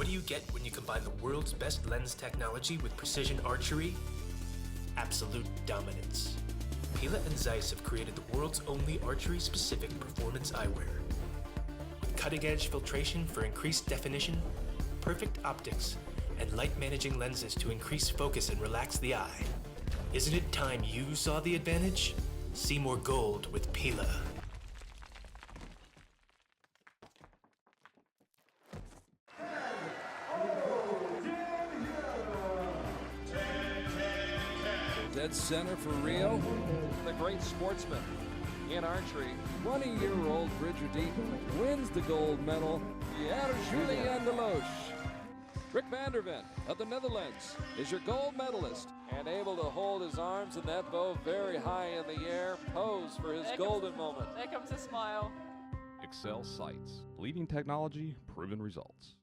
do you get when you combine the world's best lens technology with precision archery? Absolute dominance. Pila and Zeiss have created the world's only archery-specific performance eyewear. With cutting-edge filtration for increased definition, perfect optics, and light-managing lenses to increase focus and relax the eye. Isn't it time you saw the advantage? See more gold with Pila. Dead center for Rio, the great sportsman in archery. 20-year-old Bridger Deaton wins the gold medal. Julian de Loche. Rick van der Ven of the Netherlands is your gold medalist and able to hold his arms in that bow very high in the air, pose for his golden moment. There comes a smile. Excel Sights, leading technology, proven results.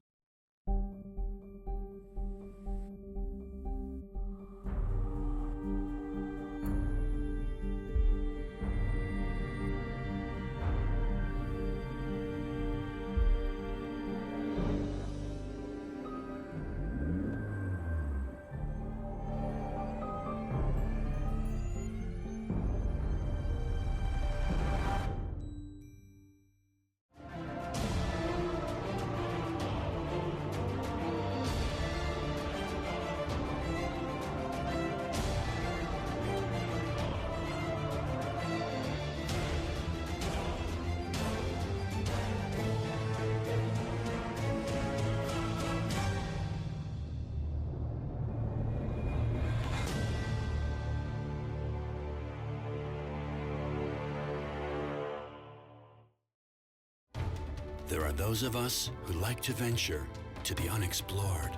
There are those of us who like to venture to the unexplored,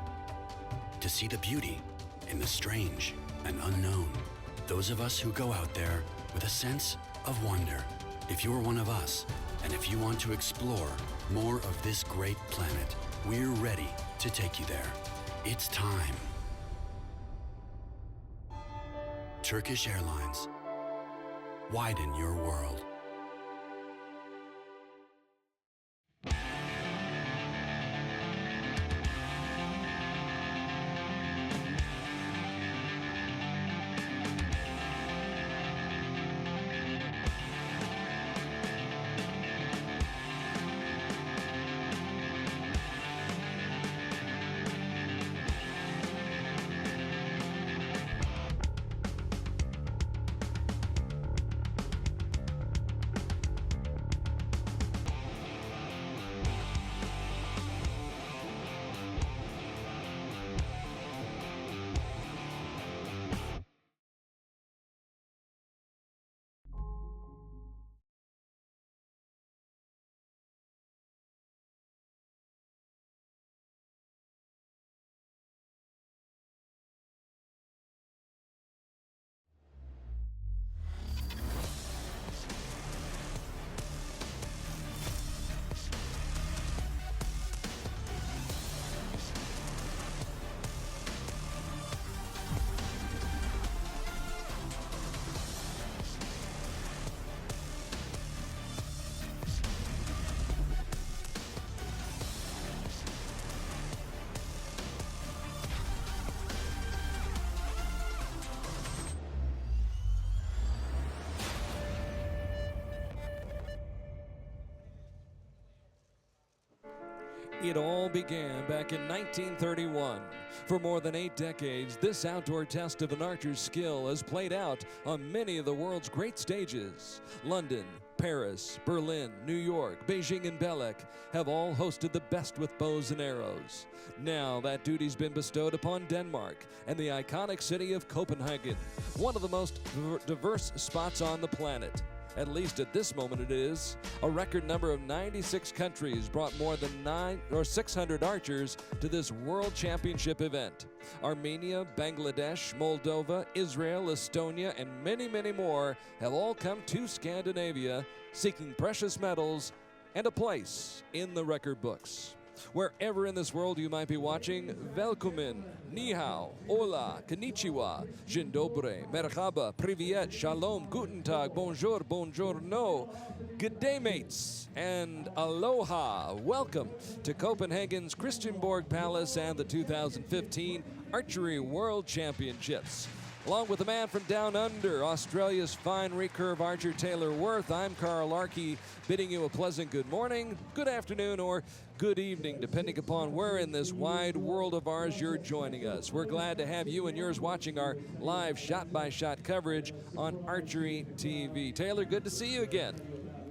to see the beauty in the strange and unknown. Those of us who go out there with a sense of wonder. If you're one of us, and if you want to explore more of this great planet, we're ready to take you there. It's time. Turkish Airlines. Widen your world. It all began back in 1931. For more than 8 decades, this outdoor test of an archer's skill has played out on many of the world's great stages. London, Paris, Berlin, New York, Beijing, and Belek have all hosted the best with bows and arrows. Now that duty's been bestowed upon Denmark and the iconic city of Copenhagen, one of the most diverse spots on the planet. At least at this moment it is. A record number of 96 countries brought more than 600 archers to this World Championship event. Armenia, Bangladesh, Moldova, Israel, Estonia, and many, many more have all come to Scandinavia seeking precious medals and a place in the record books. Wherever in this world you might be watching, Velkommen, Ni hao, Hola, Konnichiwa, Dzień dobry, Merhaba, Privyet, Shalom, Guten Tag, Bonjour, Buongiorno, good day mates, and Aloha. Welcome to Copenhagen's Christianborg Palace and the 2015 Archery World Championships. Along with the man from down under, Australia's fine recurve archer Taylor Worth, I'm Carl Arky, bidding you a pleasant good morning, good afternoon, or good evening, depending upon where in this wide world of ours you're joining us. We're glad to have you and yours watching our live shot-by-shot coverage on Archery TV. Taylor, good to see you again.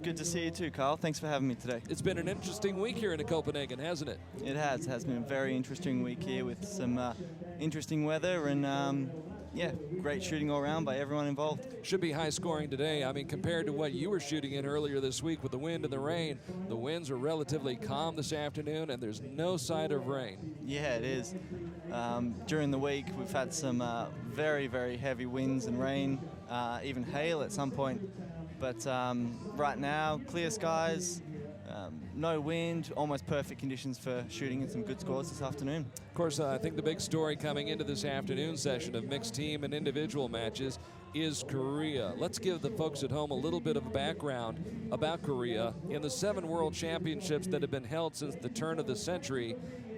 Good to see you too, Carl. Thanks for having me today. It's been an interesting week here in Copenhagen, hasn't it? It has. It has been a very interesting week here with some interesting weather and yeah, great shooting all around by everyone involved. Should be high scoring today. I mean, compared to what you were shooting in earlier this week with the wind and the rain, the winds are relatively calm this afternoon and there's no sign of rain. Yeah, it is. During the week, we've had some very, very heavy winds and rain, even hail at some point. But right now, clear skies, no wind, almost perfect conditions for shooting and some good scores this afternoon. Of course, I think the big story coming into this afternoon session of mixed team and individual matches is Korea. Let's give the folks at home a little bit of a background about Korea. In the 7 World Championships that have been held since the turn of the century,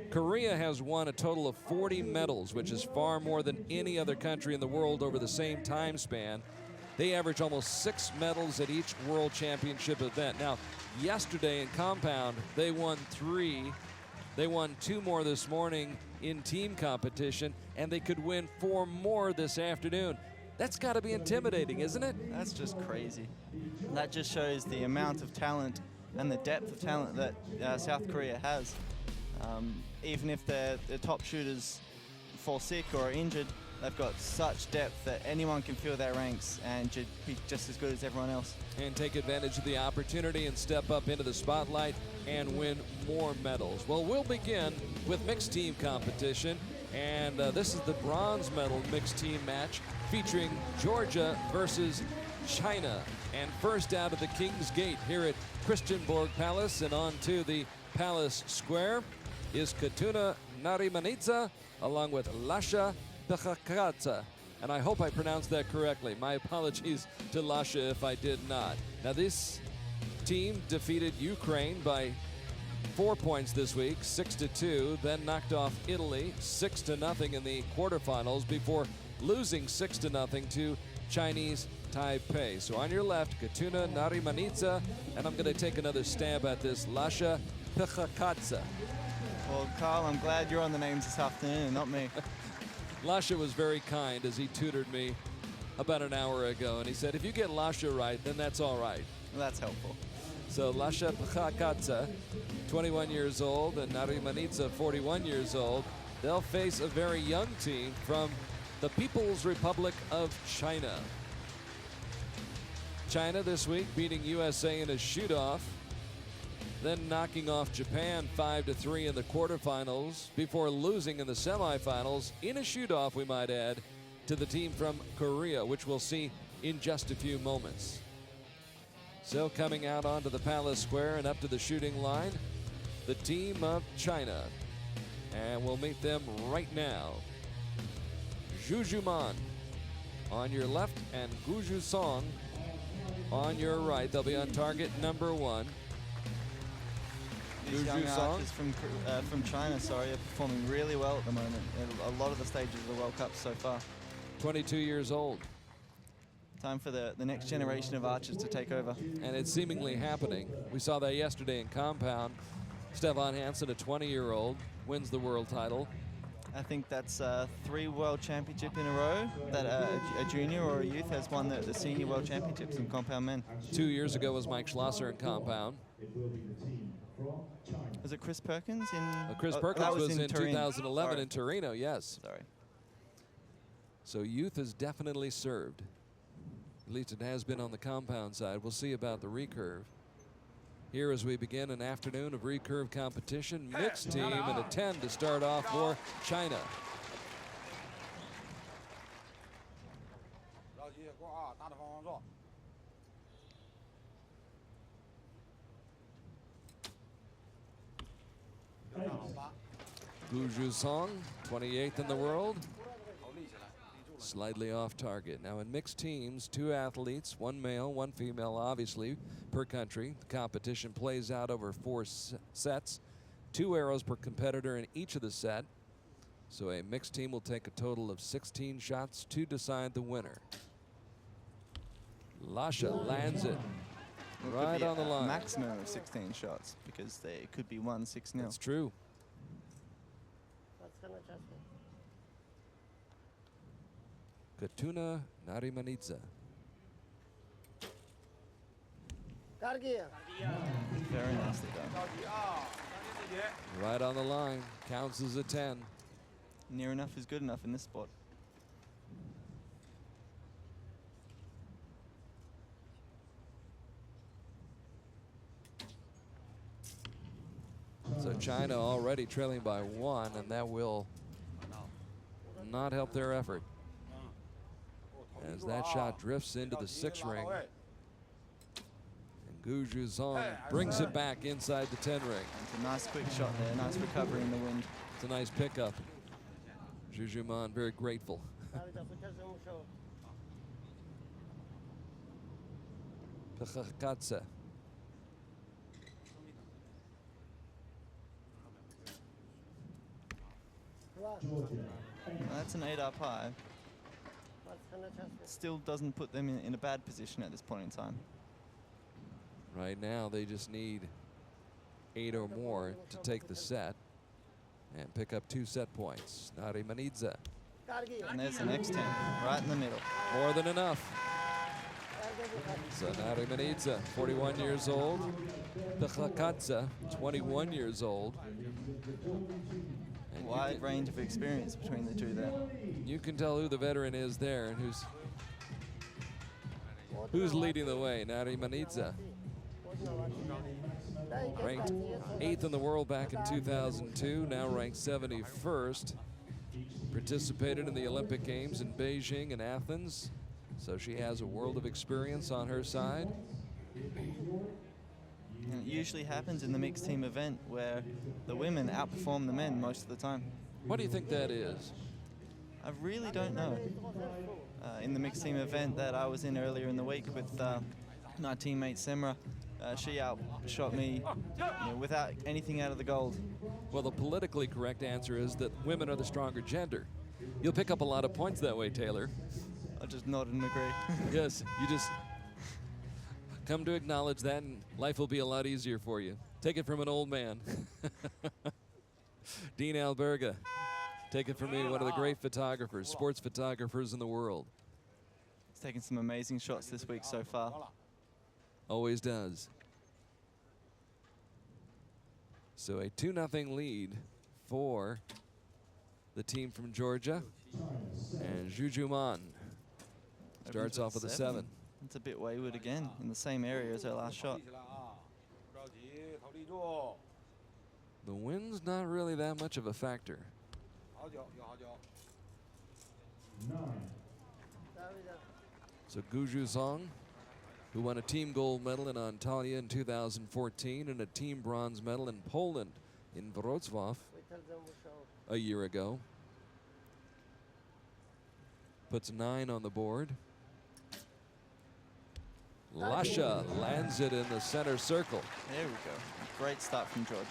Korea has won a total of 40 medals, which is far more than any other country in the world over the same time span. They average almost 6 medals at each World Championship event. Now, yesterday in compound, they won 3. They won 2 more this morning in team competition, and they could win 4 more this afternoon. That's got to be intimidating, isn't it? That's just crazy. That just shows the amount of talent and the depth of talent that South Korea has. Even if their top shooters fall sick or are injured, they've got such depth that anyone can fill their ranks and be just as good as everyone else. And take advantage of the opportunity and step up into the spotlight and win more medals. Well, we'll begin with mixed team competition. And this is the bronze medal mixed team match featuring Georgia versus China. And first out of the King's Gate here at Christianborg Palace and on to the Palace Square is Katuna Narimanitsa along with Lasha Pechakatsa, and I hope I pronounced that correctly. My apologies to Lasha if I did not. Now this team defeated Ukraine by 4 points this week, 6-2, then knocked off Italy 6-0 in the quarterfinals before losing 6-0 to Chinese Taipei. So on your left, Katuna Narimanitsa, and I'm going to take another stab at this, Lasha Pechakatsa. Well, Carl, I'm glad you're on the names this afternoon, not me. Lasha was very kind as he tutored me about an hour ago, and he said, if you get Lasha right, then that's all right. Well, that's helpful. So Lasha Pechakatsa, 21 years old, and Narimanitsa, 41 years old. They'll face a very young team from the People's Republic of China. China this week beating USA in a shoot-off, then knocking off Japan 5-3 in the quarterfinals before losing in the semifinals in a shoot-off, we might add, to the team from Korea, which we'll see in just a few moments. So coming out onto the Palace Square and up to the shooting line, the team of China. And we'll meet them right now. Zhu Juman on your left and Gu Zhu Song on your right. They'll be on target number 1. These young archers from China, are performing really well at the moment in a lot of the stages of the World Cup so far. 22 years old. Time for the next generation of archers to take over. And it's seemingly happening. We saw that yesterday in compound. Stefan Hansen, a 20-year-old, wins the world title. I think that's 3 World Championship in a row that a junior or a youth has won the senior World Championships in compound men. 2 years ago was Mike Schlosser in compound. Was it Chris Perkins in? Chris Perkins was in 2011 Sorry. in Torino, yes. Sorry. So youth has definitely served. At least it has been on the compound side. We'll see about the recurve. Here as we begin an afternoon of recurve competition, mixed team and a 10 to start off for China. Gu Zhusong, 28th in the world. Slightly off target. Now in mixed teams, 2 athletes, 1 male, 1 female, obviously, per country. The competition plays out over 4 sets. 2 arrows per competitor in each of the set. So a mixed team will take a total of 16 shots to decide the winner. Lasha lands it right on the line. Maximum of 16 shots because they could be 1-6-0. That's true. Katuna Narimanidze. Very nicely done. Right on the line. Counts as a 10. Near enough is good enough in this sport. So China already trailing by 1, and that will not help their effort. As that shot drifts into the 6 ring. And Gu Zhusong brings it back inside the 10 ring. It's a nice quick shot there, nice recovery in the wind. It's a nice pickup. Zhu Man very grateful. Pechakatse. That's an 8 up high. Still doesn't put them in a bad position at this point in time. Right now they just need 8 or more to take the set and pick up 2 set points. Narimanidze. And there's the next 10, right in the middle. More than enough. So Narimanidze, 41 years old. Pechakatse, 21 years old. And Wide range of experience between the two there. you can tell who the veteran is there and who's leading the way. Narimanidze, ranked 8th in the world back in 2002, now ranked 71st. Participated in the Olympic Games in Beijing and Athens, so she has a world of experience on her side. And it usually happens in the mixed team event where the women outperform the men most of the time. What do you think that is? I really don't know. In the mixed team event that I was in earlier in the week with my teammate Semra, she outshot me without anything out of the gold. Well, the politically correct answer is that women are the stronger gender. You'll pick up a lot of points that way, Taylor. I just nod and agree. Yes, you just come to acknowledge that and life will be a lot easier for you. Take it from an old man. Dean Alberga, take it from me, one of the great photographers, sports photographers in the world. He's taken some amazing shots this week so far. Always does. So a 2-0 lead for the team from Georgia. And Zhu Man starts off with a 7. It's a bit wayward again, in the same area as her last shot. The wind's not really that much of a factor. So Gu Zhusong, who won a team gold medal in Antalya in 2014 and a team bronze medal in Poland in Wrocław a year ago, puts 9 on the board. Lasha lands it in the center circle. There we go. Great start from Georgia.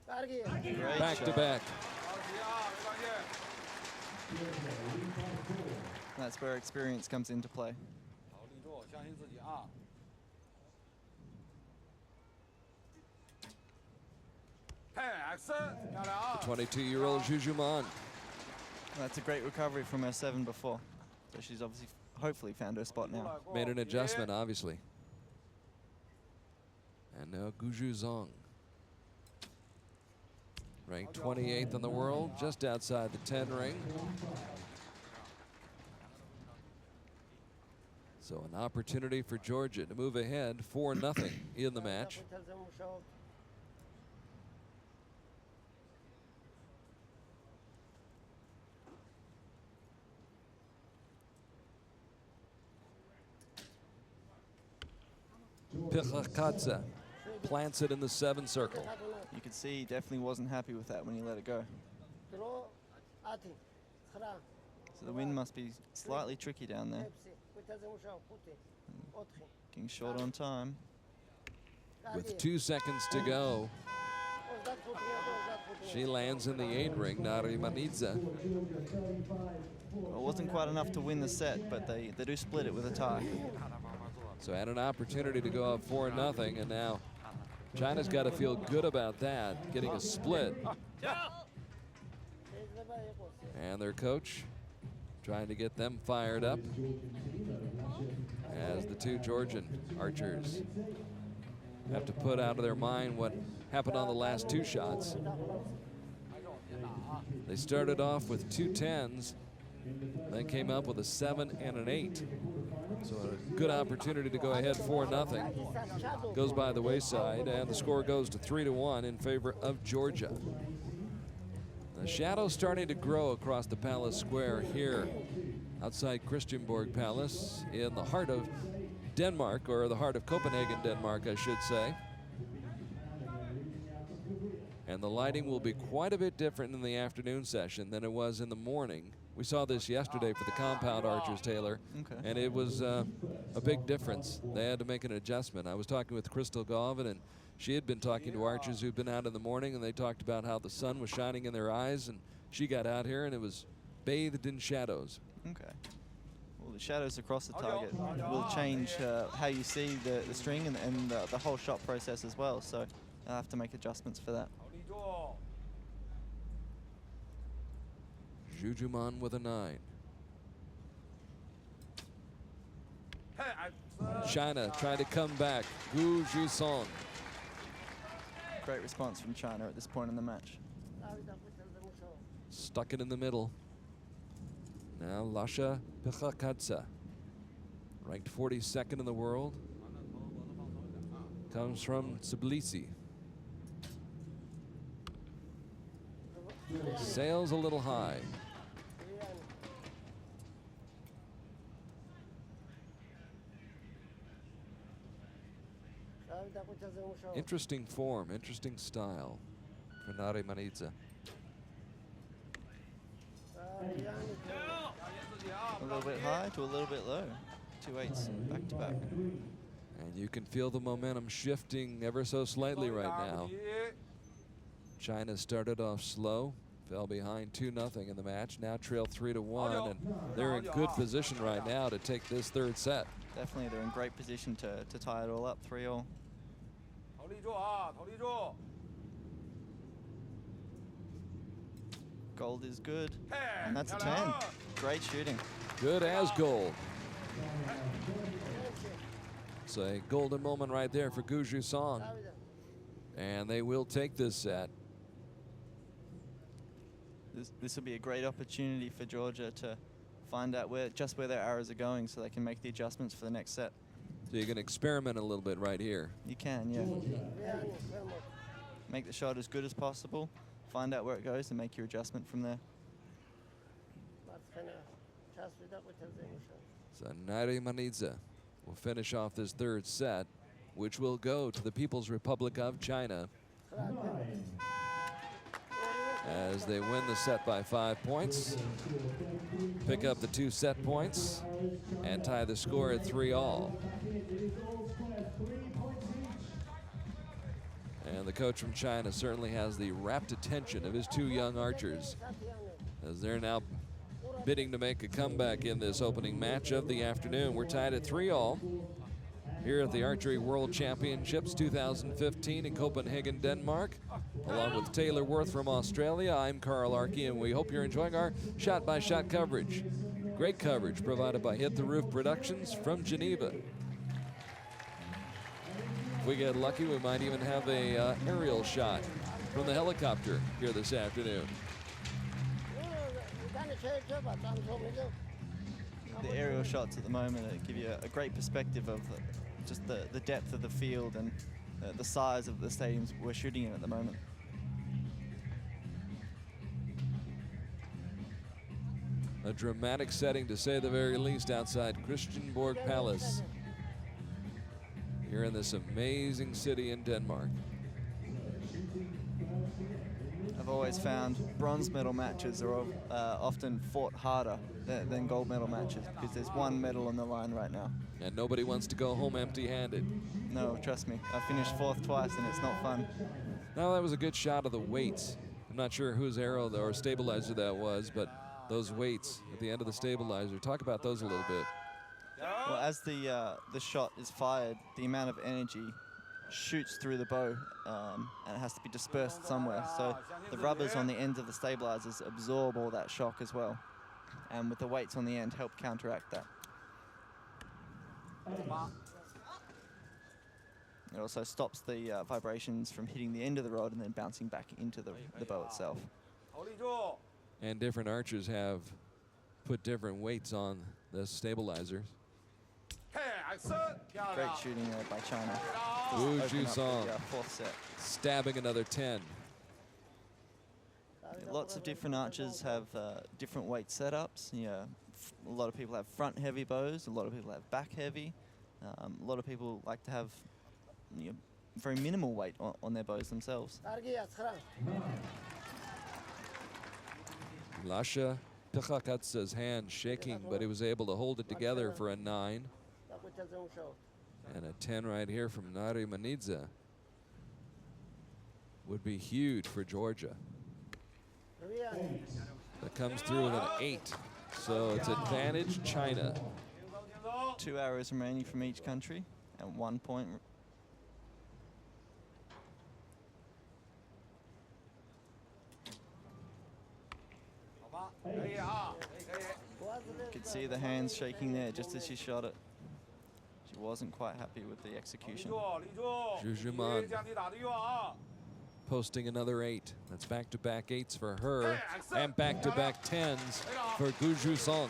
Great Back shot. to back. That's where experience comes into play. 22-year-old Zhu Man. That's a great recovery from her 7 before. So she's obviously, hopefully found her spot now. Made an adjustment, obviously. And now Gu Zhusong, ranked 28th in the world, just outside the 10 ring. So an opportunity for Georgia to move ahead 4-0 in the match. Pichakadze plants it in the 7 circle. You could see he definitely wasn't happy with that when he let it go. So the wind must be slightly tricky down there. Getting short on time. With 2 seconds to go, she lands in the 8 ring, Narimanidze. Well, it wasn't quite enough to win the set, but they do split it with a tie. So had an opportunity to go up 4-0, and now China's got to feel good about that, getting a split. And their coach trying to get them fired up as the 2 Georgian archers have to put out of their mind what happened on the last 2 shots. They started off with 2 10s, then came up with a 7 and an 8. So a good opportunity to go ahead 4-0 goes by the wayside, and the score goes to 3-1 in favor of Georgia. The shadows starting to grow across the Palace Square here outside Christianborg Palace in the heart of Denmark, or the heart of Copenhagen, Denmark, I should say. And the lighting will be quite a bit different in the afternoon session than it was in the morning. We saw this yesterday for the compound archers, Taylor, and it was a big difference. They had to make an adjustment. I was talking with Crystal Galvin, and she had been talking to archers who'd been out in the morning, and they talked about how the sun was shining in their eyes, and she got out here and it was bathed in shadows. Okay. Well, the shadows across the target will change how you see the string and the whole shot process as well, so I'll have to make adjustments for that. Jujuman with a 9. China trying to come back. Gu Jusong. Great response from China at this point in the match. Stuck it in the middle. Now Lasha Pichakadze, ranked 42nd in the world, comes from Tbilisi. Sails a little high. Interesting form, interesting style for Narimanidze. A little bit high to a little bit low. 2 8s back to back. And you can feel the momentum shifting ever so slightly right now. China started off slow, fell behind 2-0 in the match, now trail 3-1, and they're in good position right now to take this 3rd set. Definitely, they're in great position to tie it all up, 3-all. Gold is good, and that's a 10. Great shooting. Good as gold. It's a golden moment right there for Gu Jusong. And they will take this set. This will be a great opportunity for Georgia to find out just where their arrows are going so they can make the adjustments for the next set. So you can experiment a little bit right here. You can, yeah. Make the shot as good as possible, find out where it goes, and make your adjustment from there. So Narimanidze will finish off this 3rd set, which will go to the People's Republic of China as they win the set by 5 points, pick up the 2 set points, and tie the score at 3-all. And the coach from China certainly has the rapt attention of his 2 young archers, as they're now bidding to make a comeback in this opening match of the afternoon. We're tied at 3-all here at the Archery World Championships 2015 in Copenhagen, Denmark. Along with Taylor Worth from Australia, I'm Carl Arky, and we hope you're enjoying our shot-by-shot coverage. Great coverage provided by Hit the Roof Productions from Geneva. If we get lucky, we might even have a aerial shot from the helicopter here this afternoon. The aerial shots at the moment give you a great perspective of just the depth of the field and the size of the stadiums we're shooting in at the moment. A dramatic setting, to say the very least, outside Christianborg Palace here in this amazing city in Denmark. I've always found bronze medal matches are often fought harder than gold medal matches because there's one medal on the line right now. And nobody wants to go home empty-handed. No, trust me. I finished 4th twice and it's not fun. Now that was a good shot of the weights. I'm not sure whose arrow or stabilizer that was, but those weights at the end of the stabilizer, talk about those a little bit. Well, as the shot is fired, the amount of energy shoots through the bow and it has to be dispersed somewhere. So the rubbers on the ends of the stabilizers absorb all that shock as well. And with the weights on the end, help counteract that. It also stops the vibrations from hitting the end of the rod and then bouncing back into the bow itself. And different archers have put different weights on the stabilizers. Great shooting there by China. Wu Just open up Jusong the 4th set. stabbing another 10. Lots of different archers have different weight setups. A lot of people have front heavy bows, a lot of people have back heavy. A lot of people like to have very minimal weight on their bows themselves. Lasha Pichakatsa's hand shaking, but he was able to hold it together for a 9. And a 10 right here from Nari Manidze would be huge for Georgia. That comes through with an 8. So it's advantage China. 2 arrows remaining from each country and 1 point. Could see the hands shaking there just as she shot it. She wasn't quite happy with the execution. Jujuman posting another 8. That's back-to-back 8s for her and back-to-back 10s for Gu Jusong.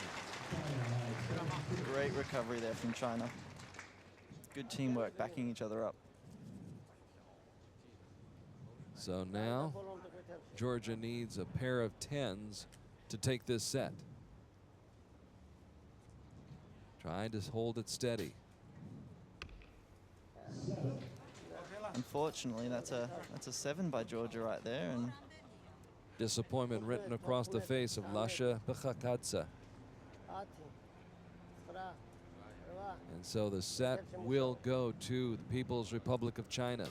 Great recovery there from China. Good teamwork, backing each other up. So now Georgia needs a pair of 10s to take this set. Trying to hold it steady. Unfortunately, that's a 7 by Georgia right there, and Disappointment written across the face of Lasha Pichakatsa. And so the set will go to the People's Republic of China,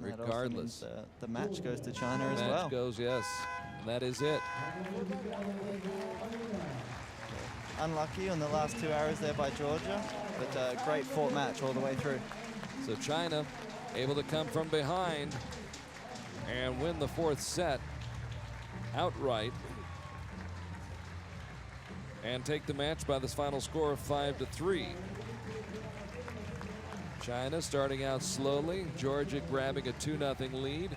that also regardless. means, the match goes to China as Match well. goes, yes. And that is it. Unlucky on the last 2 arrows there by Georgia, but a great fought match all the way through. So China able to come from behind and win the 4th set outright and take the match by this final score of 5-3. China starting out slowly, Georgia grabbing a 2-0 lead.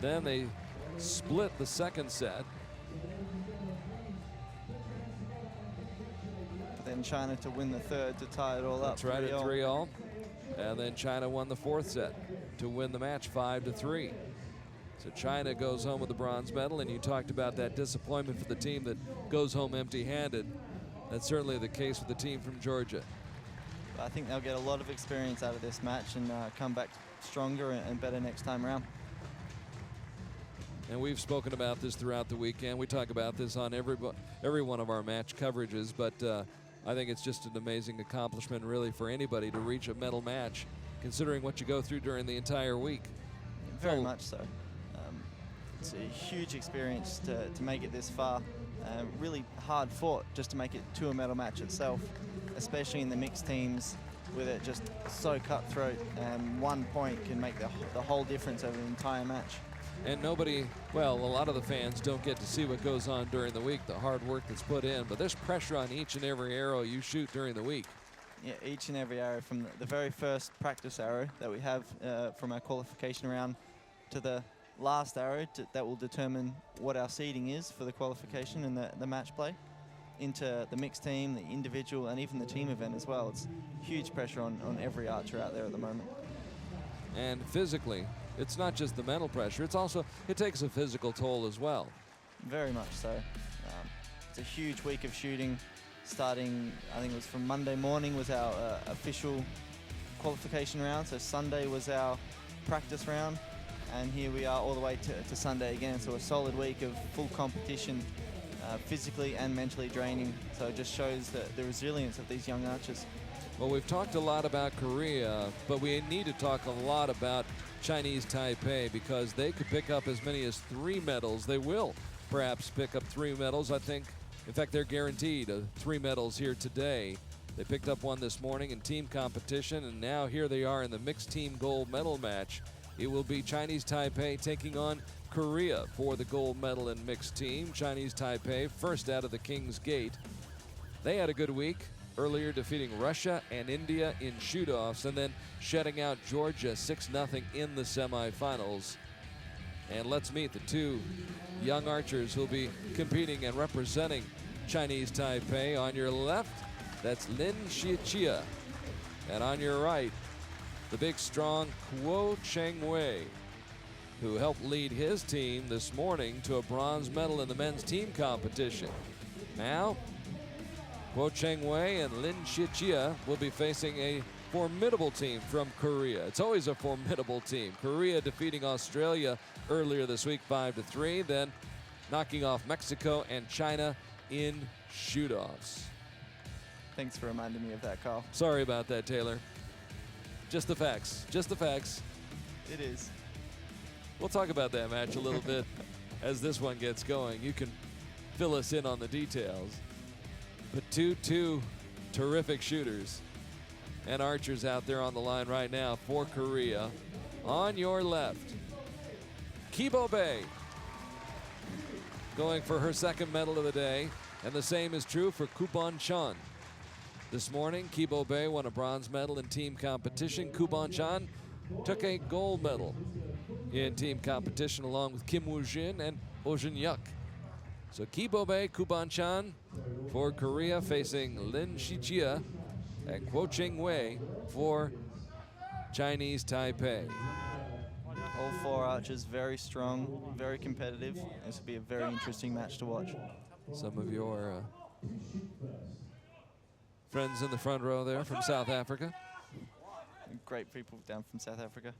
Then they split the 2nd set. Then China to win the 3rd to tie it all up. That's right, at 3-all. And then China won the 4th set to win the match 5-3. So China goes home with the bronze medal, and you talked about that disappointment for the team that goes home empty-handed. That's certainly the case with the team from Georgia. I think they'll get a lot of experience out of this match and come back stronger and better next time around. And we've spoken about this throughout the weekend. We talk about this on every one of our match coverages, but I think it's just an amazing accomplishment really for anybody to reach a medal match, considering what you go through during the entire week. Very much so. It's a huge experience to make it this far. Really hard fought just to make it to a medal match itself, especially in the mixed teams with it just so cutthroat, and 1 point can make the whole difference over the entire match. And nobody, well, a lot of the fans don't get to see what goes on during the week, the hard work that's put in, but there's pressure on each and every arrow you shoot during the week. Yeah, each and every arrow, from the very first practice arrow that we have from our qualification round to the last arrow that will determine what our seeding is for the qualification and the match play, into the mixed team, the individual, and even the team event as well. It's huge pressure on every archer out there at the moment. And physically, it's not just the mental pressure, it takes a physical toll as well. Very much so. It's a huge week of shooting, starting, I think it was from Monday morning was our official qualification round. So Sunday was our practice round, and here we are all the way to Sunday again. So a solid week of full competition, physically and mentally draining. So it just shows the resilience of these young archers. Well, we've talked a lot about Korea, but we need to talk a lot about Chinese Taipei, because they could pick up as many as 3 medals. They will perhaps pick up 3 medals. I think, in fact, they're guaranteed 3 medals here today. They picked up 1 this morning in team competition, and now here they are in the mixed team gold medal match. It will be Chinese Taipei taking on Korea for the gold medal in mixed team. Chinese Taipei first out of the King's Gate. They had a good week, earlier defeating Russia and India in shoot-offs, and then shutting out Georgia 6-0 in the semifinals. And let's meet the 2 young archers who'll be competing and representing Chinese Taipei. On your left, that's Lin Xiechia. And on your right, the big, strong Kuo Cheng-wei, who helped lead his team this morning to a bronze medal in the men's team competition. Now, Kuo Cheng-wei and Lin Xiechia will be facing a formidable team from Korea. It's always a formidable team. Korea defeating Australia earlier this week 5-3, then knocking off Mexico and China in shoot-offs. Thanks for reminding me of that, Carl. Sorry about that, Taylor. Just the facts. Just the facts. It is. We'll talk about that match a little bit as this one gets going. You can fill us in on the details. But two terrific shooters and archers out there on the line right now for Korea. On your left, Kibo Bay, going for her 2nd medal of the day, and the same is true for Kubon Chan. This morning, Kibo Bay won a bronze medal in team competition. Kubon Chan took a gold medal in team competition along with Kim Woo-jin and Oh Jin-yuk. So Kibo Bay, Kubon Chan for Korea facing Lin Xiechia and Kuo Cheng-wei for Chinese Taipei. All 4 archers very strong, very competitive. This will be a very interesting match to watch. Some of your friends in the front row there from South Africa. Great people down from South Africa.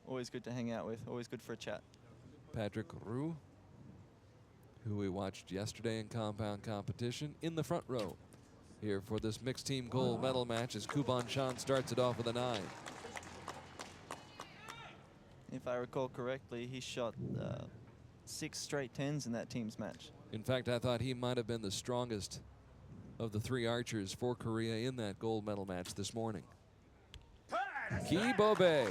Always good to hang out with, always good for a chat. Patrick Roux, who we watched yesterday in compound competition, in the front row here for this mixed team gold medal match as Kubon Chan starts it off with a 9. If I recall correctly, he shot 6 straight 10s in that team's match. In fact, I thought he might have been the strongest of the 3 archers for Korea in that gold medal match this morning. Kibo Bay.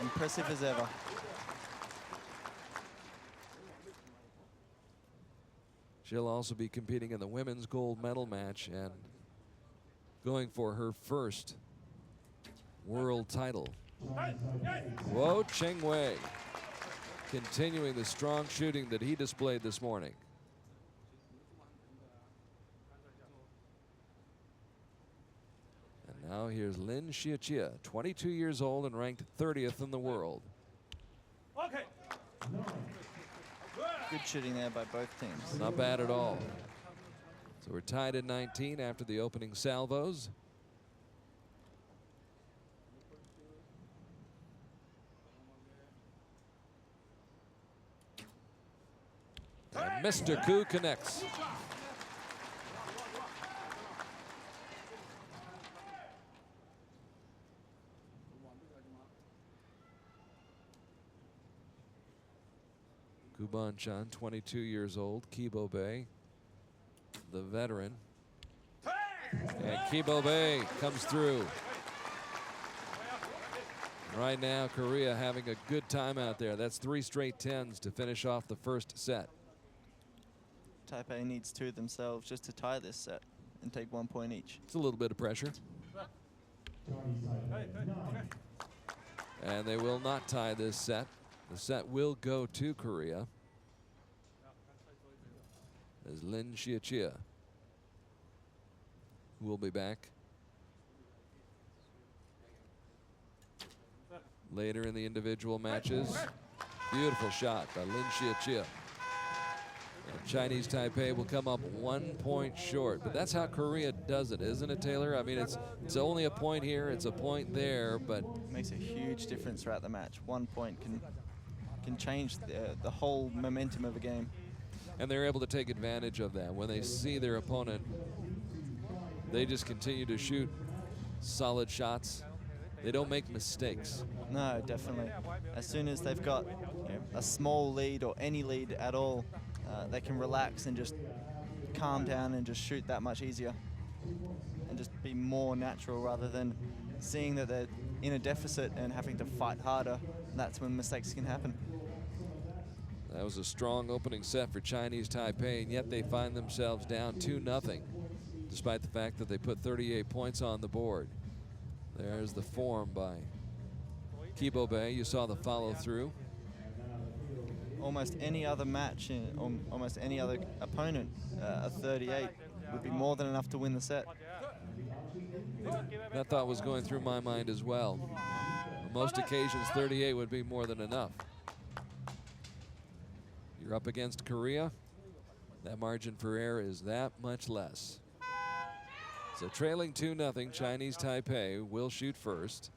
Impressive as ever. She'll also be competing in the women's gold medal match and going for her first world title. Kuo Cheng-wei continuing the strong shooting that he displayed this morning. And now here's Lin Xiechia, 22 years old and ranked 30th in the world. Good shooting there by both teams. Not bad at all. So we're tied at 19 after the opening salvos. And Mr. Koo connects. Kubon Chan, 22 years old. Kibo Bay, the veteran. And Kibo Bay comes through. Right now, Korea having a good time out there. That's 3 straight 10s to finish off the first set. Taipei needs 2 themselves just to tie this set and take 1 point each. It's a little bit of pressure. And they will not tie this set. The set will go to Korea as Lin Xiechia will be back later in the individual matches. Beautiful shot by Lin Xiechia. And Chinese Taipei will come up 1 point short, but that's how Korea does it, isn't it, Taylor? I mean, it's only a point here, it's a point there, but Makes a huge difference throughout the match. 1 point can change the whole momentum of a game. and they're able to take advantage of that. When they see their opponent, they just continue to shoot solid shots. They don't make mistakes. No, definitely. As soon as they've got a small lead or any lead at all, they can relax and just calm down and just shoot that much easier and just be more natural rather than seeing that they're in a deficit and having to fight harder. That's when mistakes can happen. That was a strong opening set for Chinese Taipei, and yet they find themselves down 2-0, despite the fact that they put 38 points on the board. There's the form by Kibobe. You saw the follow through. Almost any other match, almost any other opponent, a 38 would be more than enough to win the set. That thought was going through my mind as well. On most occasions, 38 would be more than enough. You're up against Korea. That margin for error is that much less. So trailing 2-0, Chinese Taipei will shoot first.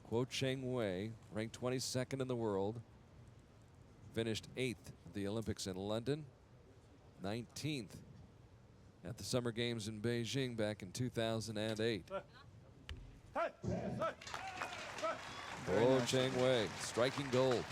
Kuo Cheng Wei, ranked 22nd in the world, finished 8th at the Olympics in London, 19th at the Summer Games in Beijing back in 2008. Kuo Cheng Wei, striking gold.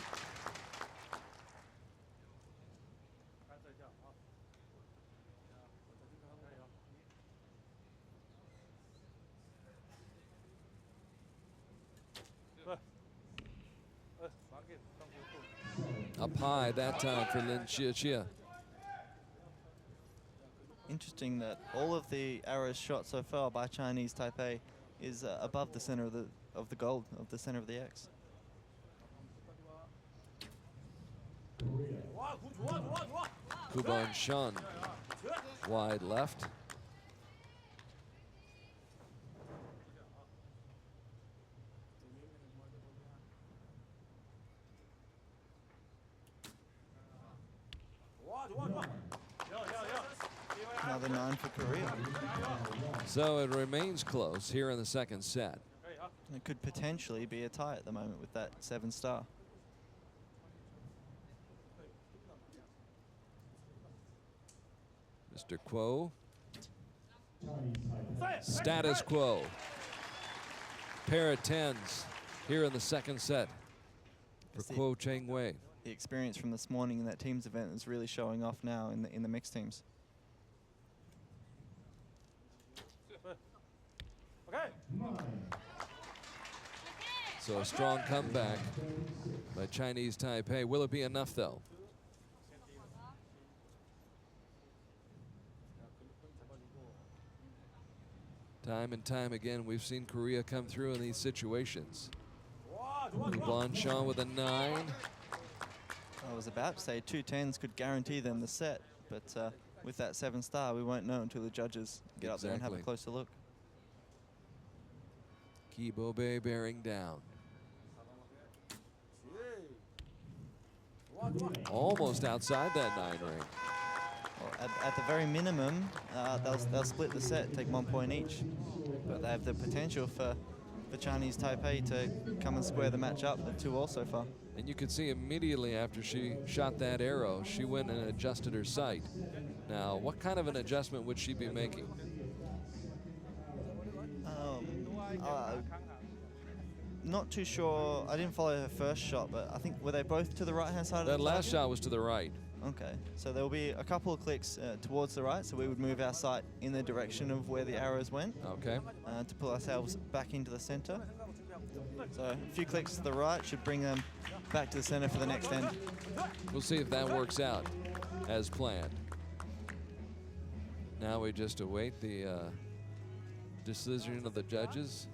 Up high that time for Lin Chia. Interesting that all of the arrows shot so far by Chinese Taipei is above the center of the gold, of the center of the X. Kuban Shan, wide left. Another 9 for Korea. So it remains close here in the second set. It could potentially be a tie at the moment with that 7-star. Mr. Kuo. Status quo. Pair of 10s here in the second set for Kuo Cheng Wei. The experience from this morning in that teams event is really showing off now in the mixed teams. So a strong comeback by Chinese Taipei. Will it be enough though? Time and time again, we've seen Korea come through in these situations. Kuban Shan with a 9. I was about to say 2 10s could guarantee them the set, but with that 7-star, we won't know until the judges get up there and have a closer look. Kibobe bearing down. Almost outside that 9 ring. Well, at the very minimum, they'll split the set, take 1 point each. But they have the potential for Chinese Taipei to come and square the match up at 2 all so far. And you could see immediately after she shot that arrow, she went and adjusted her sight. Now, what kind of an adjustment would she be making? Not too sure. I didn't follow her first shot, but I think, were they both to the right-hand side of the That last target? shot was to the right. Okay, so there will be a couple of clicks towards the right, so we would move our sight in the direction of where the arrows went. Okay. To pull ourselves back into the center. So a few clicks to the right should bring them back to the center for the next end. We'll see if that works out as planned. Now we just await the decision of the judges.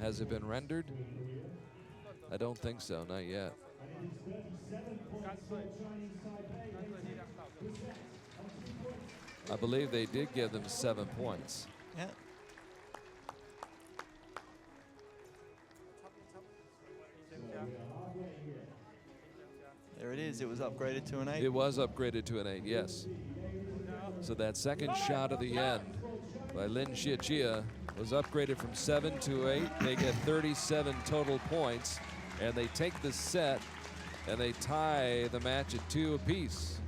Has it been rendered? I don't think so, not yet. I believe they did give them 7 points. Yeah. There it is. It was upgraded to an 8. It was upgraded to an 8, yes. So that second shot of the end by Lin Xiechia was upgraded from 7 to 8. They get 37 total points, and they take the set, and they tie the match at 2 apiece.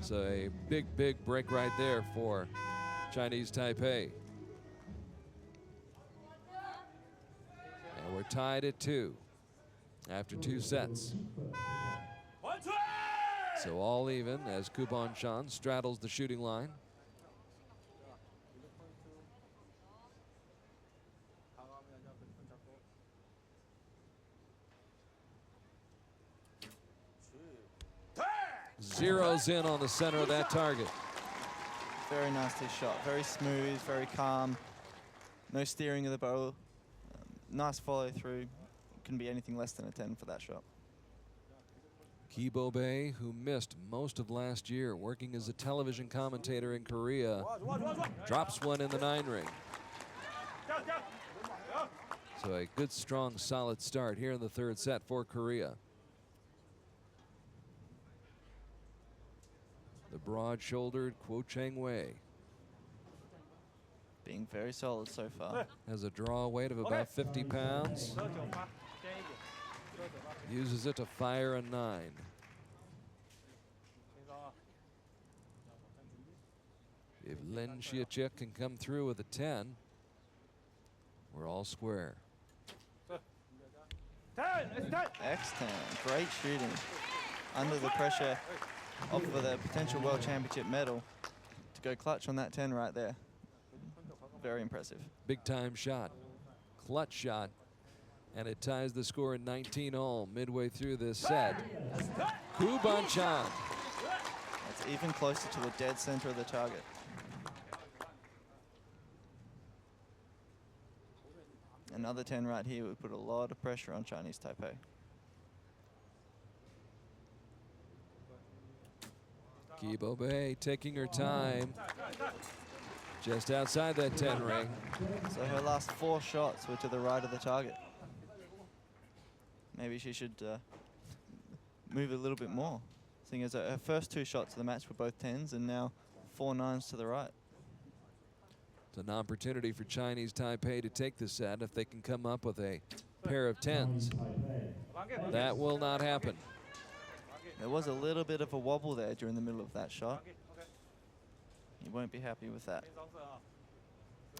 So a big, big break right there for Chinese Taipei. And we're tied at 2 after 2 sets. So all even as Kuban Shan straddles the shooting line. Zeroes in on the center of that target. Very nicely shot, very smooth, very calm. No steering of the bow. Nice follow through. Couldn't be anything less than a 10 for that shot. Kibo Bei, who missed most of last year working as a television commentator in Korea, drops one in the 9 ring. So a good, strong, solid start here in the 3rd set for Korea. The broad-shouldered Kuo Cheng Wei Being very solid so far. has a draw weight of about 50 pounds. Uses it to fire a 9. If Lin Xiechia can come through with a 10, we're all square. X10, great shooting. Under the pressure of the potential World Championship medal to go clutch on that 10 right there. Very impressive. Big time shot, clutch shot, and it ties the score at 19 all midway through this set. Kuban Chan. It's even closer to the dead center of the target. Another 10 right here would put a lot of pressure on Chinese Taipei. Kibo Bei taking her time. Just outside that 10 ring. So her last 4 shots were to the right of the target. Maybe she should move a little bit more. Seeing as her first 2 shots of the match were both 10s, and now 4 9s to the right. It's an opportunity for Chinese Taipei to take the set if they can come up with a pair of 10s. That will not happen. There was a little bit of a wobble there during the middle of that shot. You won't be happy with that.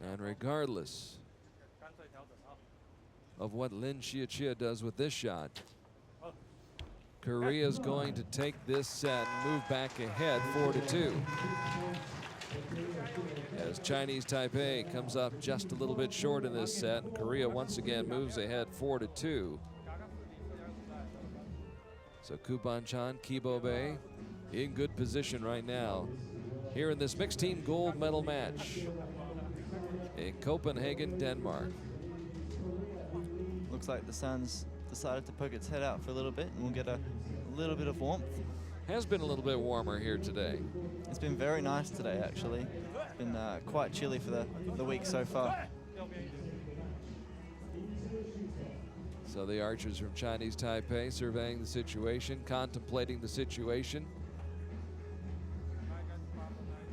And regardless of what Lin Xiechia does with this shot, Korea's going to take this set and move back ahead 4-2. As Chinese Taipei comes up just a little bit short in this set, and Korea once again moves ahead 4-2. So Kuban Chan, Kibo Bei in good position right now here in this mixed team gold medal match in Copenhagen, Denmark. Looks like the sun's decided to poke its head out for a little bit, and we'll get a little bit of warmth. Has been a little bit warmer here today. It's been very nice today, actually. It's been quite chilly for the week so far. So the archers from Chinese Taipei surveying the situation, contemplating the situation.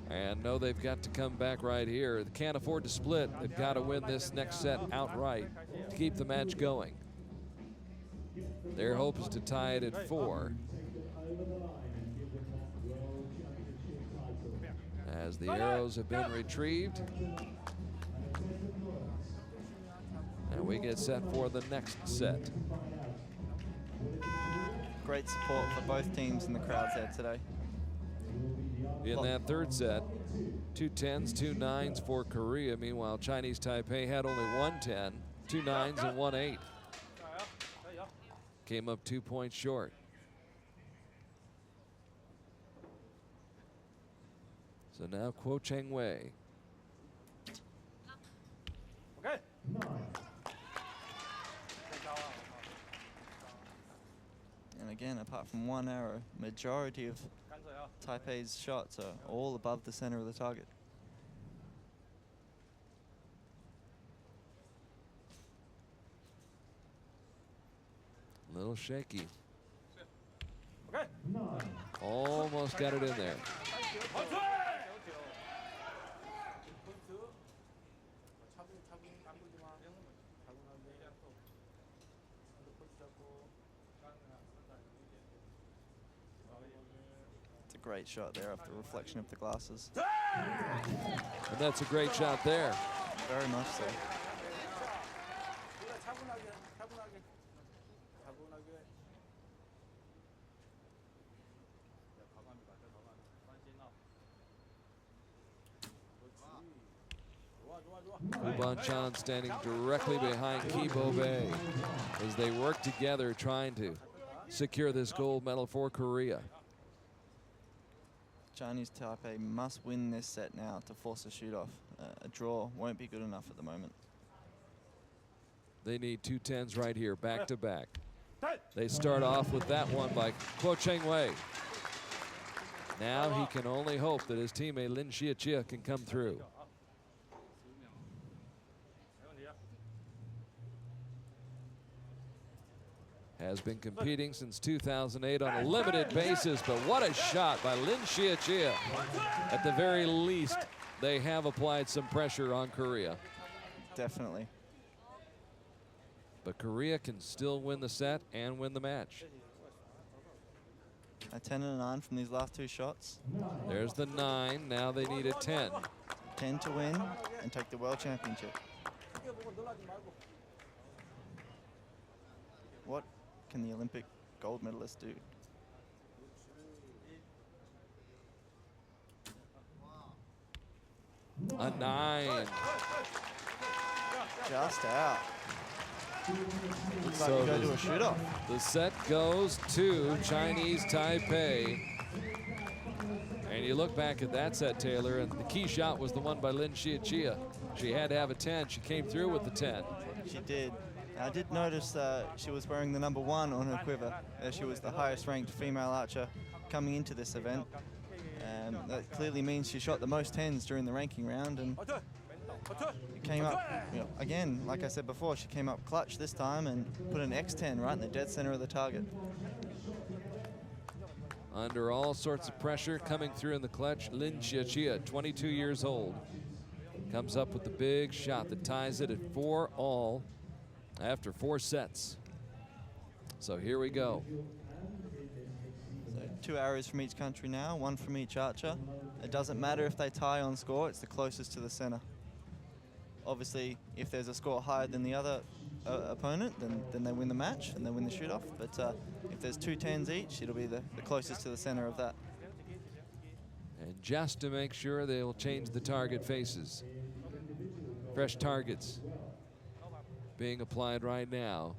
And know they've got to come back right here. They can't afford to split. They've got to win this next set outright to keep the match going. Their hope is to tie it at 4. As the arrows have been retrieved. And we get set for the next set. Great support for both teams in the crowds there today. In that 3rd set, 2 10s, 2 9s for Korea. Meanwhile, Chinese Taipei had only 1 10, 2 9s, and 1 8. Came up 2 points short. So now Kuo Cheng Wei. And again, apart from 1 arrow, majority of Taipei's shots are all above the center of the target. A little shaky. Almost got it in there. It's a great shot there off the reflection of the glasses. And that's a great shot there. Very much so. Banchan standing directly behind Recuve as they work together trying to secure this gold medal for Korea. Chinese Taipei must win this set now to force a shoot-off. A draw won't be good enough at the moment. They need 2 10s right here, back to back. They start off with that one by Kuo Cheng Wei. Now he can only hope that his teammate Lin Xiechia can come through. Has been competing since 2008 on a limited basis, but what a shot by Lin Xiechia. At the very least, they have applied some pressure on Korea. Definitely. But Korea can still win the set and win the match. A 10 and a 9 from these last 2 shots. There's the 9, now they need a 10. 10 to win and take the World Championship. What can the Olympic gold medalist do? A 9. Just out. Looks like So we go to a shoot-off. the set goes to Chinese Taipei. And you look back at that set, Taylor, and the key shot was the one by Lin Xiechia. She had to have a 10. She came through with the 10. She did. I did notice she was wearing the number 1 on her quiver. She was the highest ranked female archer coming into this event. That clearly means she shot the most 10s during the ranking round, and it came up, again, like I said before, she came up clutch this time and put an X10 right in the dead center of the target. Under all sorts of pressure coming through in the clutch, Lin Xiechia, 22 years old, comes up with the big shot that ties it at 4-all after 4 sets. So here we go. So 2 arrows from each country now, 1 from each archer. It doesn't matter if they tie on score, it's the closest to the center. Obviously, if there's a score higher than the other opponent, then they win the match and they win the shoot-off. But if there's 2 10s each, it'll be the closest to the center of that. And just to make sure, they will change the target faces. Fresh targets being applied right now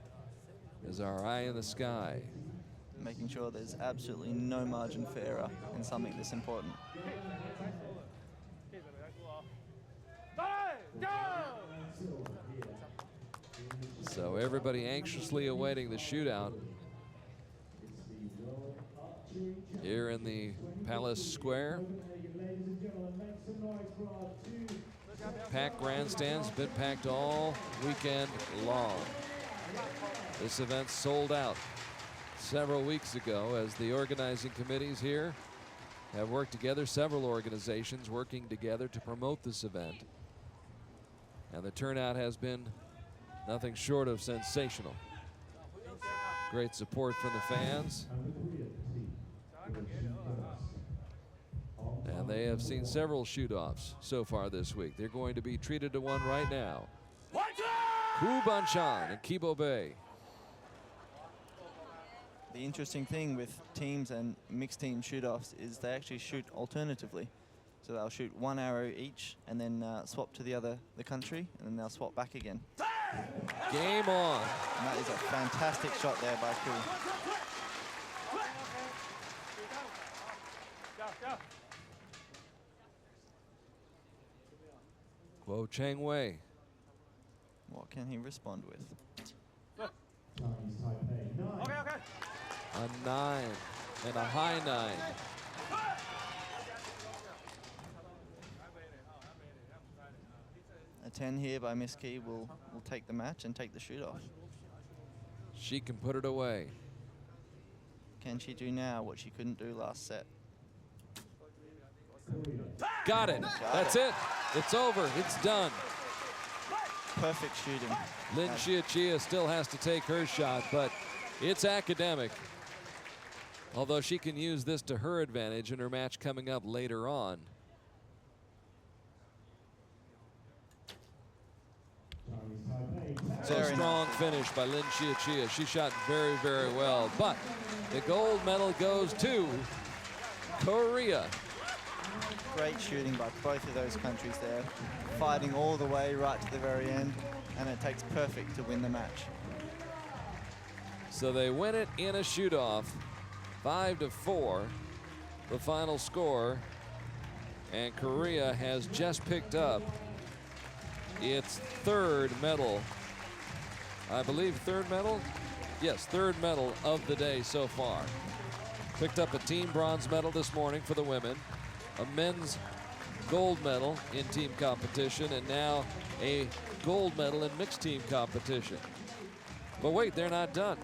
as our eye in the sky. Making sure there's absolutely no margin for error in something this important. So everybody anxiously awaiting the shootout here in the Palace Square. Packed grandstands, been packed all weekend long. This event sold out several weeks ago as the organizing committees here have worked together, several organizations working together to promote this event. And the turnout has been nothing short of sensational. Great support from the fans. And they have seen several shoot-offs so far this week. They're going to be treated to one right now. Ku Banchan and Kibo Bay. The interesting thing with teams and mixed team shoot-offs is they actually shoot alternatively. So they'll shoot 1 arrow each and then swap to the country, and then they'll swap back again. Game on. And that is a fantastic shot there by Ku. Kuo Cheng Wei. What can he respond with? A 9 and a high 9. A 10 here by Miss Key will take the match and take the shoot-off. She can put it away. Can she do now what she couldn't do last set? Got it. That's it. It's over. It's done. Perfect shooting. Lin Chia still has to take her shot, but it's academic. Although she can use this to her advantage in her match coming up later on. So a strong finish by Lin Chia. She shot very, very well. But the gold medal goes to Korea. Great shooting by both of those countries there. Fighting all the way right to the very end. And it takes perfect to win the match. So they win it in a shoot-off. 5-4, the final score. And Korea has just picked up its third medal. I believe third medal? Yes, third medal of the day so far. Picked up a team bronze medal this morning for the women, a men's gold medal in team competition, and now a gold medal in mixed team competition. But wait, they're not done.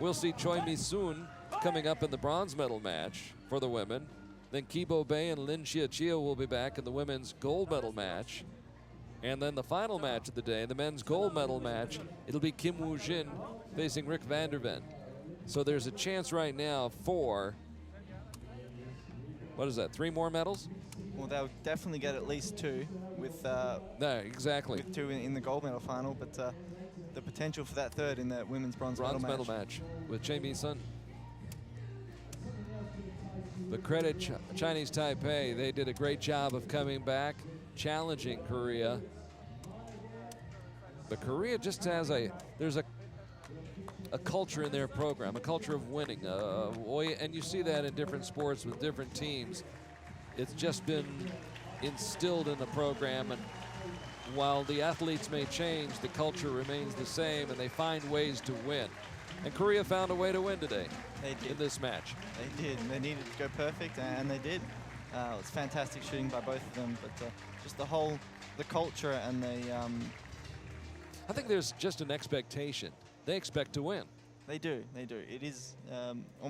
We'll see Choi Mi-soon coming up in the bronze medal match for the women. Then Kibo Bae and Lin Chia will be back in the women's gold medal match. And then the final match of the day, the men's gold medal match, it'll be Kim Woo-jin facing Rick van der Ven. So there's a chance right now for, what is that, 3 more medals? Well, they'll definitely get at least 2 with, exactly. with 2 in the gold medal final, but the potential for that third in the women's bronze medal match with Choi Mi-soon. But credit Chinese Taipei, they did a great job of coming back, challenging Korea. But Korea just has there's a culture in their program, a culture of winning. And you see that in different sports with different teams. It's just been instilled in the program, and while the athletes may change, the culture remains the same, and they find ways to win. And Korea found a way to win today in this match. They did. They needed to go perfect, and they did. It was fantastic shooting by both of them, but just the culture and the... I think there's just an expectation. They expect to win. They do. It is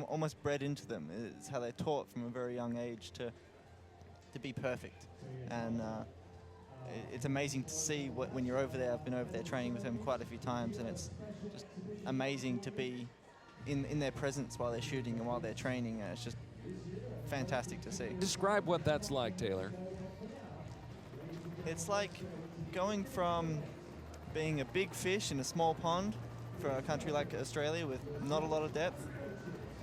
almost bred into them. It's how they're taught from a very young age to be perfect. And it's amazing to see when you're over there. I've been over there training with them quite a few times, and it's just amazing to be in their presence while they're shooting and while they're training. And it's just fantastic to see. Describe what that's like, Taylor. It's like going from being a big fish in a small pond for a country like Australia with not a lot of depth,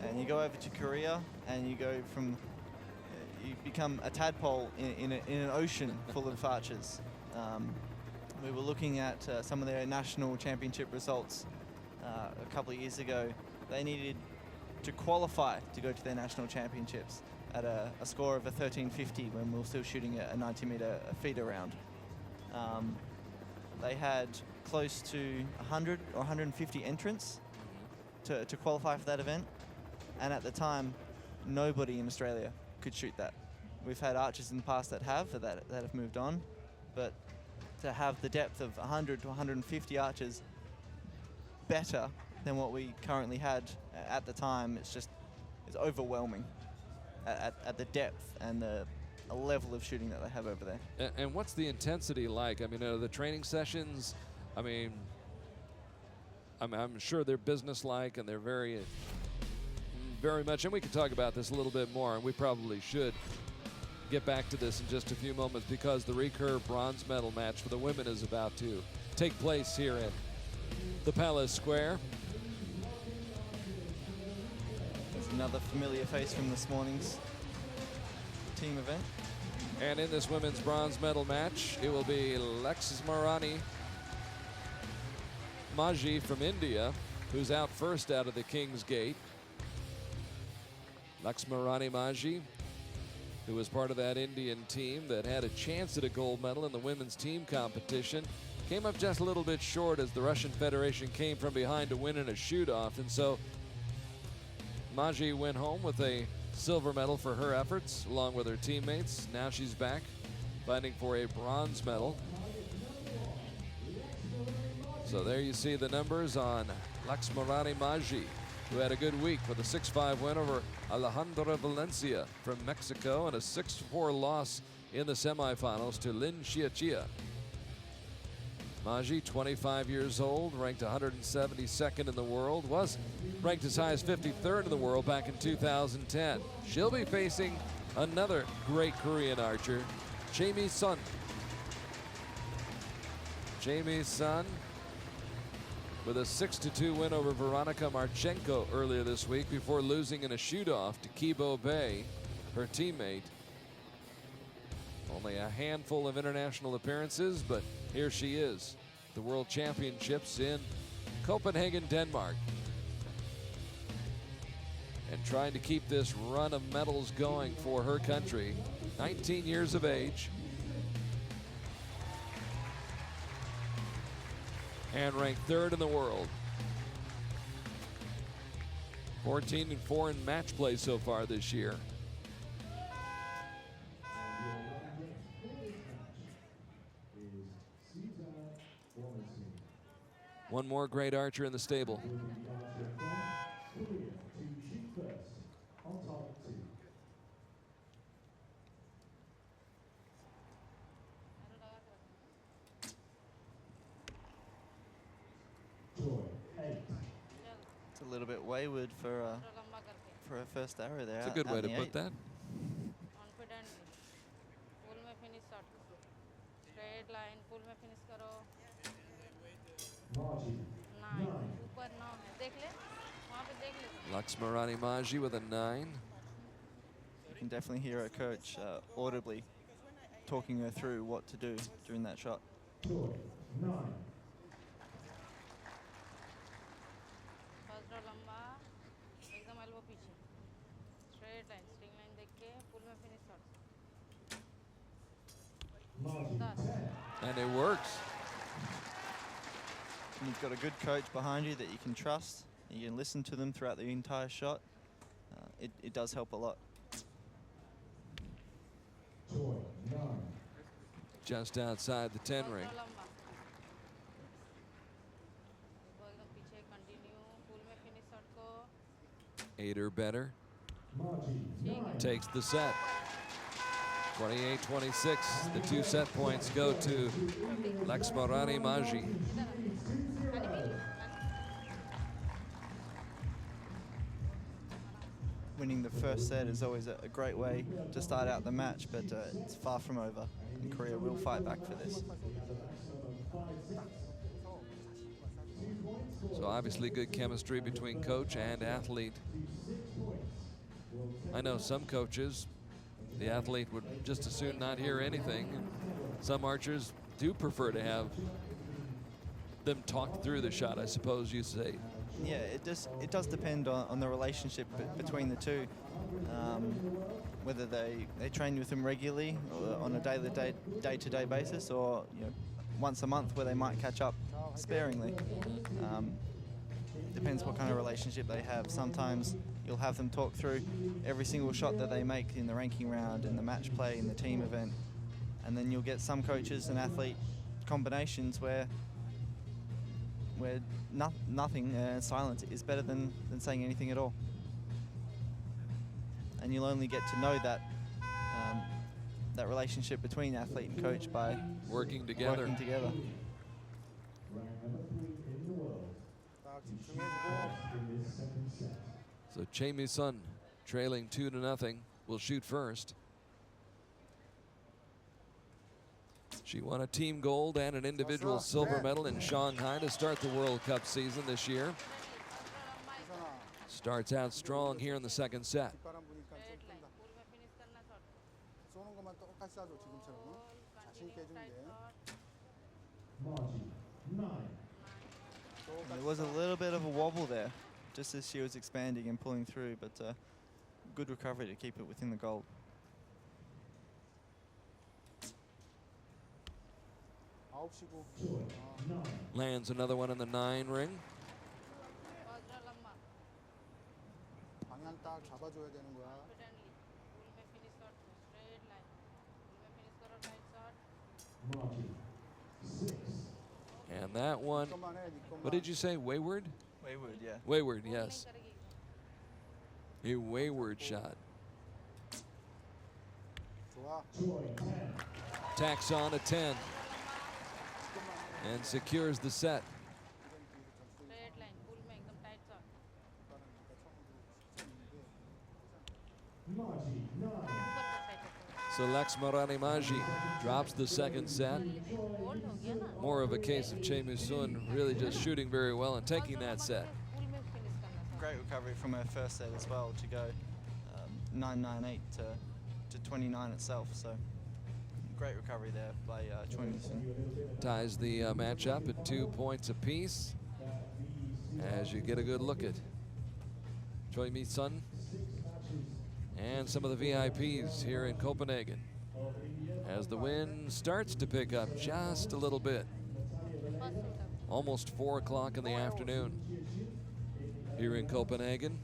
and you go over to Korea and you go from you become a tadpole in an ocean full of archers. We were looking at some of their national championship results a couple of years ago. They needed to qualify to go to their national championships at a score of a 1350 when we were still shooting a 90-meter feeder round. They had close to 100 or 150 entrants to qualify for that event, and at the time, nobody in Australia could shoot that. We've had archers in the past that have moved on, but to have the depth of 100 to 150 archers better than what we currently had at the time, it's overwhelming at the depth and the level of shooting that they have over there. And what's the intensity like? I mean, the training sessions, I'm sure they're business-like, and they're very much, and we can talk about this a little bit more, and we probably should get back to this in just a few moments, because the Recurve bronze medal match for the women is about to take place here at the Palace Square. There's another familiar face from this morning's team event. And in this women's bronze medal match, it will be Laxmarani Maji from India, who's out first out of the King's Gate. Laxmarani Maji, who was part of that Indian team that had a chance at a gold medal in the women's team competition, came up just a little bit short as the Russian Federation came from behind to win in a shoot-off. And so Maji went home with a silver medal for her efforts, along with her teammates. Now she's back, fighting for a bronze medal. So there you see the numbers on Laxmarani Maji. who had a good week with a 6-5 win over Alejandra Valencia from Mexico and a 6-4 loss in the semifinals to Lin Xiaoqia. Maji, 25 years old, ranked 172nd in the world, was ranked as high as 53rd in the world back in 2010. She'll be facing another great Korean archer, Jamie Sun. Jamie Sun with a 6-2 win over Veronika Marchenko earlier this week before losing in a shoot-off to Kibo Bay, her teammate. Only a handful of international appearances, but here she is, the World Championships in Copenhagen, Denmark. And trying to keep this run of medals going for her country. 19 years of age. And ranked 3rd in the world. 14-4 in match play so far this year. One more great archer in the stable. It's a little bit wayward for a first arrow there. It's a good way to put that. Straight line, pull में finish करो. 9. Laxmarani Maji with a 9. You can definitely hear her coach audibly talking her through what to do during that shot. 9. First draw लंबा, एकदम elbow पीछे. Straight line, string line देख के pull में finish shot. 10. And it works. And you've got a good coach behind you that you can trust. You can listen to them throughout the entire shot. It does help a lot. Just outside the 10 ring. Eight or better. Takes the set. 28-26. The 2 set points go to Laxmarani Maji. Winning the first set is always a great way to start out the match, but it's far from over. And Korea will fight back for this. So obviously good chemistry between coach and athlete. I know some coaches, the athlete would just as soon not hear anything. Some archers do prefer to have them talk through the shot, I suppose you say. Yeah, it does depend on the relationship between the two. Whether they train with them regularly or on a day-to-day basis, or once a month where they might catch up sparingly. Depends what kind of relationship they have. Sometimes you'll have them talk through every single shot that they make in the ranking round, in the match play, in the team event, and then you'll get some coaches and athlete combinations where nothing, silence is better than saying anything at all. And you'll only get to know that that relationship between athlete and coach by working together. So Jamie Sun, trailing 2-0, will shoot first. She won a team gold and an individual silver medal in Shanghai to start the World Cup season this year. Starts out strong here in the second set. There was a little bit of a wobble there, just as she was expanding and pulling through, but good recovery to keep it within the gold. Lands another one in the 9 ring. And that one, what did you say, wayward? Wayward, yeah. Wayward, yes. A wayward shot. Tacks on a 10 and secures the set. Straight line, pull में एकदम tight shot. ऊपर का side है. So Laxmarani Maji drops the second set. Hold हो गया ना. More of a case of Che Musun really just shooting very well and taking that set. Pull में finish करना था. Great recovery from her first set as well to go 9-9-8 to 29 itself. So great recovery there by Choi Min-sun. Ties the match up at 2 points apiece as you get a good look at Choi Mi-sun and some of the VIPs here in Copenhagen as the wind starts to pick up just a little bit. Almost 4 o'clock in the afternoon here in Copenhagen,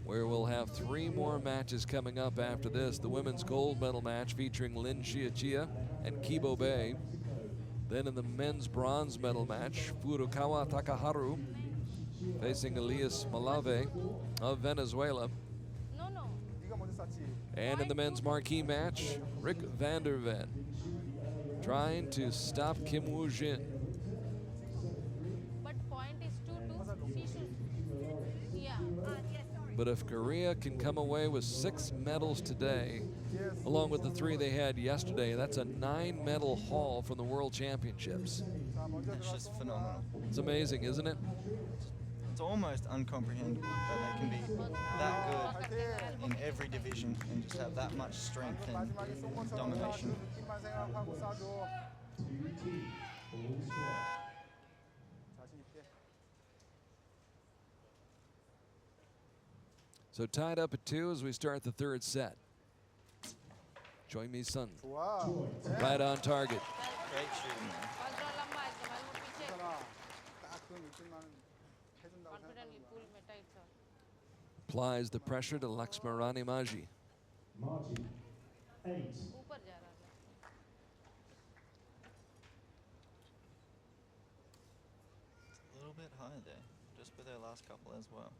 where we'll have 3 more matches coming up after this. The women's gold medal match featuring Lin Chia and Kibo Bay. Then in the men's bronze medal match, Furukawa Takaharu facing Elias Malave of Venezuela. No, no. And in the men's marquee match, Rick van der Ven trying to stop Kim Woo Jin. But point is 2-2. She should. Yeah. But if Korea can come away with 6 medals today, along with the 3 they had yesterday, that's a 9-medal haul from the World Championships. It's just phenomenal. It's amazing, isn't it? It's almost uncomprehendable that they can be that good in every division and just have that much strength and domination. So tied up at 2 as we start the 3rd set. Choi Mi-sun, right on target. Great shooting there. Confidently pull में tight shot. Applies the pressure to Laxmarani Maji. ऊपर जा रहा है. A little bit high there, just with their last couple as well.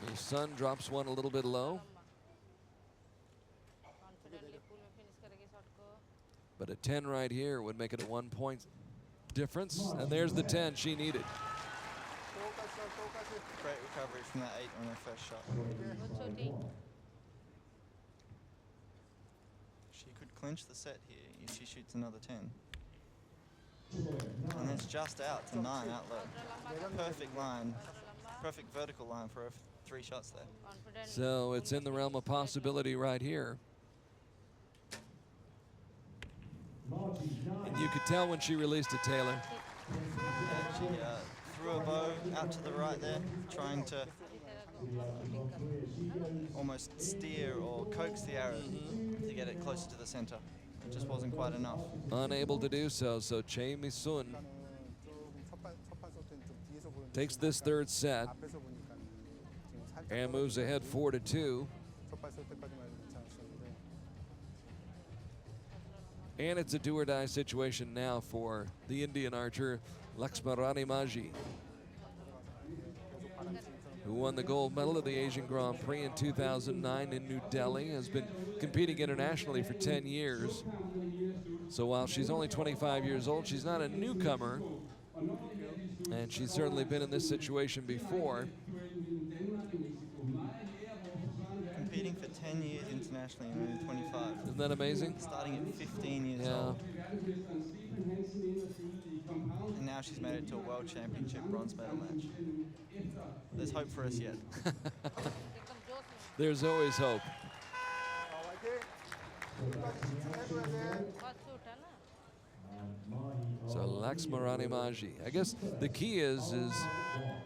Mi-sun drops one a little bit low, Confidently pull में finish करेगी shot को. but a 10 right here would make it a 1-point difference. And there's the 10 she needed. Great recovery from that 8 on her first shot. Good shooting. She could clinch the set here if she shoots another 10. And it's just out to 9 out low. Perfect line, perfect vertical line for her 3 shots there. Confident. So it's in the realm of possibility right here. And you could tell when she released it, Taylor. Yeah, she threw a bow out to the right there, trying to almost steer or coax the arrow to get it closer to the center. It just wasn't quite enough. Unable to do so, so Che Mi-sun takes this 3rd set and moves ahead 4-2. And it's a do-or-die situation now for the Indian archer Laxmarani Maji, who won the gold medal at the Asian Grand Prix in 2009 in New Delhi, has been competing internationally for 10 years. So while she's only 25 years old, she's not a newcomer, and she's certainly been in this situation before. Competing for 10 years internationally and only 25. Isn't that amazing? Starting at 15 years Yeah. old. And now she's made it to a World Championship bronze medal match. There's hope for us yet. There's always hope. So Laxmarani Maji. I guess the key is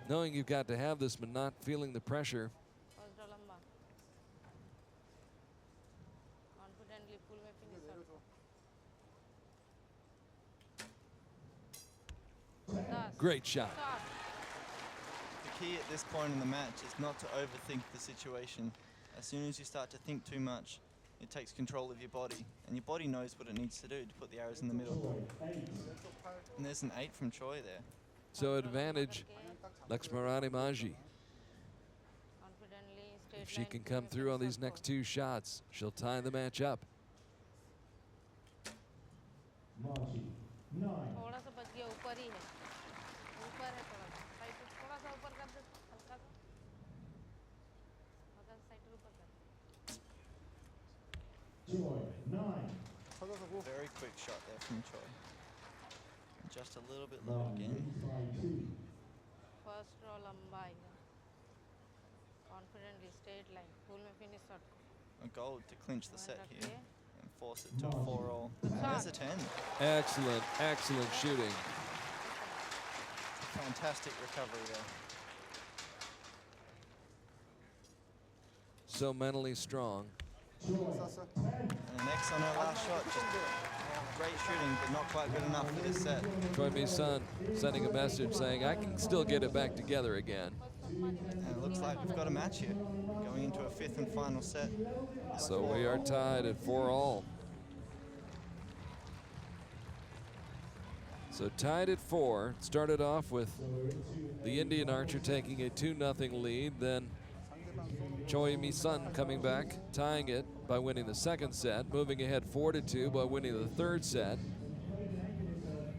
knowing you've got to have this but not feeling the pressure. Confidently pull में finish shot. Great shot. The key at this point in the match is not to overthink the situation. As soon as you start to think too much, it takes control of your body, and your body knows what it needs to do to put the arrows in the middle. And there's an 8 from Choi there. So advantage, Laxmarani Maji. Confidently, straight If she line, can pull come में through on finish these shot next को. 2 shots, she'll tie the match up. थोड़ा सा बच गया, ऊपर ही है, ऊपर है थोड़ा सा, साइड पे थोड़ा सा ऊपर कर दे, हल्का सा, साइड पे ऊपर कर. Very quick shot there from Choi. Just a little bit low again. First draw लंबा आएगा. Confidently, straight line, pull में finish shot को. A gold to clinch the set here रखिए. and force it to a 4-all. And there's a 10. Excellent, excellent shooting. Fantastic recovery there. So mentally strong. And an X on her last shot. Just great shooting, but not quite good enough for this set. Choi Mi-sun sending a message saying, I can still get it back together again. And it looks like we've got a match here, going into a 5th and final set. So we are tied at 4-all. So tied at 4. Started off with the Indian archer taking a 2-0 lead, then Choi Mi-sun coming back, tying it by winning the second set, moving ahead 4-2 by winning the third set.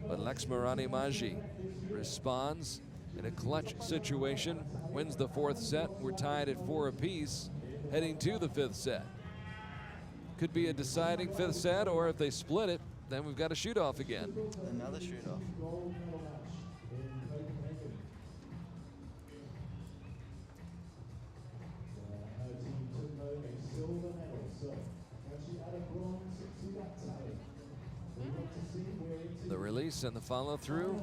But Laxmarani Maji responds in a clutch situation, wins the fourth set. We're tied at 4 apiece, heading to the fifth set. Could be a deciding fifth set, or if they split it, then we've got a shoot-off again. Another shoot-off. The release and the follow-through.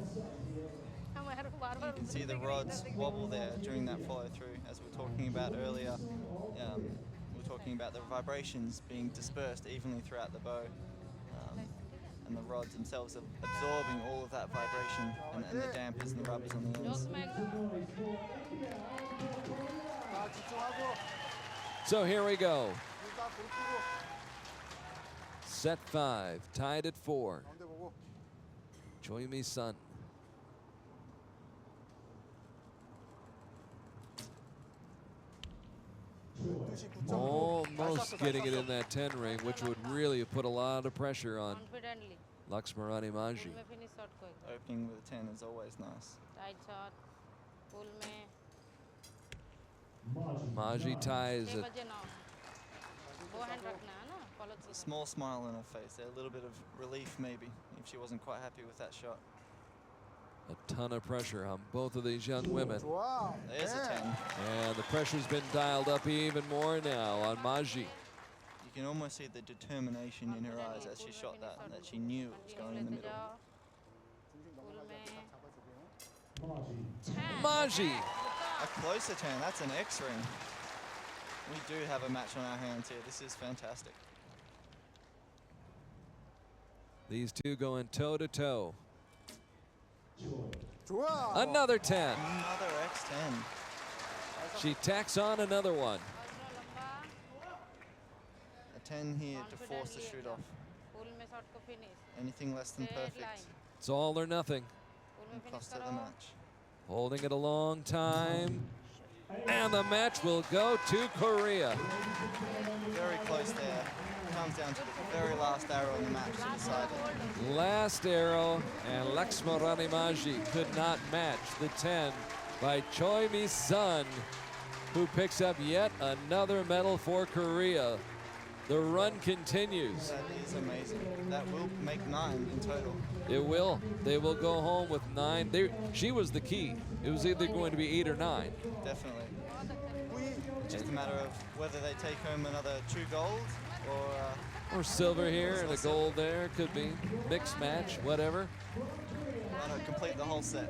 You can see the rods wobble there during that follow-through, as we were talking about earlier. We were talking about the vibrations being dispersed evenly throughout the bow. And the rods themselves are absorbing all of that vibration and the dampers and the rubbers on the ends. So here we go. Set 5, tied at 4. Choi Mi-sun. Almost getting it in that 10 ring, which would really have put a lot of pressure on Confidently. Laxmarani Maji. Pull में finish shot को एकदम. Opening with a 10 is always nice. Tight shot. Pull में. Maji ties 6 it. बजे ना. दो hand रखना है ना. Follow A through. small smile on her face there, a little bit of relief maybe, if she wasn't quite happy with that shot. A ton of pressure on both of these young women. There's a 10. And the pressure's been dialed up even more now on Maji. You can almost see the determination in her eyes as she shot that, and that she knew it was going in the middle. Pull में. Maji! A closer 10, that's an X ring. We do have a match on our hands here. This is fantastic. These two going toe-to-toe. Another 10. Another X10. She tacks on another one. A 10 here to force the shoot off. Pull में shot को finish. Anything less than Straight perfect line. It's all or nothing. Pull में will finish cost her the करो. match. Holding it a long time. And the match will go to Korea. Very close there. Comes down to the very last arrow in the match to decide it. Last arrow, and Laxmarani Maji could not match the 10 by Choi Mi-sun, who picks up yet another medal for Korea. The run continues. That is amazing. That will make 9 in total. It will. They will go home with 9. She was the key. It was either going to be 8 or 9. Definitely. It's just a matter of whether they take home another 2 gold or Or silver here and a gold there. Could be mixed match, whatever. complete the whole set.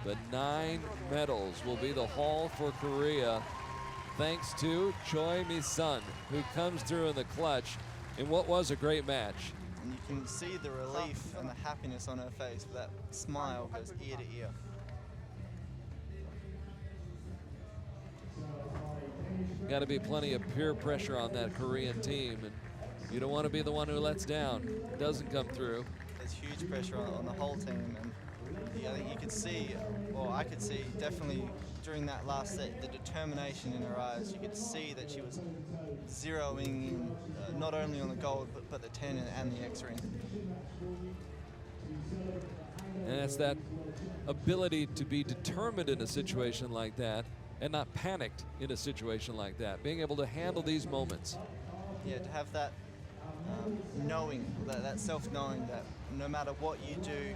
The 9 medals will be the haul for Korea, thanks to Choi Mi-sun, who comes through in the clutch in what was a great match. And you can see the relief and the happiness on her face. That smile goes ear to ear. Got to be plenty of peer pressure on that Korean team, and you don't want to be the one who lets down, doesn't come through. There's huge pressure on the whole team, and I think you could see, or I could see definitely during that last set, the determination in her eyes. You could see that she was zeroing in not only on the gold, but the 10 and the X ring. And it's that ability to be determined in a situation like that and not panicked in a situation like that. Being able to handle these moments. Yeah, to have that knowing, that self-knowing that no matter what you do,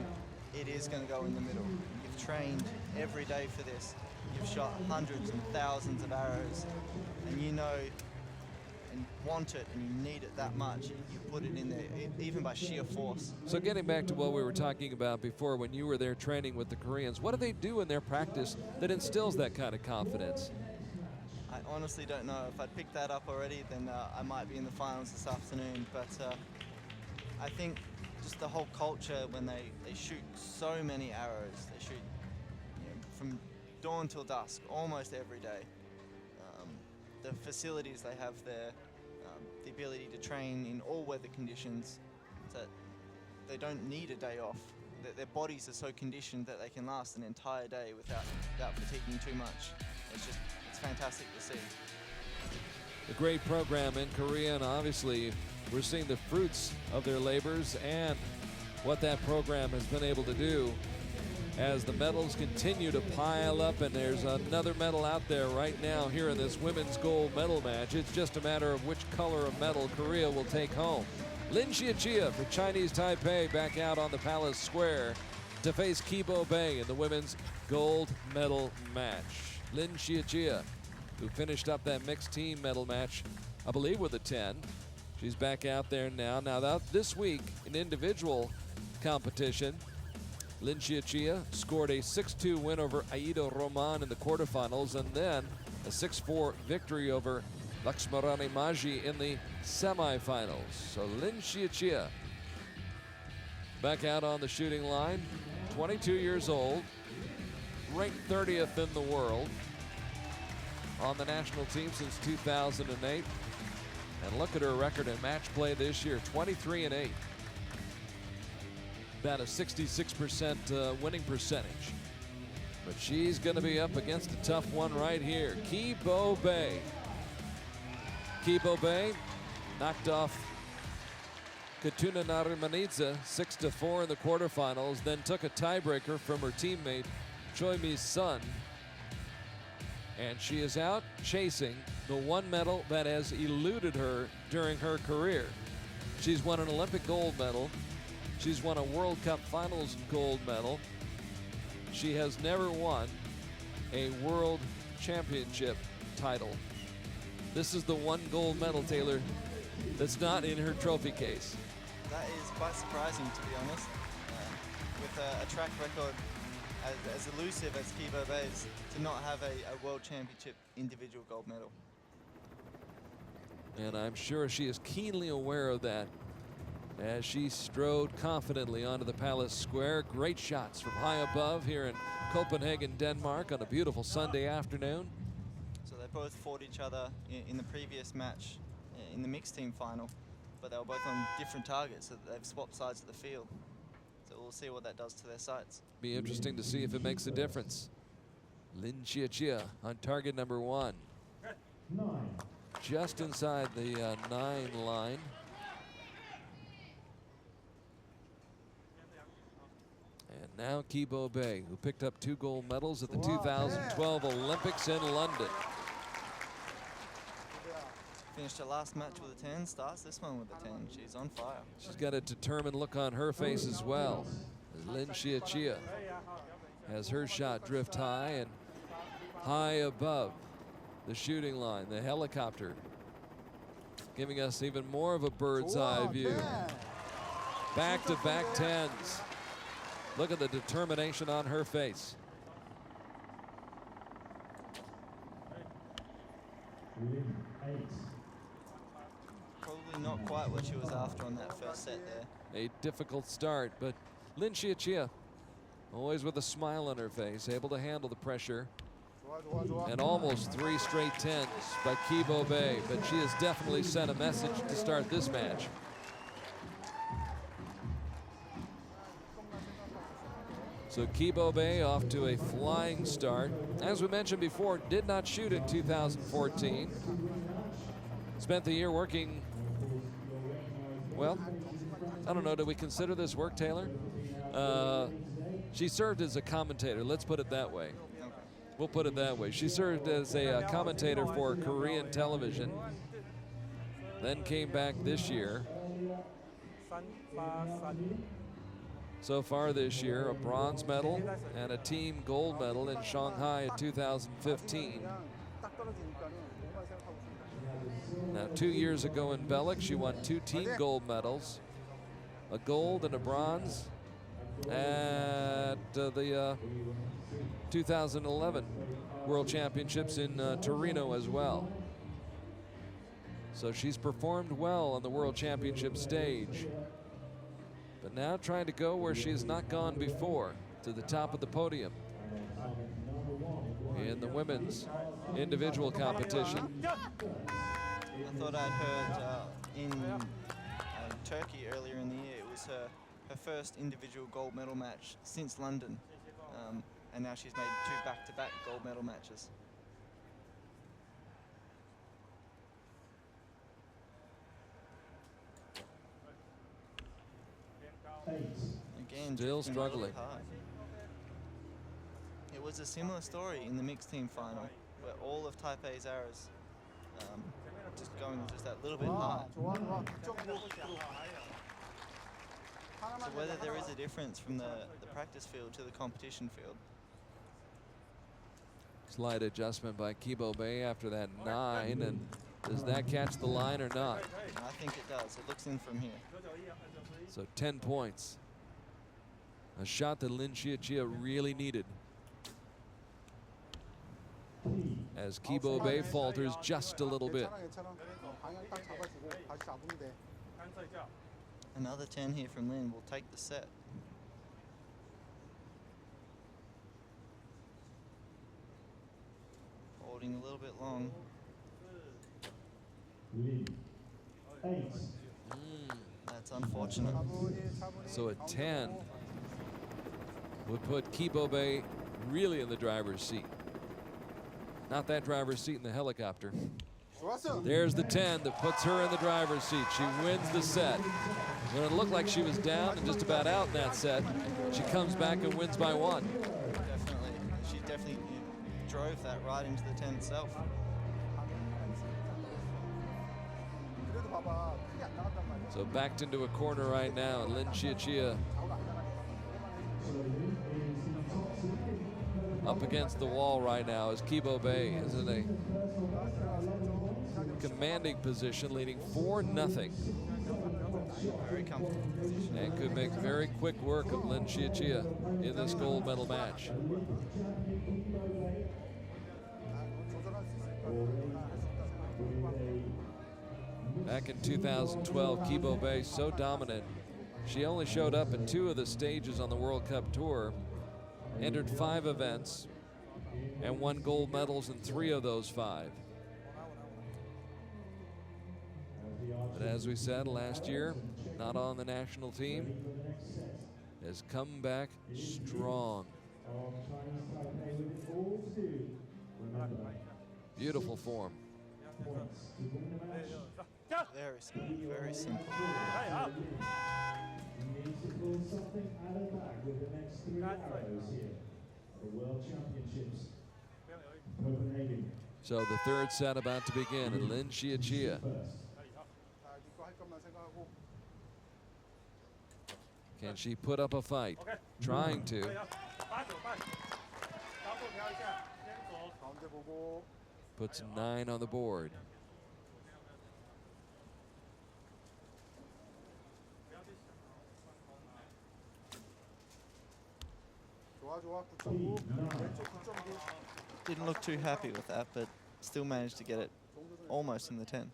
it is going to go in the middle. You've trained every day for this. You've shot hundreds and thousands of arrows, and you know and want it and you need it that much. You put it in there, even by sheer force. So getting back to what we were talking about before when you were there training with the Koreans, what do they do in their practice that instills that kind of confidence? I honestly don't know. If I'd picked that up already, then I might be in the finals this afternoon. But I think just the whole culture when they shoot so many arrows, they shoot from dawn till dusk, almost every day. The facilities they have there, the ability to train in all weather conditions, that they don't need a day off. Their bodies are so conditioned that they can last an entire day without fatiguing too much. It's fantastic to see. A great program in Korea, and obviously we're seeing the fruits of their labors and what that program has been able to do as the medals continue to pile up, and there's another medal out there right now here in this women's gold medal match. It's just a matter of which color of medal Korea will take home. Lin Xiechia for Chinese Taipei back out on the Palace Square to face Kibo Bei in the women's gold medal match. Lin Xiechia, who finished up that mixed team medal match, I believe, with a 10. She's back out there now. Now this week in individual competition, Lin Xiechia scored a 6-2 win over Aida Roman in the quarterfinals, and then a 6-4 victory over Laxmarani Maji in the semifinals. So Lin Xiechia back out on the shooting line, 22 years old, ranked 30th in the world, on the national team since 2008. And look at her record in match play this year, 23-8. About a 66% winning percentage. But she's going to be up against a tough one right here. Kibo Bei. Kibo Bei knocked off Katuna Narimanidze 6-4 in the quarterfinals, then took a tiebreaker from her teammate Choi Mi-sun. And she is out chasing the one medal that has eluded her during her career. She's won an Olympic gold medal. She's won a World Cup Finals gold medal. She has never won a World Championship title. This is the one gold medal, Taylor, that's not in her trophy case. That is quite surprising, to be honest. With a track record as elusive as Kibo Bei's, to not have a World Championship individual gold medal. And I'm sure she is keenly aware of that as she strode confidently onto the Palace Square. Great shots from high above here in Copenhagen, Denmark on a beautiful Sunday afternoon. So they both fought each other in the previous match in the mixed team final, but they were both on different targets, so they've swapped sides of the field. So we'll see what that does to their sights. Be interesting to see if it makes a difference. Lin Xiechia on target number 1. Just inside the 9 line. And now Kibo Bei, who picked up 2 gold medals at the 2012 Olympics in London. Finished her last match with a 10, starts this one with a 10. She's on fire. She's got a determined look on her face as well. As Lin Xiechia has her shot drift high and high above the shooting line, the helicopter, giving us even more of a bird's eye view. Back-to-back 10s. Look at the determination on her face. Probably not quite what she was after on that first set there. A difficult start, but Lin Xiechia, always with a smile on her face, able to handle the pressure. and almost 3 straight 10s by Kibo Bay, but she has definitely sent a message to start this match. So Kibo Bay off to a flying start. As we mentioned before, did not shoot in 2014. Spent the year working, well, I don't know, do we consider this work, Taylor? She served as a commentator, let's put it that way. We'll put it that way. She served as a commentator for Korean television, then came back this year. So far this year, a bronze medal and a team gold medal in Shanghai in 2015. Now, 2 years ago in Belek, she won 2 team gold medals, a gold and a bronze at the 2011 World Championships in Torino as well. So she's performed well on the World Championship stage, but now trying to go where she has not gone before, to the top of the podium in the women's individual competition. I thought I'd heard in Turkey earlier in the year, it was her first individual gold medal match since London. And now she's made 2 back-to-back gold medal matches. Again, Still struggling. Hard. It was a similar story in the mixed team final, where all of Taipei's arrows just going just that little bit high. So whether there is a difference from the practice field to the competition field. Slight adjustment by Kibo Bay after that 9, and does that catch the line or not? I think it does. It looks in from here. So 10 points. A shot that Lin Chia really needed. As Kibo Bay falters just a little bit. Another 10 here from Lin will take the set. Holding a little bit long. That's unfortunate. So a 10 would put Kibo Bay really in the driver's seat. Not that driver's seat in the helicopter. There's the 10 that puts her in the driver's seat. She wins the set. When it looked like she was down and just about out in that set, she comes back and wins by 1. Definitely. She definitely drove that right into the 10 itself. So backed into a corner right now, and Lin Chia up against the wall right now as Kibo Bay is in a commanding position, leading 4-0. Very comfortable position. And could make very quick work of Lin Chia in this gold medal match. Back in 2012, Kibo Bay so dominant. She only showed up in 2 of the stages on the World Cup Tour, entered 5 events, and won gold medals in 3 of those 5. But as we said last year, not on the national team, has come back strong. Beautiful form. Very smooth, very simple. World Championships, Copenhagen. So the 3rd set about to begin, and Lin Chia can she put up a fight? Trying to. Puts 9 on the board. Didn't look too happy with that, but still managed to get it almost in the 10.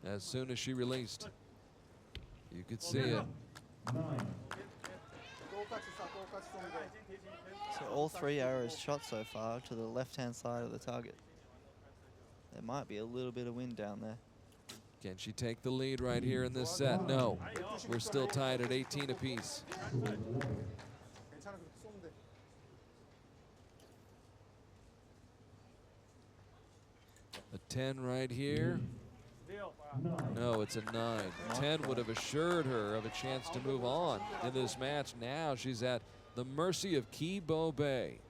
As soon as she released, you could see it. So all 3 arrows shot so far to the left-hand side of the target. There might be a little bit of wind down there. Can she take the lead right here in this set? No. We're still tied at 18 apiece. A 10 right here. No, it's a 9. 10 would have assured her of a chance to move on in this match. Now she's at the mercy of Kibo Bay,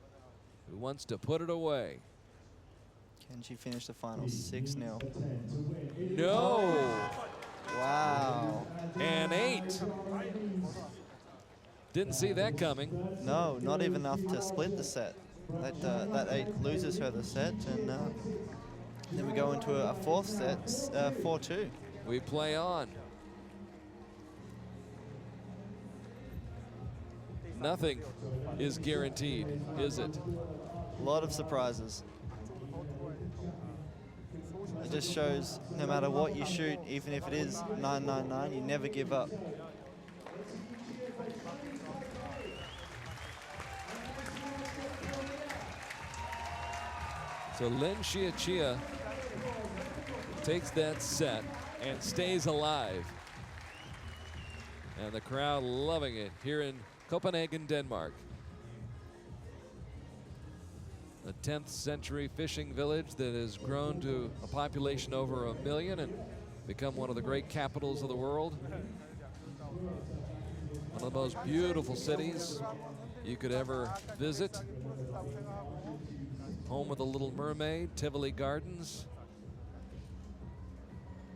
who wants to put it away. Can she finish the final 6-0? No. Wow. And 8. Didn't see that coming. No, not even enough to split the set. That 8 loses her the set, and then we go into a 4th set, 4-2. We play on. Nothing is guaranteed, is it? A lot of surprises. It just shows no matter what you shoot, even if it is 999, you never give up. So Lin Chia takes that set and stays alive. And the crowd loving it here in Copenhagen, Denmark. A 10th century fishing village that has grown to a population over 1 million and become one of the great capitals of the world. One of the most beautiful cities you could ever visit. Home of the Little Mermaid, Tivoli Gardens.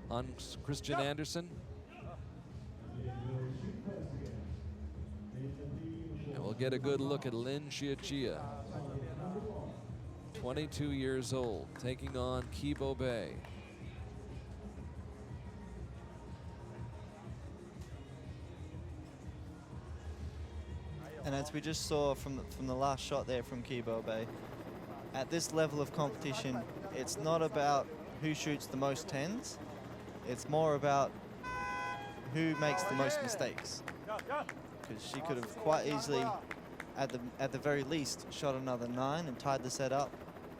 Hans Christian Andersen. And we'll get a good look at Lin Chia. 22 years old, taking on Kibo Bay. And as we just saw from the last shot there from Kibo Bay, at this level of competition, it's not about who shoots the most 10s. It's more about who makes the most mistakes. Because she could have quite easily, at the very least, shot another 9 and tied the set up.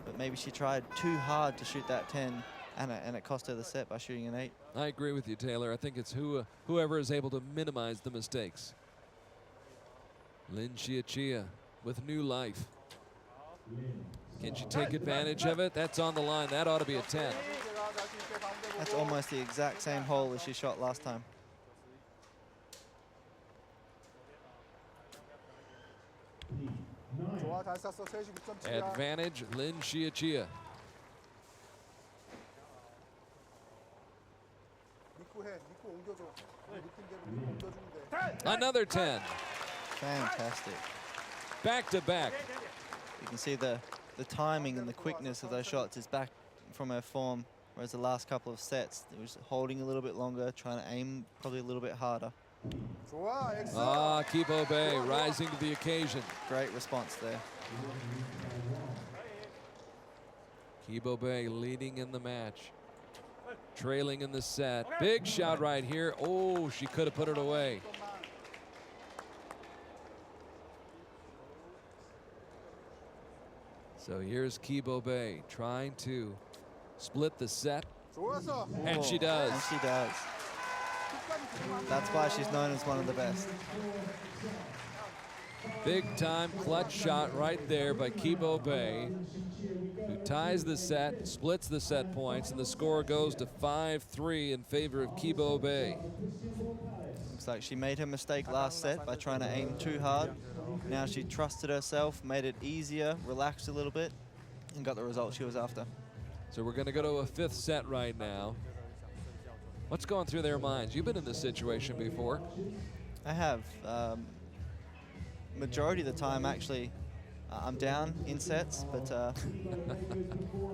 But maybe she tried too hard to shoot that 10, and it cost her the set by shooting an 8. I agree with you, Taylor. I think it's whoever is able to minimize the mistakes. Lin Chia with new life. Can she take advantage of it? That's on the line. That ought to be a 10. That's almost the exact same hole as she shot last time. Advantage, Lin Chia. Another 10. Fantastic. Back to back. You can see the timing and the quickness of those shots is back from her form, whereas the last couple of sets, it was holding a little bit longer, trying to aim probably a little bit harder. Kibo Bay rising to the occasion. Great response there. Kibo Bay leading in the match. Trailing in the set. Big shot right here. Oh, she could have put it away. So here's Kibo Bay trying to split the set. And she does. And she does. That's why she's known as one of the best. Big time clutch shot right there by Kibo Bay, who ties the set, splits the set points, and the score goes to 5-3 in favor of Kibo Bay. Looks like she made her mistake last set by trying to aim too hard. Now she trusted herself, made it easier, relaxed a little bit, and got the result she was after. So we're going to go to a 5th set right now. What's going through their minds? You've been in this situation before. I have. Majority of the time, actually, I'm down in sets, but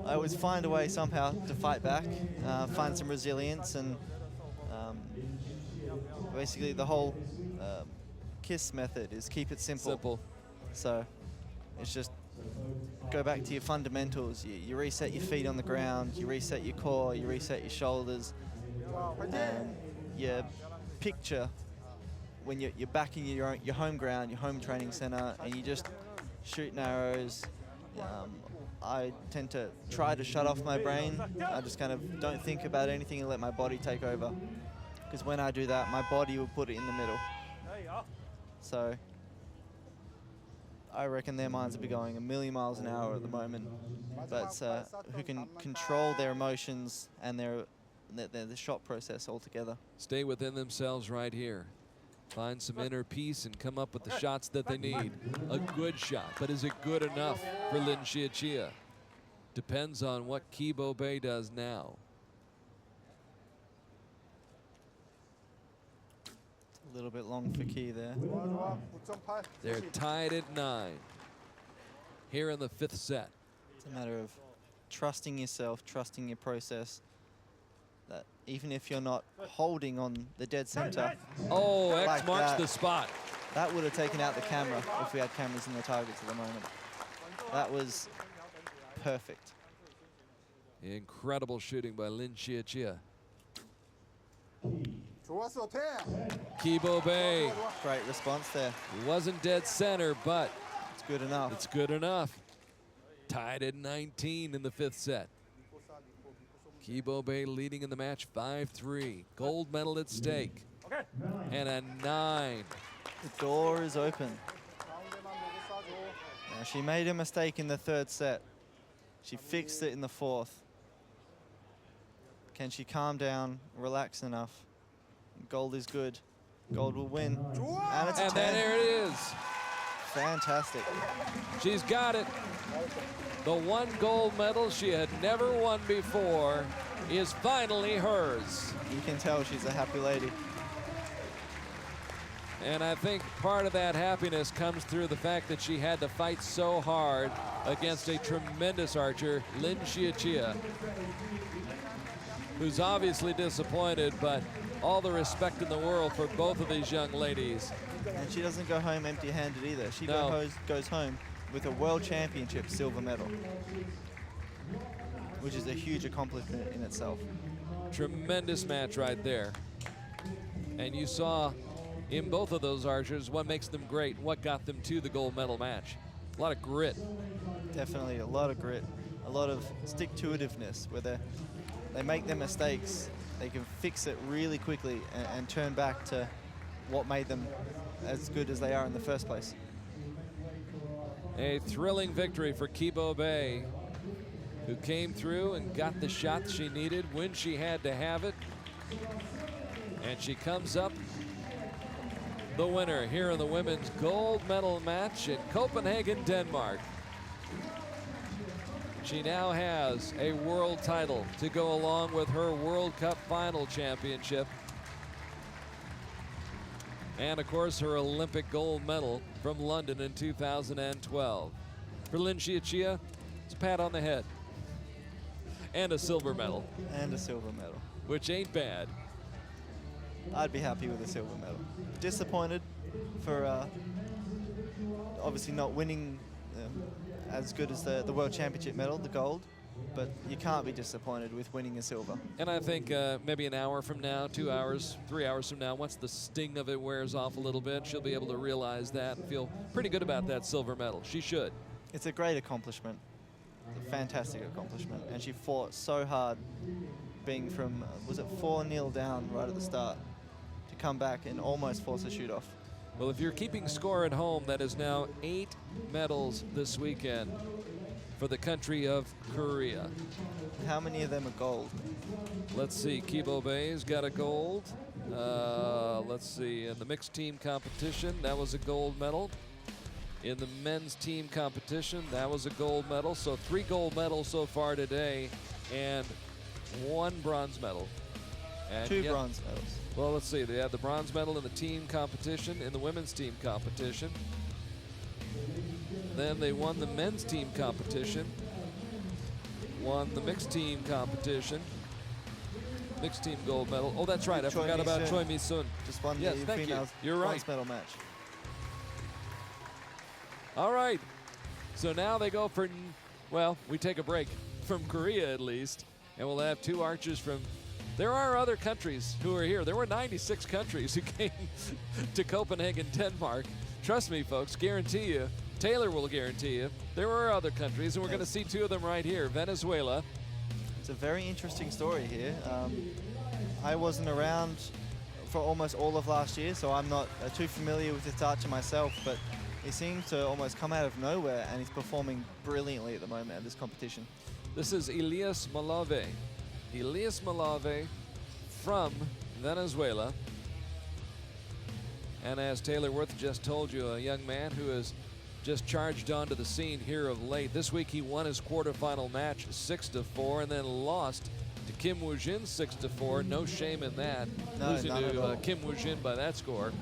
I always find a way somehow to fight back, find some resilience, and basically the whole KISS method is keep it simple. So it's just go back to your fundamentals. You reset your feet on the ground, you reset your core, you reset your shoulders, and you picture when you're back in your home ground, your home training center, and you just shooting arrows. I tend to try to shut off my brain. I just kind of don't think about anything and let my body take over. Because when I do that, my body will put it in the middle. So I reckon their minds will be going a million miles an hour at the moment. But who can control their emotions and the shot process altogether. Stay within themselves right here. Find some inner peace and come up with the shots that they need. A good shot, but is it good enough for Lin Xiechia? Depends on what Kibo Bay does now. A little bit long for Key there. They're tied at 9 here in the 5th set. It's a matter of trusting yourself, trusting your process. That even if you're not holding on the dead center. Oh, X like marks that, the spot. That would have taken out the camera if we had cameras in the targets at the moment. That was perfect. Incredible shooting by Lin Xiechia. Kibo Bay. Great response there. Wasn't dead center, but it's good enough. It's good enough. Tied at 19 in the 5th set. Kibo Bay leading in the match 5-3. Gold medal at stake. And a 9. The door is open. Now she made a mistake in the 3rd set. She fixed it in the 4th. Can she calm down, relax enough? Gold is good. Gold will win. And it's a 10. then there it is. Fantastic. She's got it. The one gold medal she had never won before is finally hers. You can tell she's a happy lady. And I think part of that happiness comes through the fact that she had to fight so hard against a tremendous archer, Lin Xiechia, who's obviously disappointed, but all the respect in the world for both of these young ladies. And she doesn't go home empty-handed either. She No. goes home with a World Championship silver medal, which is a huge accomplishment in itself. Tremendous match right there. And you saw in both of those archers what makes them great, what got them to the gold medal match. A lot of grit. Definitely a lot of grit, a lot of stick-to-itiveness, where they make their mistakes, they can fix it really quickly and turn back to what made them as good as they are in the first place. A thrilling victory for Kibo Bay, who came through and got the shot she needed when she had to have it. And she comes up the winner here in the women's gold medal match in Copenhagen, Denmark. She now has a world title to go along with her World Cup final championship. And of course, her Olympic gold medal from London in 2012. For Lin Xiechia, it's a pat on the head. And a silver medal. And a silver medal. Which ain't bad. I'd be happy with a silver medal. Disappointed for obviously not winning as good as the World Championship medal, the gold. But you can't be disappointed with winning a silver. And I think maybe an hour from now, 2 hours, 3 hours from now, once the sting of it wears off a little bit, she'll be able to realize that and feel pretty good about that silver medal. She should. It's a great accomplishment. It's a fantastic accomplishment. And she fought so hard, being from, was it 4-0 down right at the start, to come back and almost force a shoot off. Well, if you're keeping score at home, that is now 8 medals this weekend for the country of Korea. How many of them are gold? Let's see, Kibo Bay's got a gold. Let's see, in the mixed team competition, that was a gold medal. In the men's team competition, that was a gold medal. So 3 gold medals so far today and 1 bronze medal. And 2 bronze medals. Well, let's see, they had the bronze medal in the team competition, in the women's team competition. Then they won the men's team competition, won the mixed team competition, mixed team gold medal. Oh, that's right, I forgot about Choi Mi-sun. Just won yes, the thank females you. You're bronze right. medal match. All right, so now they go for, well, we take a break from Korea at least, and we'll have 2 archers from There are other countries who are here. There were 96 countries who came to Copenhagen, Denmark. Trust me, folks, guarantee you, Taylor will guarantee you, there were other countries, and we're going to see two of them right here. Venezuela. It's a very interesting story here. I wasn't around for almost all of last year, so I'm not too familiar with this archer myself, but he seems to almost come out of nowhere, and he's performing brilliantly at the moment at this competition. This is Elias Malave. Elias Malave from Venezuela. And as Taylor Worth just told you, a young man who has just charged onto the scene here of late. This week he won his quarterfinal match 6-4 and then lost to Kim Woo-jin 6-4. No shame in that, losing to Kim Woo-jin by that score.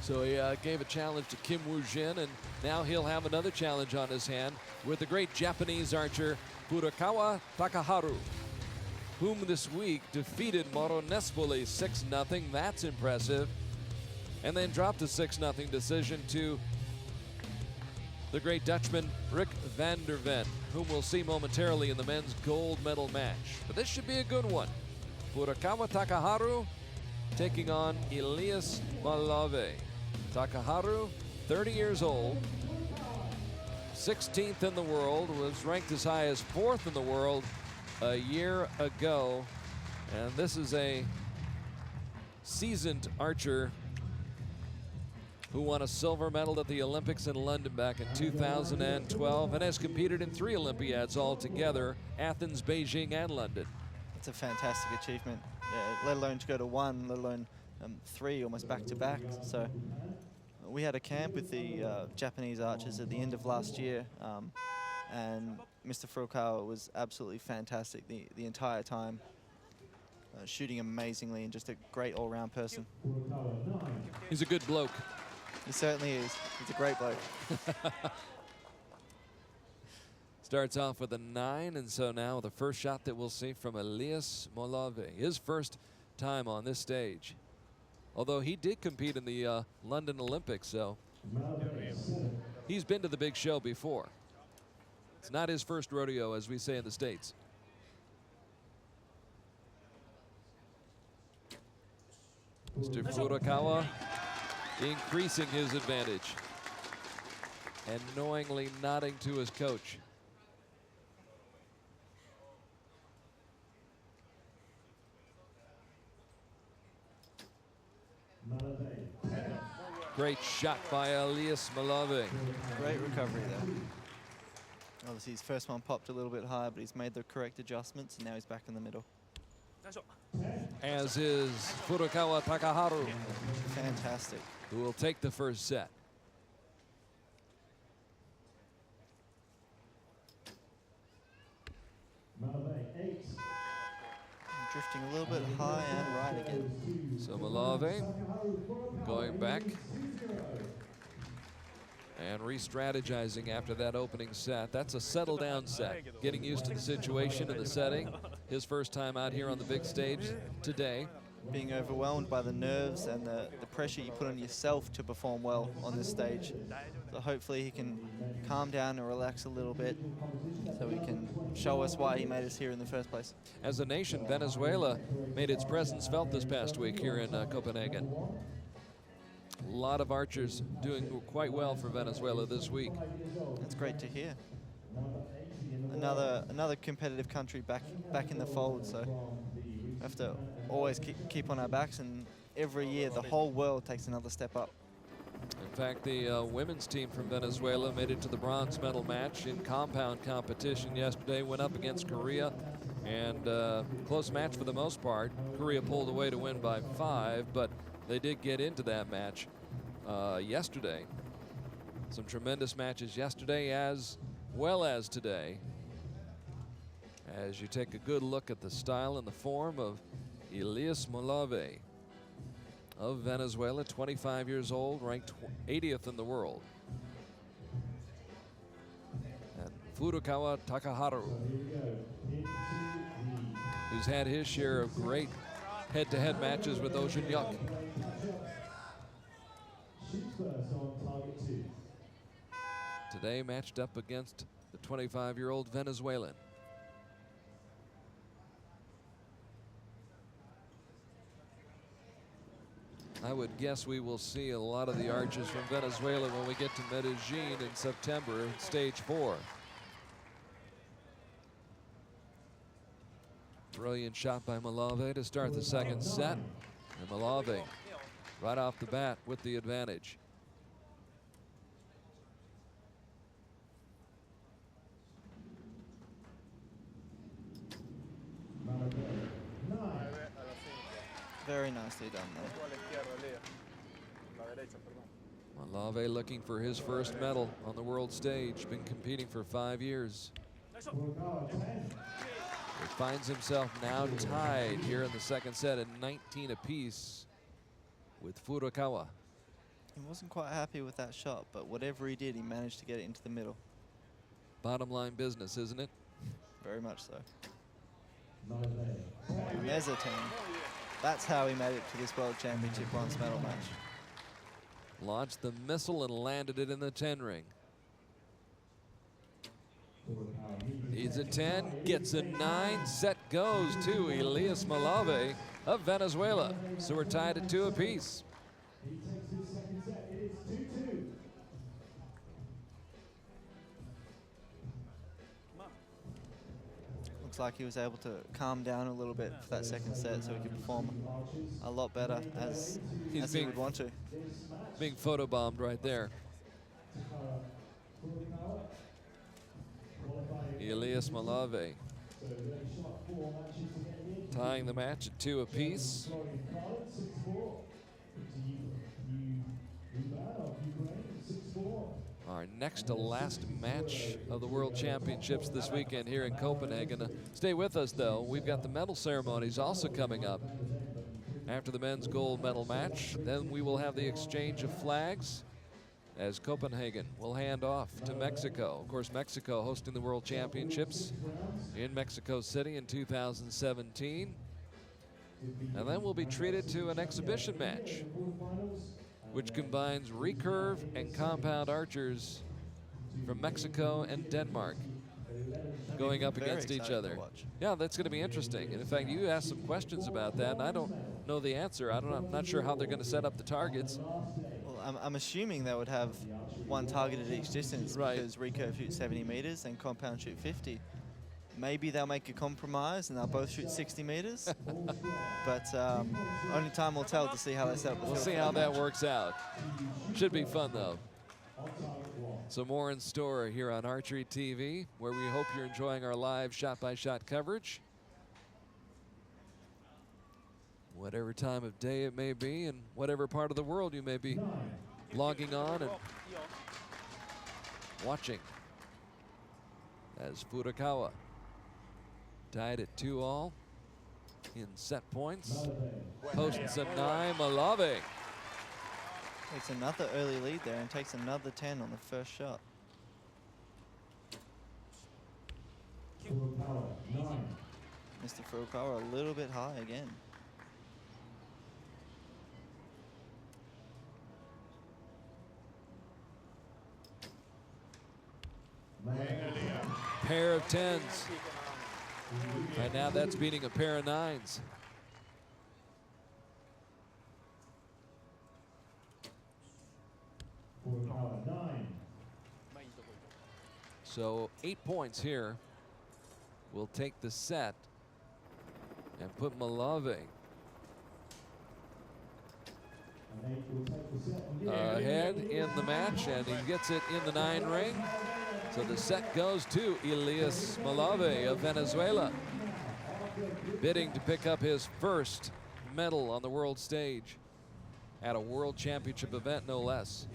So he gave a challenge to Kim Woo-jin, and now he'll have another challenge on his hand with the great Japanese archer Furukawa Takaharu, whom this week defeated Moro Nespoli 6-0. That's impressive. And then dropped a 6-0 decision to the great Dutchman Rick van der Ven, whom we'll see momentarily in the men's gold medal match. But this should be a good one. Furukawa Takaharu taking on Elias Malave. Takaharu, 30 years old, 16th in the world, was ranked as high as 4th in the world a year ago. And this is a seasoned archer who won a silver medal at the Olympics in London back in 2012 and has competed in 3 Olympiads altogether, Athens, Beijing, and London. It's a fantastic achievement, let alone to go to 1, let alone 3 almost back-to-back. So we had a camp with the Japanese archers at the end of last year, and Mr. Furukawa was absolutely fantastic the entire time, shooting amazingly and just a great all-round person. He's a good bloke. He certainly is. He's a great bloke. Starts off with a 9, and so now the first shot that we'll see from Elias Malave, his first time on this stage. Although he did compete in the London Olympics, so he's been to the big show before. It's not his first rodeo, as we say in the States. Mr. Furukawa increasing his advantage and knowingly nodding to his coach. Great shot by Elias Malave. Great recovery there. Obviously his first one popped a little bit high, but he's made the correct adjustments, and now he's back in the middle. As is Furukawa Takaharu, Fantastic. who will take the first set. Drifting a little bit high and right again. So Malave going back and re-strategizing after that opening set. That's a settle down set, getting used to the situation and the setting. His first time out here on the big stage today. Being overwhelmed by the nerves and the pressure you put on yourself to perform well on this stage. So hopefully he can calm down and relax a little bit so he can show us why he made us here in the first place. As a nation, Venezuela made its presence felt this past week here in Copenhagen. A lot of archers doing quite well for Venezuela this week. That's great to hear. Another competitive country back in the fold, so we have to always keep on our backs, and every year the whole world takes another step up. In fact, the women's team from Venezuela made it to the bronze medal match in compound competition yesterday, went up against Korea, and close match for the most part. Korea pulled away to win by 5, but they did get into that match yesterday. Some tremendous matches yesterday as well as today. As you take a good look at the style and the form of Elias Malave of Venezuela, 25 years old, ranked 80th in the world. And Furukawa Takaharu, who's had his share of great head-to-head matches with Ocean Yuck. Today matched up against the 25-year-old Venezuelan. I would guess we will see a lot of the archers from Venezuela when we get to Medellin in September in stage 4. Brilliant shot by Malave to start the second set. And Malave right off the bat with the advantage. Very nicely done there. Malave looking for his first medal on the world stage. Been competing for 5 years. He finds himself now tied here in the second set at 19 apiece with Furukawa. He wasn't quite happy with that shot, but whatever he did, he managed to get it into the middle. Bottom line business, isn't it? Very much so. And there's a 10. That's how he made it to this World Championship bronze medal match. Launched the missile and landed it in the 10 ring. Needs a 10, gets a 9, set goes to Elias Malave of Venezuela. So we're tied at 2 apiece. Looks like he was able to calm down a little bit for that second set so he could perform a lot better as he would want to. Being photobombed right there. Elias Malave tying the match at 2 apiece. Our next to last match of the World Championships this weekend here in Copenhagen. Stay with us though, we've got the medal ceremonies also coming up. After the men's gold medal match, then we will have the exchange of flags as Copenhagen will hand off to Mexico. Of course, Mexico hosting the World Championships in Mexico City in 2017. And then we'll be treated to an exhibition match, which combines recurve and compound archers from Mexico and Denmark going up against each other. Yeah, that's going to be interesting. And in fact, you asked some questions about that, and I don't know the answer. I'm not sure how they're going to set up the targets. Well, I'm assuming they would have one target at each distance, because recurve shoots 70 meters and compound shoot 50. Maybe they'll make a compromise and they'll both shoot 60 meters. But only time will tell to see how they set up the field. We'll see how that works out. Should be fun though. So more in store here on Archery TV, where we hope you're enjoying our live shot-by-shot coverage. Whatever time of day it may be and whatever part of the world you may be logging on and watching. As Furukawa tied at 2-all in set points. Posting some 9, Malave. Takes another early lead there and takes another 10 on the first shot. Mr. Furukawa a little bit high again. Pair of 10s. Right now that's beating a pair of 9s. So 8 points here will take the set and put Malave ahead in the match, and he gets it in the 9 ring. So the set goes to Elias Malave of Venezuela, bidding to pick up his first medal on the world stage at a World Championship event, no less.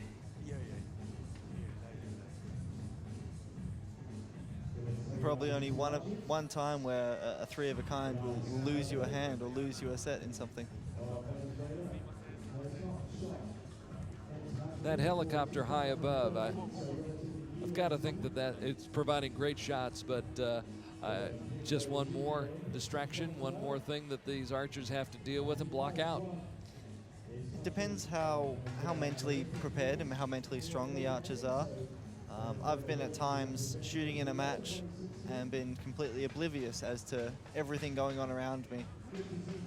Probably only one time where a 3 of a kind will lose you a hand or lose you a set in something. That helicopter high above, I've got to think that it's providing great shots, but just one more distraction, one more thing that these archers have to deal with and block out. It depends how mentally prepared and how mentally strong the archers are. I've been at times shooting in a match and been completely oblivious as to everything going on around me.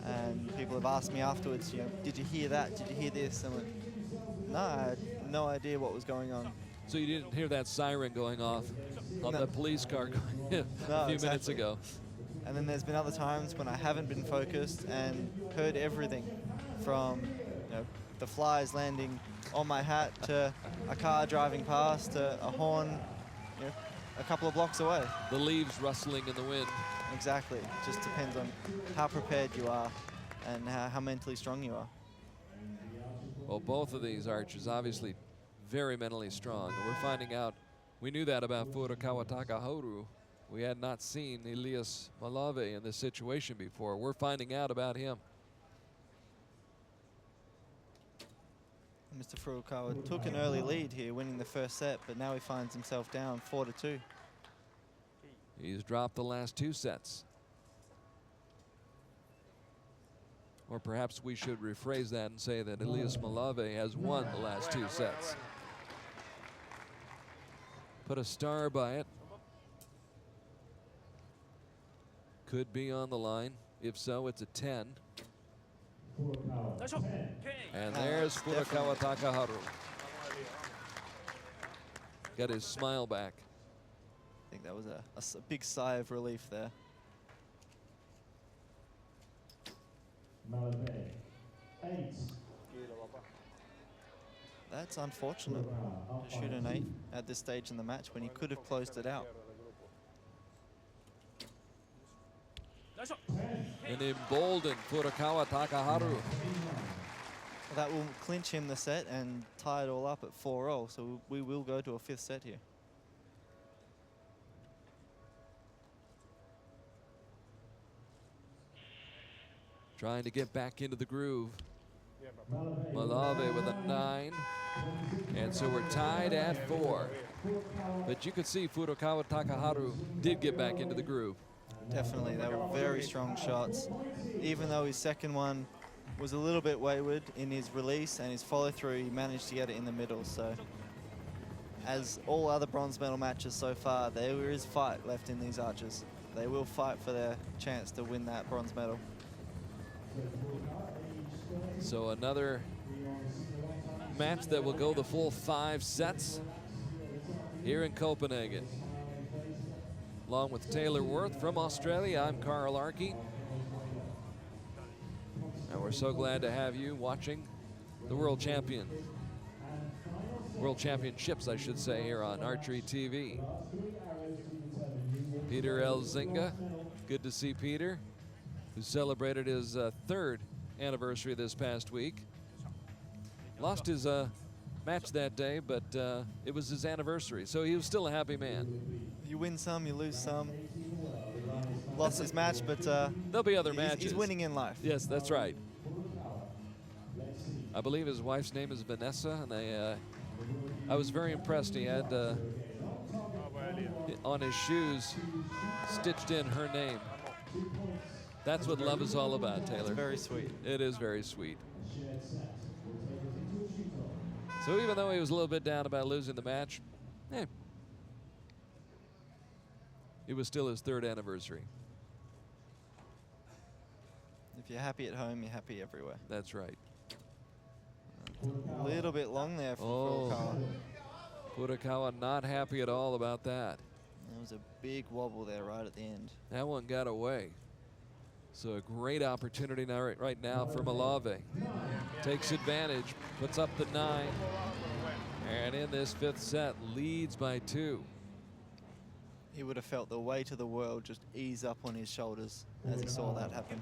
And people have asked me afterwards, you know, did you hear that? Did you hear this? And I went, no, I had no idea what was going on. So you didn't hear that siren going off on No. the police car a few No, minutes exactly. ago. And then there's been other times when I haven't been focused and heard everything from, you know, the flies landing on my hat to a car driving past to a horn, you know, a couple of blocks away. The leaves rustling in the wind. Exactly. Just depends on how prepared you are and how mentally strong you are. Well, both of these archers obviously very mentally strong. And we're finding out, we knew that about Furukawa Takaharu. We had not seen Elias Malave in this situation before. We're finding out about him. Mr. Furukawa took an early lead here, winning the first set, but now he finds himself down 4-2. He's dropped the last 2 sets. Or perhaps we should rephrase that and say that Elias Malave has won the last 2 sets. Put a star by it. Could be on the line. If so, it's a 10. And there's Furukawa Takaharu. Got his smile back. I think that was a big sigh of relief there. Malave, 8. That's unfortunate to shoot an 8 at this stage in the match when he could have closed it out. An emboldened Furukawa Takaharu. That will clinch him the set and tie it all up at 4-0, so we will go to a 5th set here. Trying to get back into the groove. Malave with a 9. And so we're tied at 4. But you could see Furukawa Takaharu did get back into the groove. Definitely, they were very strong shots. Even though his second one was a little bit wayward in his release and his follow-through, he managed to get it in the middle. So, as all other bronze medal matches so far, there is fight left in these archers. They will fight for their chance to win that bronze medal. So another match that will go the full 5 sets here in Copenhagen. Along with Taylor Worth from Australia, I'm Carl Arky. And we're so glad to have you watching the World Championships, I should say, here on Archery TV. Peter Elzinga, good to see Peter, who celebrated his 3rd anniversary this past week. Lost his match that day, but it was his anniversary, so he was still a happy man. You win some, you lose some. Lost his match, but there'll be other matches. He's winning in life. Yes, that's right. I believe his wife's name is Vanessa, and I was very impressed. He had on his shoes stitched in her name. That's what love is all about, Taylor. It's very sweet. It is very sweet. So even though he was a little bit down about losing the match, it was still his 3rd anniversary. If you're happy at home, you're happy everywhere. That's right. A little bit long there for Furukawa. Furukawa not happy at all about that. There was a big wobble there right at the end. That one got away. So a great opportunity now, right now for Malave. Takes advantage, puts up the 9. And in this 5th set, leads by 2. He would have felt the weight of the world just ease up on his shoulders as he saw that happen.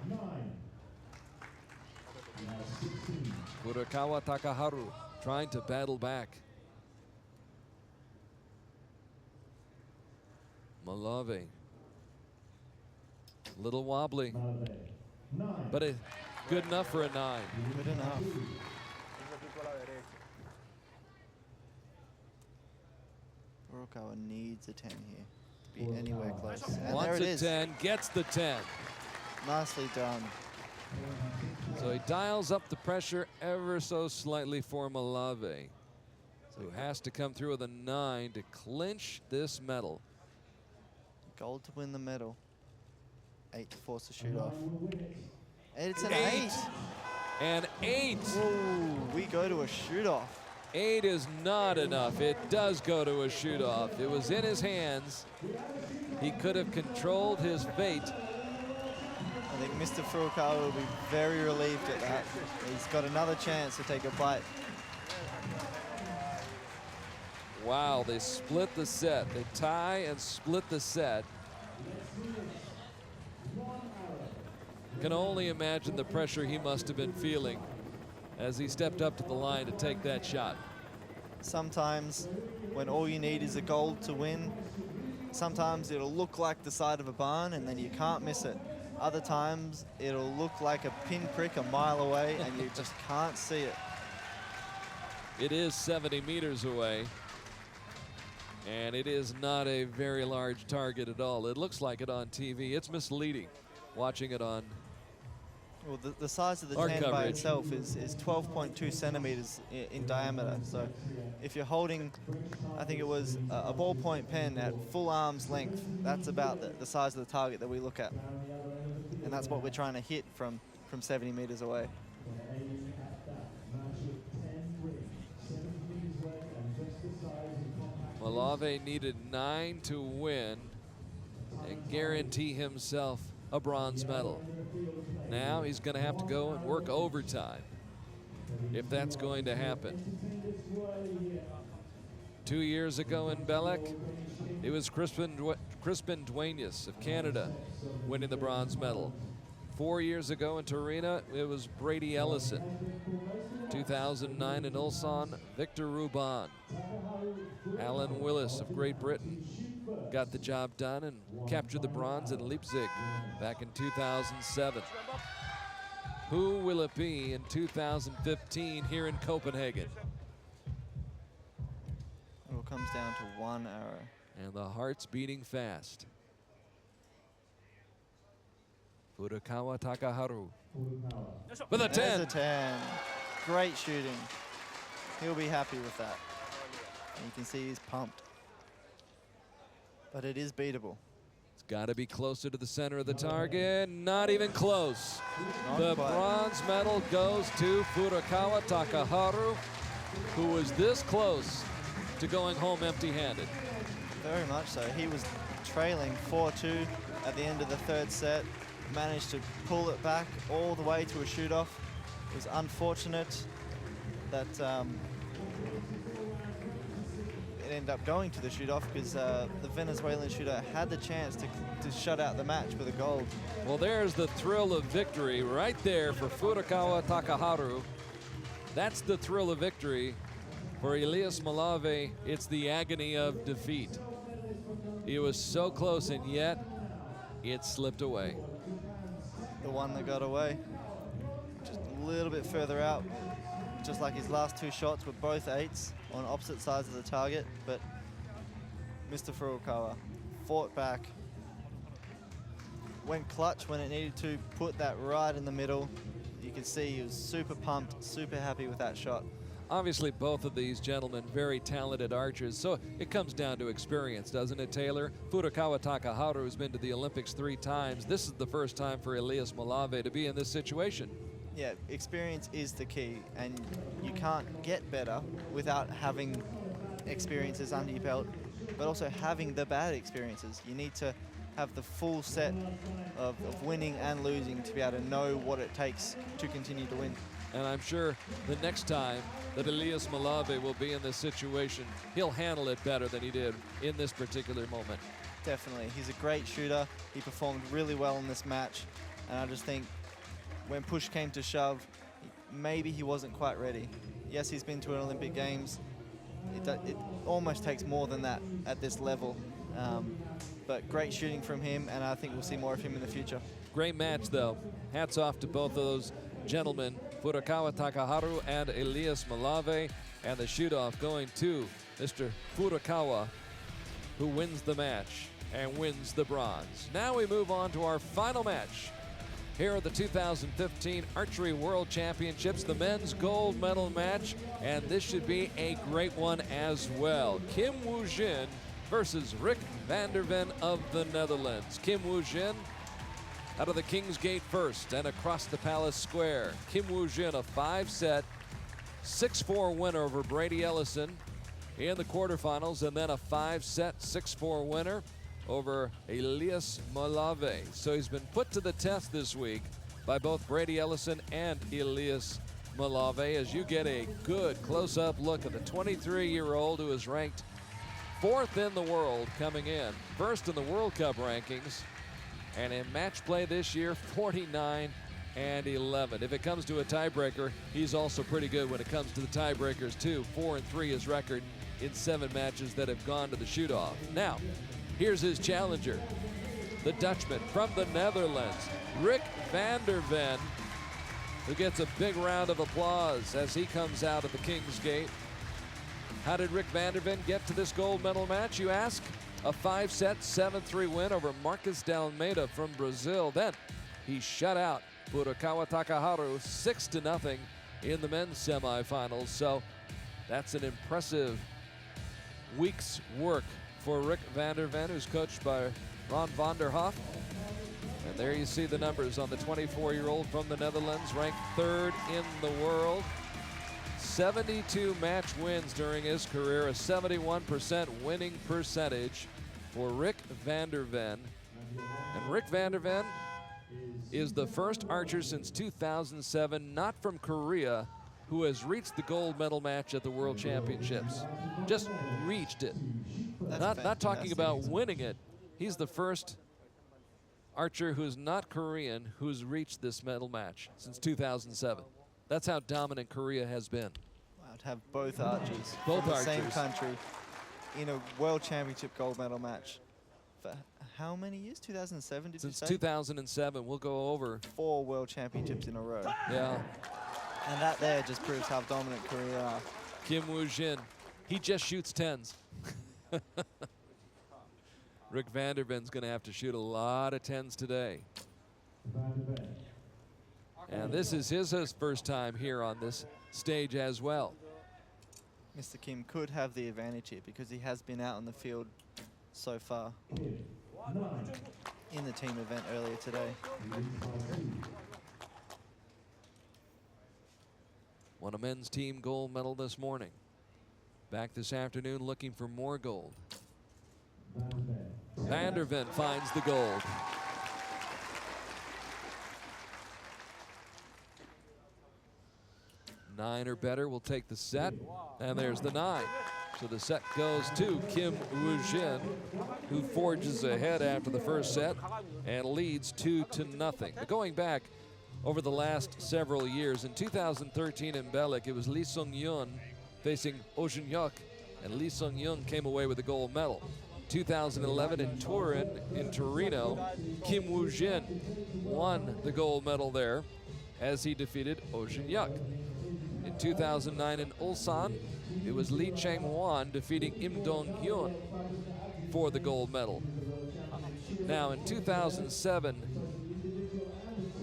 Furukawa Takaharu trying to battle back. Malave. Little wobbly, but good enough for a 9. Good enough. Furukawa needs a 10 here to be anywhere close. And Wants there it a is. 10, gets the 10. Nicely done. So he dials up the pressure ever so slightly for Malave, who has to come through with a 9 to clinch this medal. Gold to win the medal. 8 to force the shoot off. It's an 8. 8. And 8. Ooh, we go to a shoot-off. 8 is not enough. It does go to a shoot-off. It was in his hands. He could have controlled his fate. I think Mr. Furukawa will be very relieved at that. He's got another chance to take a bite. Wow, they split the set. They tie and split the set. Can only imagine the pressure he must have been feeling as he stepped up to the line to take that shot. Sometimes when all you need is a gold to win, sometimes it'll look like the side of a barn and then you can't miss it. Other times it'll look like a pinprick a mile away and you just can't see it. It is 70 meters away, and it is not a very large target at all. It looks like it on TV. It's misleading watching it on. Well, the size of the Our 10 by coverage. itself is 12.2 centimeters in diameter. So if you're holding, I think it was a ballpoint pen at full arm's length, that's about the size of the target that we look at. And that's what we're trying to hit from 70 meters away. Malave needed 9 to win and guarantee himself a bronze medal. Now he's going to have to go and work overtime if that's going to happen. 2 years ago in Belek, it was Crispin Duenas of Canada winning the bronze medal. 4 years ago in Torino, it was Brady Ellison. 2009 in Ulsan, Victor Ruban. Alan Willis of Great Britain got the job done and captured the bronze in Leipzig back in 2007. Who will it be in 2015 here in Copenhagen? It all comes down to one arrow. And the heart's beating fast. Furukawa Takaharu with a 10. There's a 10. Great shooting. He'll be happy with that. And you can see he's pumped. But it is beatable. It's got to be closer to the center of the target. Not even close. Not The quite. bronze medal goes to Furukawa Takaharu, who was this close to going home empty-handed. Very much so. He was trailing 4-2 at the end of the third set. Managed to pull it back all the way to a shoot-off. It was unfortunate that it ended up going to the shoot-off because the Venezuelan shooter had the chance to shut out the match with a gold. Well, there's the thrill of victory right there for Furukawa Takaharu. That's the thrill of victory. For Elias Malave, it's the agony of defeat. He was so close, and yet it slipped away. The one that got away, just a little bit further out, just like his last two shots were both 8s on opposite sides of the target, but Mr. Furukawa fought back, went clutch when it needed to, put that right in the middle. You can see he was super pumped, super happy with that shot. Obviously, both of these gentlemen very talented archers, so it comes down to experience, doesn't it, Taylor? Furukawa Takaharu has been to the Olympics 3 times. This is the first time for Elias Malave to be in this situation. Yeah, experience is the key, and you can't get better without having experiences under your belt, but also having the bad experiences. You need to have the full set of winning and losing to be able to know what it takes to continue to win. And I'm sure the next time that Elias Malave will be in this situation, he'll handle it better than he did in this particular moment. Definitely. He's a great shooter. He performed really well in this match. And I just think when push came to shove, maybe he wasn't quite ready. Yes, he's been to an Olympic Games. It almost takes more than that at this level. But great shooting from him, and I think we'll see more of him in the future. Great match, though. Hats off to both of those gentlemen, Furukawa Takaharu and Elias Malave, and the shoot-off going to Mr. Furukawa, who wins the match and wins the bronze. Now we move on to our final match. Here are the 2015 Archery World Championships, the men's gold medal match, and this should be a great one as well. Kim Woo-jin versus Rick van der Ven of the Netherlands. Kim Woo-jin, Out of the King's Gate first and across the Palace Square, Kim Woo-jin, a 5-set, 6-4 winner over Brady Ellison in the quarterfinals, and then a 5-set, 6-4 winner over Elias Malave. So he's been put to the test this week by both Brady Ellison and Elias Malave, as you get a good close-up look at the 23-year-old who is ranked 4th in the world coming in, 1st in the World Cup rankings, and in match play this year, 49-11. If it comes to a tiebreaker, he's also pretty good when it comes to the tiebreakers too. 4-3 his record in 7 matches that have gone to the shoot-off. Now, here's his challenger, the Dutchman from the Netherlands, Rick van der Ven, who gets a big round of applause as he comes out of the King's Gate. How did Rick van der Ven get to this gold medal match, you ask? A 5-set, 7-3 win over Marcos de Almeida from Brazil. Then he shut out Furukawa Takaharu 6-0 in the men's semifinals. So that's an impressive week's work for Rick van der Ven, who's coached by Ron van der Hoff. And there you see the numbers on the 24-year-old from the Netherlands, ranked 3rd in the world. 72 match wins during his career, a 71% winning percentage for Rick van der Ven. And Rick van der Ven is the first archer since 2007, not from Korea, who has reached the gold medal match at the World Championships. Just reached it. Not talking about winning it. He's the first archer who's not Korean who's reached this medal match since 2007. That's how dominant Korea has been. Wow, to have both archers Both from the archers. same country in a World Championship gold medal match. For how many years? 2007, did Since you say? 2007, we'll go over. 4 World Championships in a row. Yeah. And that there just proves how dominant Korea are. Kim Woo-jin, he just shoots 10s. Rick van der Ven's going to have to shoot a lot of 10s today. And this is his first time here on this stage as well. Mr. Kim could have the advantage here because he has been out on the field so far in the team event earlier today. Won a men's team gold medal this morning. Back this afternoon looking for more gold. Van der Ven finds the gold. Nine or better will take the set, and there's the 9. So the set goes to Kim Woo-jin, who forges ahead after the first set and leads 2-0. But going back over the last several years, in 2013 in Belek, it was Lee Sung-yeon facing Oh Jin-hyuk, and Lee Sung-yeon came away with the gold medal. 2011 in Turin, in Torino, Kim Woo-jin won the gold medal there as he defeated Oh Jin-hyuk. In 2009 in Ulsan, it was Lee Chang-won defeating Im Dong-hyun for the gold medal. Now in 2007,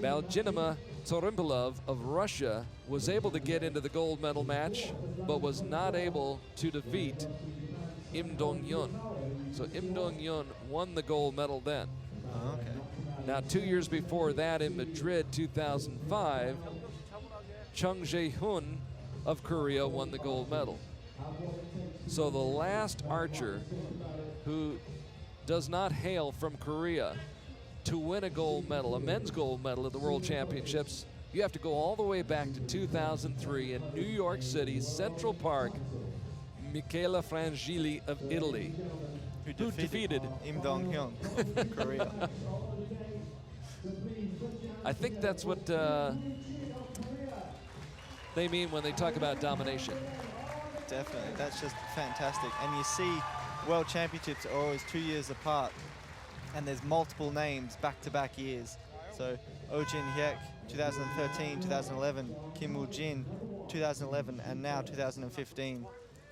Baljinima Tsorimbolov of Russia was able to get into the gold medal match, but was not able to defeat Im Dong-hyun. So Im Dong-hyun won the gold medal then. Oh, okay. Now 2 years before that in Madrid 2005, Chung Jae-hoon of Korea won the gold medal. So the last archer who does not hail from Korea to win a gold medal, a men's gold medal at the World Championships, you have to go all the way back to 2003 in New York City, Central Park, Michela Frangilli of Italy, who defeated Im Dong-hyun of Korea. I think that's what they mean when they talk about domination. Definitely, that's just fantastic. And you see World Championships are always 2 years apart, and there's multiple names back-to-back years. So Oh Jin-hyuk, 2013, 2011, Kim Woo-jin, 2011, and now 2015.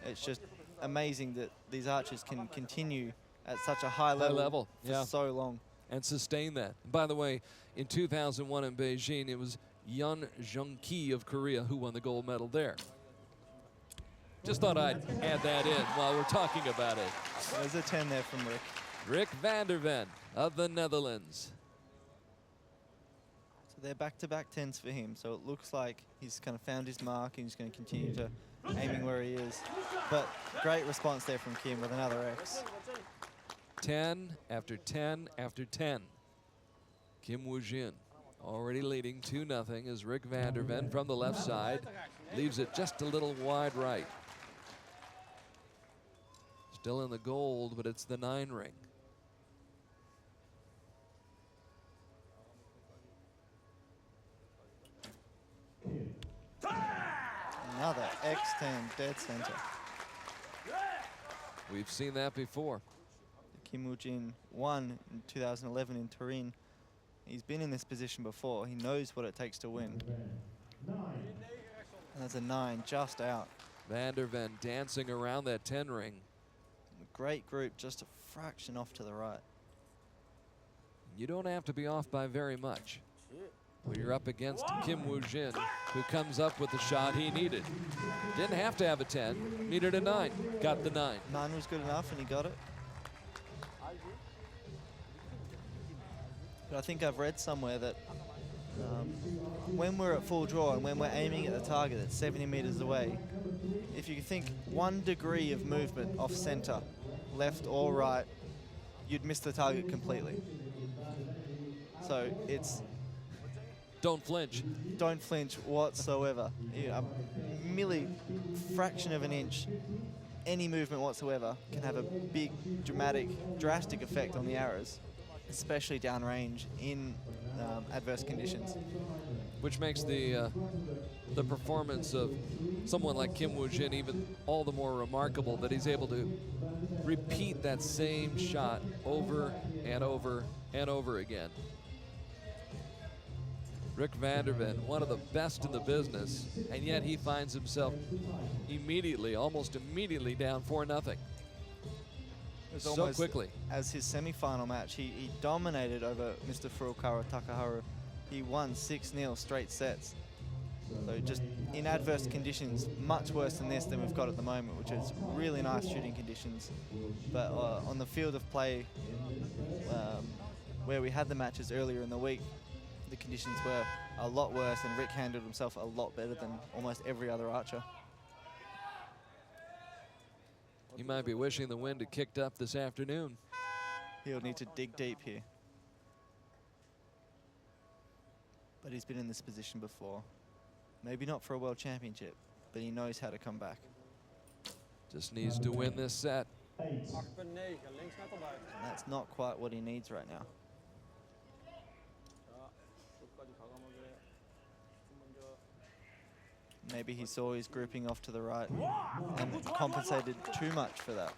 It's just amazing that these archers can continue at such a high level for yeah, so long. and sustain that. By the way, in 2001 in Beijing, it was Yeon Jung-ki of Korea who won the gold medal there. Just thought I'd add that in while we're talking about it. There's a 10 there from Rick. Rick van der Ven of the Netherlands. So they're back-to-back 10s for him. So it looks like he's kind of found his mark and he's going to continue to aiming where he is. But great response there from Kim with another X. 10 after 10 after 10. Kim Woo-jin already leading 2-0 as Rick van der Ven from the left side leaves it just a little wide right. Still in the gold, but it's the 9 ring. Another X10 dead center. We've seen that before. Kim Woo-jin won in 2011 in Turin. He's been in this position before. He knows what it takes to win. And that's a 9 just out. Van der Ven dancing around that 10 ring. Great group, just a fraction off to the right. You don't have to be off by very much when you're up against Kim Woo-jin, who comes up with the shot he needed. Didn't have to have a 10, needed a 9, got the 9. 9 was good enough and he got it. But I think I've read somewhere that when we're at full draw and when we're aiming at the target that's 70 meters away, if you think 1 degree of movement off center, left or right, you'd miss the target completely. So it's... Don't flinch. Don't flinch whatsoever. A fraction of an inch, any movement whatsoever can have a big, drastic effect on the arrows, especially downrange in adverse conditions. Which makes the performance of someone like Kim Woo-jin even all the more remarkable, that he's able to repeat that same shot over and over and over again. Rick van der Ven, one of the best in the business, and yet he finds himself immediately, almost immediately down 4-0. So quickly. As his semi-final match, he dominated over Mr. Furukawa Takaharu. He won 6-0 straight sets. So just in adverse conditions, much worse than this than we've got at the moment, which is really nice shooting conditions. But on the field of play, where we had the matches earlier in the week, the conditions were a lot worse, and Rick handled himself a lot better than almost every other archer. He might be wishing the wind had kicked up this afternoon. He'll need to dig deep here. But he's been in this position before. Maybe not for a World Championship, but he knows how to come back. Just needs to win this set. And that's not quite what he needs right now. Maybe he saw his grouping off to the right and compensated too much for that.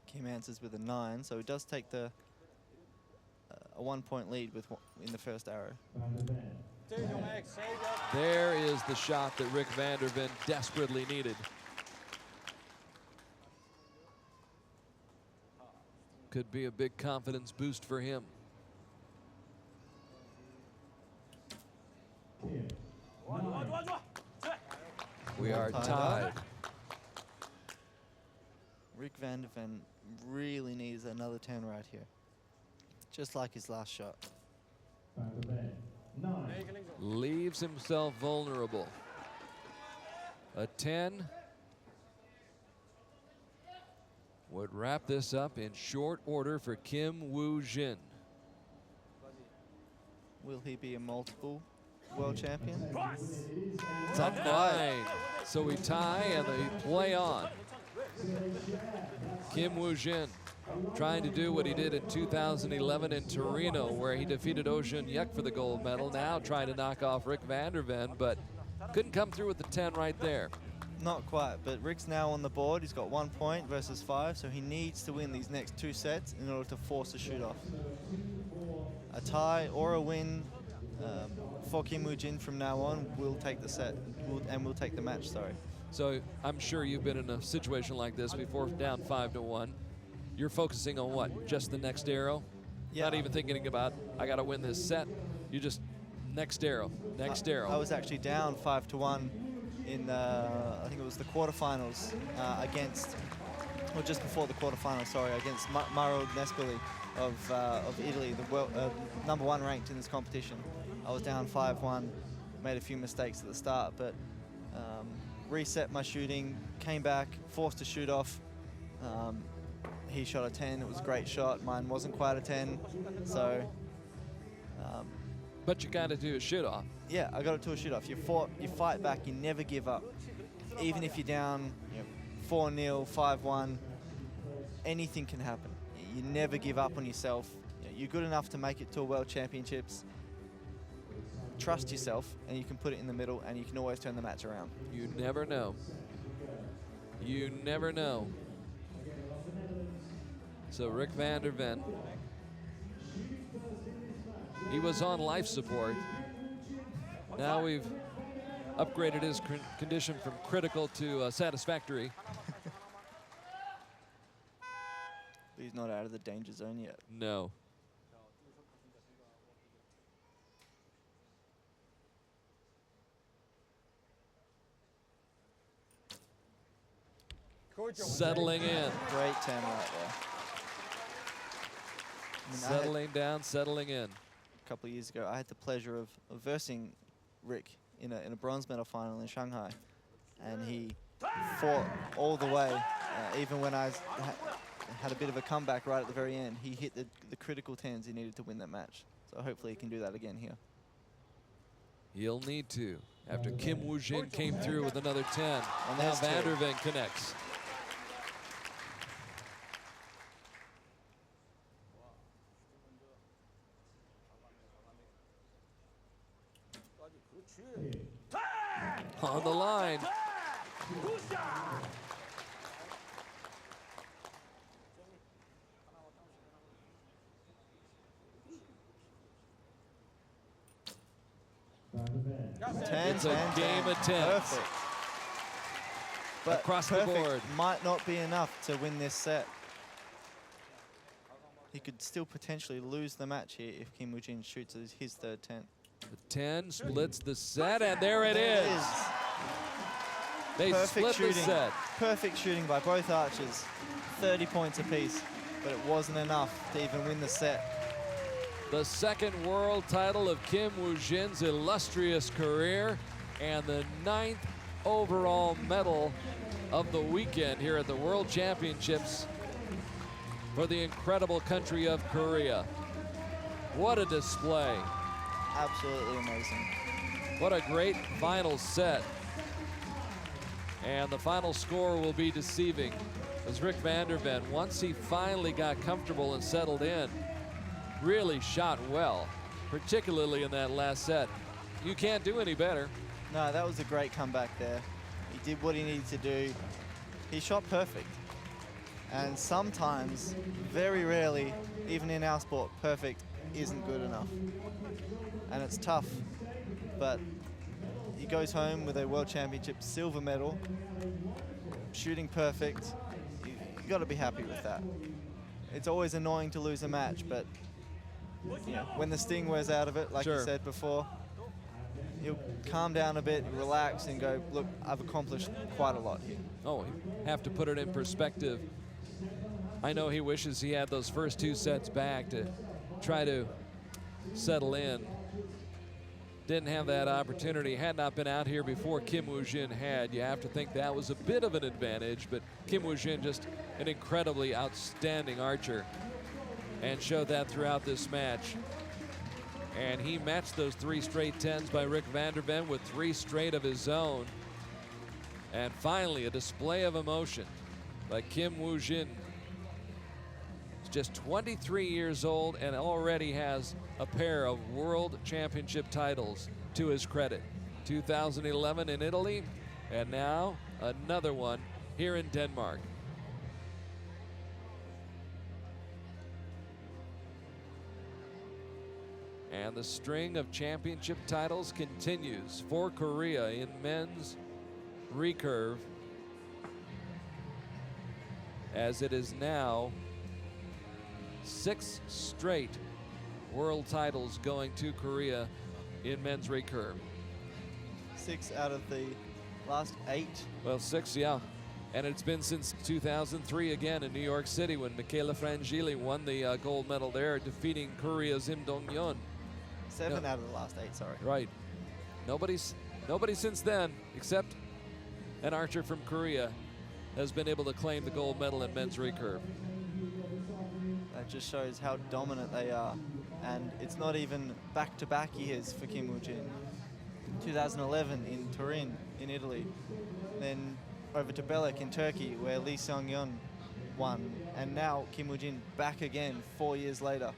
Kim answers with a 9, so he does take the a 1-point lead in the first arrow. There is the shot that Rick van der Ven desperately needed. Could be a big confidence boost for him. We are tied. Rick van der Ven really needs another 10 right here. Just like his last shot. Leaves himself vulnerable. A 10 would wrap this up in short order for Kim Woo-jin. Will he be a multiple world champion? It's a 9. So we tie and they play on. Kim Woo-jin trying to do what he did in 2011 in Torino, where he defeated Oh Jun-yuk for the gold medal. Now trying to knock off Rick van der Ven, but couldn't come through with the 10 right there. Not quite, but Rick's now on the board. He's got 1 point versus 5, so he needs to win these next 2 sets in order to force a shoot-off. A tie or a win for Kim Woo-jin from now on will take the set, and will take the match, sorry. So I'm sure you've been in a situation like this before, down 5-1. You're focusing on what? Just the next arrow? Yeah. Not even thinking about, I got to win this set. You just, next arrow, next arrow. I was actually down 5-1 in, I think it was the quarterfinals against or just before the quarterfinal, sorry, against Mauro Nescoli of Italy, the world, #1 ranked in this competition. I was down 5-1, made a few mistakes at the start, but reset my shooting, came back, forced to shoot off. He shot a 10, it was a great shot. Mine wasn't quite a 10, so. But you got to do a shoot off. Yeah, I got it to a shoot off. You fight back, you never give up. Even if you're down 4-0, 5-1, anything can happen. You never give up on yourself. You're good enough to make it to a World Championships. Trust yourself, and you can put it in the middle, and you can always turn the match around. You never know. You never know. So Rick van der Ven, he was on life support. Now we've upgraded his condition from critical to satisfactory. He's not out of the danger zone yet. No. Settling in. Great 10 right there. Settling down, settling in. A couple of years ago, I had the pleasure of versing Rick in a bronze medal final in Shanghai, and he fought all the way, even when I had a bit of a comeback right at the very end. He hit the critical 10s he needed to win that match. So hopefully he can do that again here. He'll need to, after Kim Woo-jin came through with another 10. And Now there's van der two. Ven connects. On the line. It's a game of 10s. Perfect. But Across the perfect board. might not be enough to win this set. He could still potentially lose the match here if Kim Woo-jin shoots his third 10. The 10 splits the set, and there it is. They Perfect split shooting. the set. Perfect shooting by both archers. 30 points apiece, but it wasn't enough to even win the set. The second world title of Kim Woo-jin's illustrious career, and the 9th overall medal of the weekend here at the World Championships for the incredible country of Korea. What a display. Absolutely amazing. What a great final set. And the final score will be deceiving, as Rick van der Ven, once he finally got comfortable and settled in, really shot well, particularly in that last set. You can't do any better. No, that was a great comeback there. He did what he needed to do. He shot perfect. And sometimes, very rarely, even in our sport, perfect isn't good enough. And it's tough, but he goes home with a World Championship silver medal, shooting perfect. You got to be happy with that. It's always annoying to lose a match, but when the sting wears out of it, like you said before, he'll calm down a bit, relax, and go, look, I've accomplished quite a lot here. Oh, you have to put it in perspective. I know he wishes he had those first 2 sets back to try to settle in. Didn't have that opportunity, had not been out here before Kim Woo-jin had. You have to think that was a bit of an advantage, but Kim Woo-jin just an incredibly outstanding archer and showed that throughout this match. And he matched those 3 straight 10s by Rick van der Ven with 3 straight of his own. And finally, a display of emotion by Kim Woo-jin. He's just 23 years old and already has a pair of World Championship titles to his credit. 2011 in Italy, and now another one here in Denmark. And the string of championship titles continues for Korea in men's recurve, as it is now 6 straight world titles going to Korea in men's recurve. 6 out of the last 8. Well, 6, yeah. And it's been since 2003 again in New York City when Michaela Frangili won the gold medal there, defeating Korea's Im Dong-yeon. 7 out of the last 8, sorry. Right. Nobody since then, except an archer from Korea, has been able to claim the gold medal in men's recurve. That just shows how dominant they are. And it's not even back-to-back years for Kim Woo-jin. 2011 in Turin in Italy. Then over to Belek in Turkey, where Lee Seong-yeon won. And now Kim Woo-jin back again 4 years later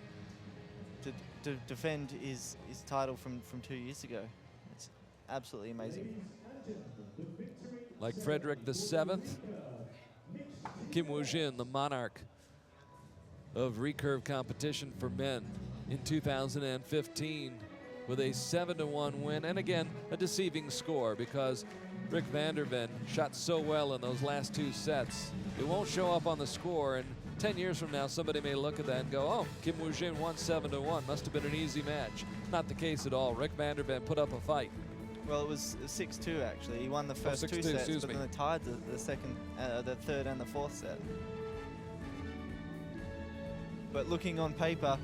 to defend his title from 2 years ago. It's absolutely amazing. Like Frederick VII, Kim Woo-jin, the monarch of recurve competition for men in 2015 with a 7-1 win, and again a deceiving score because Rick van der Ven shot so well in those last 2 sets. It won't show up on the score, and 10 years from now somebody may look at that and go, oh, Kim Woo-jin won 7-1, must have been an easy match. Not the case at all. Rick van der Ven put up a fight. Well, it was 6-2 actually. He won the first 2 sets, but then they tied the second, the third and the fourth set. But looking on paper,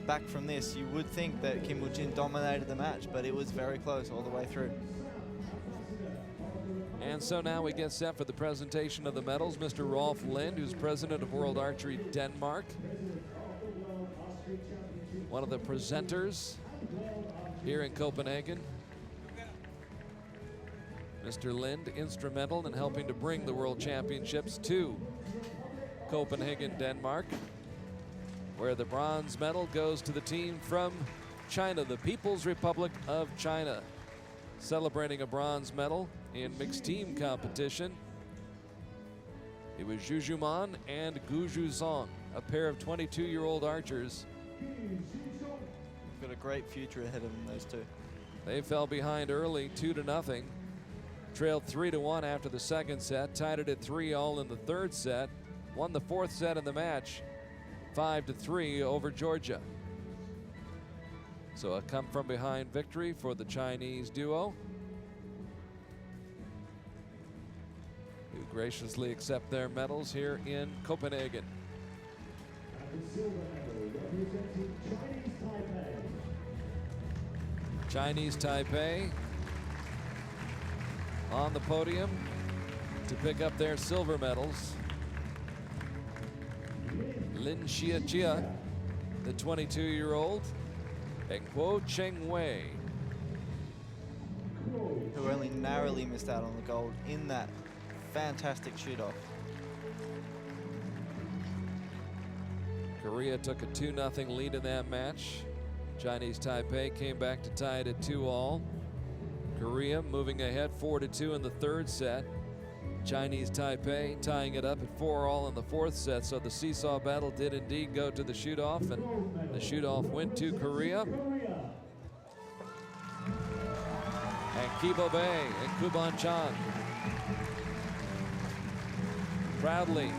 back from this, you would think that Kim Woo-jin dominated the match, but it was very close all the way through. And so now we get set for the presentation of the medals. Mr. Rolf Lind, who's president of World Archery Denmark, one of the presenters here in Copenhagen. Mr. Lind, instrumental in helping to bring the World Championships to Copenhagen, Denmark, where the bronze medal goes to the team from China, the People's Republic of China, celebrating a bronze medal in mixed team competition. It was Zhu Juman and Gu Zhuzong, a pair of 22-year-old archers. Got a great future ahead of them, those two. They fell behind early, 2-0. Trailed 3-1 after the second set, tied it at 3-all in the third set, won the fourth set in the match, 5-3 over Georgia. So a come-from-behind victory for the Chinese duo, who graciously accept their medals here in Copenhagen. And the silver medal representing Chinese Chinese Taipei. Taipei on the podium to pick up their silver medals. Lin Xia, the 22-year-old, and Guo Cheng Wei, who only narrowly missed out on the gold in that fantastic shoot-off. Korea took a 2-0 lead in that match. Chinese Taipei came back to tie it at 2-all. Korea moving ahead 4-2 in the third set. Chinese Taipei tying it up at 4-all in the fourth set. So the seesaw battle did indeed go to the shoot-off, and the shoot-off went to Korea. And Kibo Bei and Kuban Chan proudly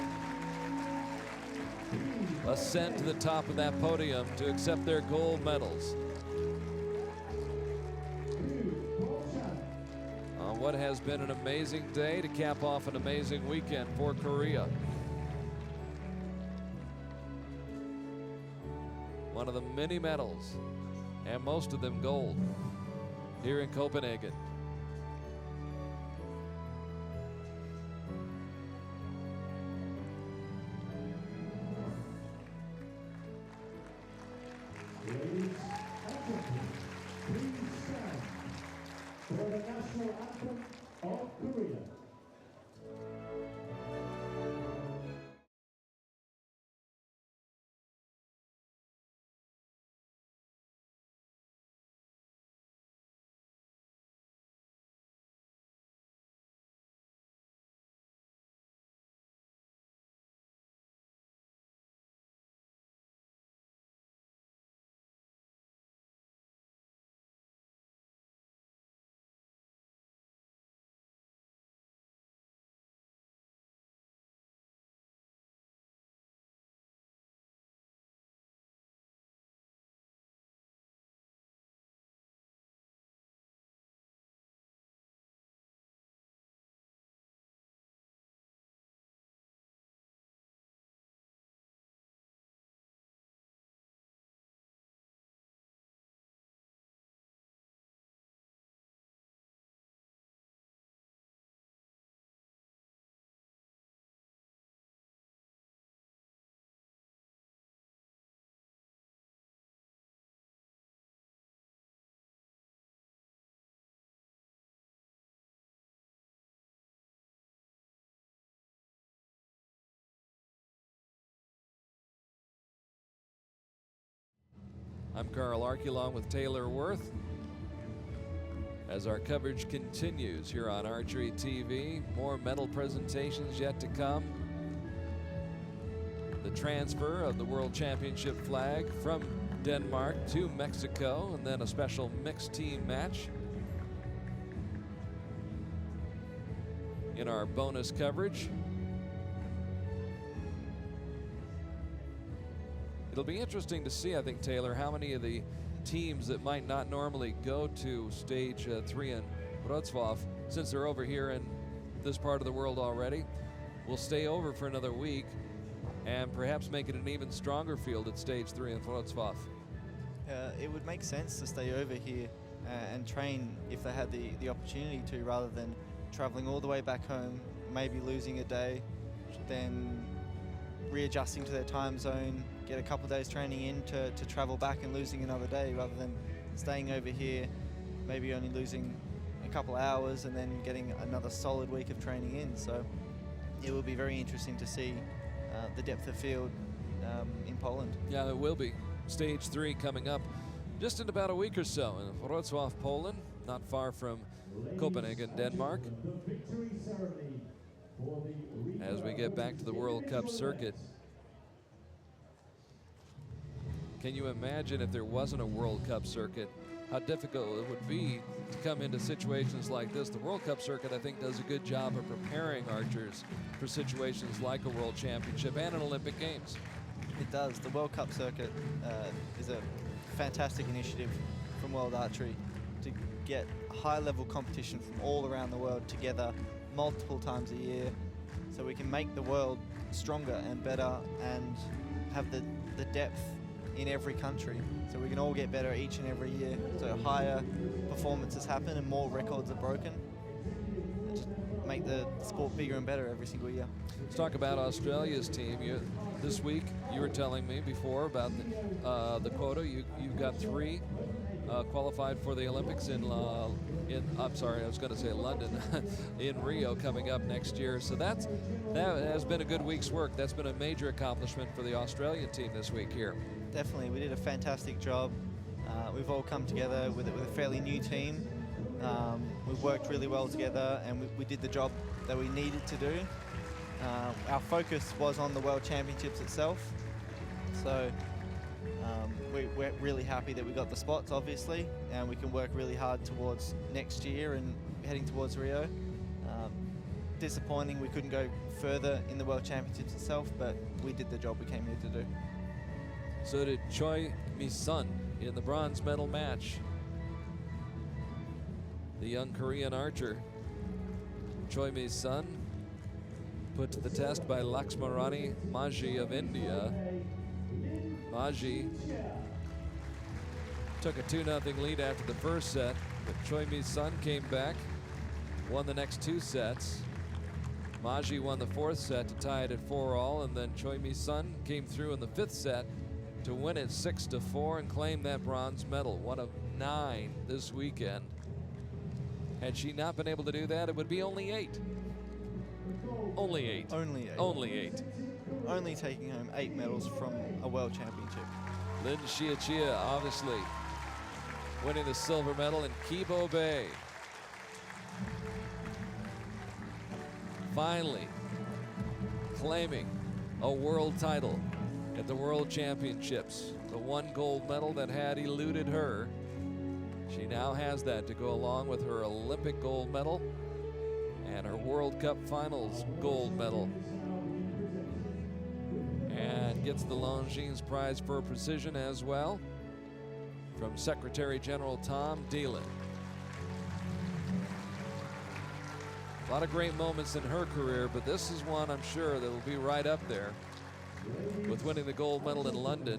ascend to the top of that podium to accept their gold medals on what has been an amazing day to cap off an amazing weekend for Korea. One of the many medals, and most of them gold, here in Copenhagen. Ladies and gentlemen, please stand for the national anthem of Korea. I'm Carl Arky along with Taylor Worth. As our coverage continues here on Archery TV, more medal presentations yet to come. The transfer of the World Championship flag from Denmark to Mexico, and then a special mixed team match in our bonus coverage. It'll be interesting to see, I think, Taylor, how many of the teams that might not normally go to stage 3 in Wrocław, since they're over here in this part of the world already, will stay over for another week and perhaps make it an even stronger field at stage 3 in Wrocław. It would make sense to stay over here and train if they had the opportunity to, rather than traveling all the way back home, maybe losing a day, then readjusting to their time zone, get a couple days training in to travel back and losing another day, rather than staying over here, maybe only losing a couple hours and then getting another solid week of training in. So it will be very interesting to see the depth of field in Poland. Yeah, it will be. Stage 3 coming up just in about a week or so in Wrocław, Poland, not far from Copenhagen, Denmark. As we get back to the World Cup circuit, can you imagine if there wasn't a World Cup circuit, how difficult it would be to come into situations like this? The World Cup circuit, I think, does a good job of preparing archers for situations like a World Championship and an Olympic Games. It does. The World Cup circuit is a fantastic initiative from World Archery to get high-level competition from all around the world together multiple times a year, so we can make the world stronger and better and have the depth in every country, so we can all get better each and every year, so higher performances happen and more records are broken, and just make the sport bigger and better every single year. Let's talk about Australia's team. This week, you were telling me before about the quota. You've got 3 qualified for the Olympics in London, in Rio coming up next year. So that has been a good week's work. That's been a major accomplishment for the Australian team this week here. Definitely, we did a fantastic job. We've all come together with a fairly new team. We've worked really well together, and we did the job that we needed to do. Our focus was on the World Championships itself, so we're really happy that we got the spots, obviously, and we can work really hard towards next year and heading towards Rio. Disappointing we couldn't go further in the World Championships itself, but we did the job we came here to do. So did Choi Mi-sun in the bronze medal match. The young Korean archer, Choi Mi-sun, put to the test by Laxmarani Maji of India. Maji took a 2-0 lead after the first set, but Choi Mi-sun came back, won the next 2 sets. Maji won the 4th set to tie it at 4-all, and then Choi Mi-sun came through in the 5th set to win it 6-4 and claim that bronze medal, one of 9 this weekend. Had she not been able to do that, it would be only 8. Only 8. Only 8. Only 8. Only taking home 8 medals from a World Championship. Lin Chia obviously winning the silver medal, in Kibo Bay finally claiming a world title at the World Championships. The 1 gold medal that had eluded her. She now has that to go along with her Olympic gold medal and her World Cup Finals gold medal. And gets the Longines Prize for Precision as well from Secretary General Tom Dillon. A lot of great moments in her career, but this is one I'm sure that will be right up there with winning the gold medal in London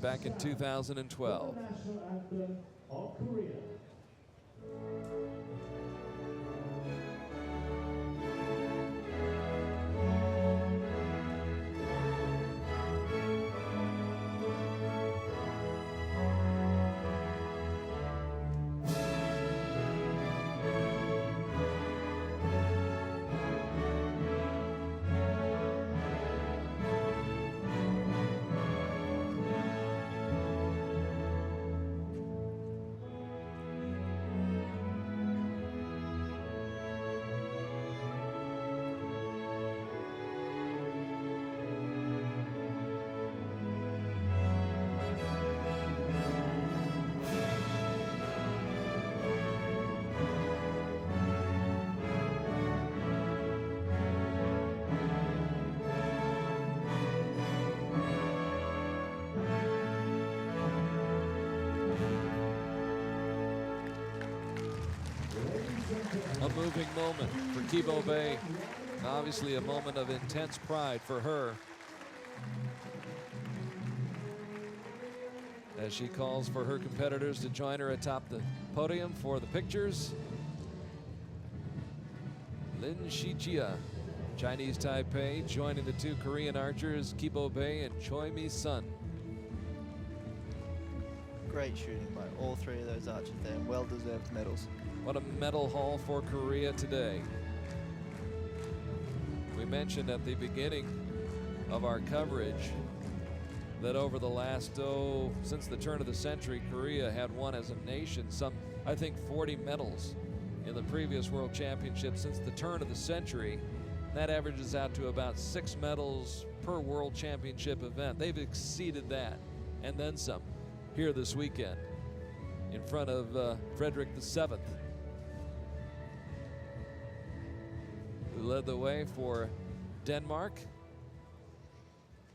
back in 2012. National anthem of Korea. A moving moment for Recuve, obviously a moment of intense pride for her, as she calls for her competitors to join her atop the podium for the pictures. Lin Shijia, Chinese Taipei, joining the two Korean archers, Recuve and Choi Mi-sun. Great shooting by all three of those archers there, and well-deserved medals. What a medal haul for Korea today. We mentioned at the beginning of our coverage that over the last, since the turn of the century, Korea had won as a nation some, I think, 40 medals in the previous World Championships since the turn of the century. That averages out to about 6 medals per World Championship event. They've exceeded that and then some here this weekend in front of Frederick VII, who led the way for Denmark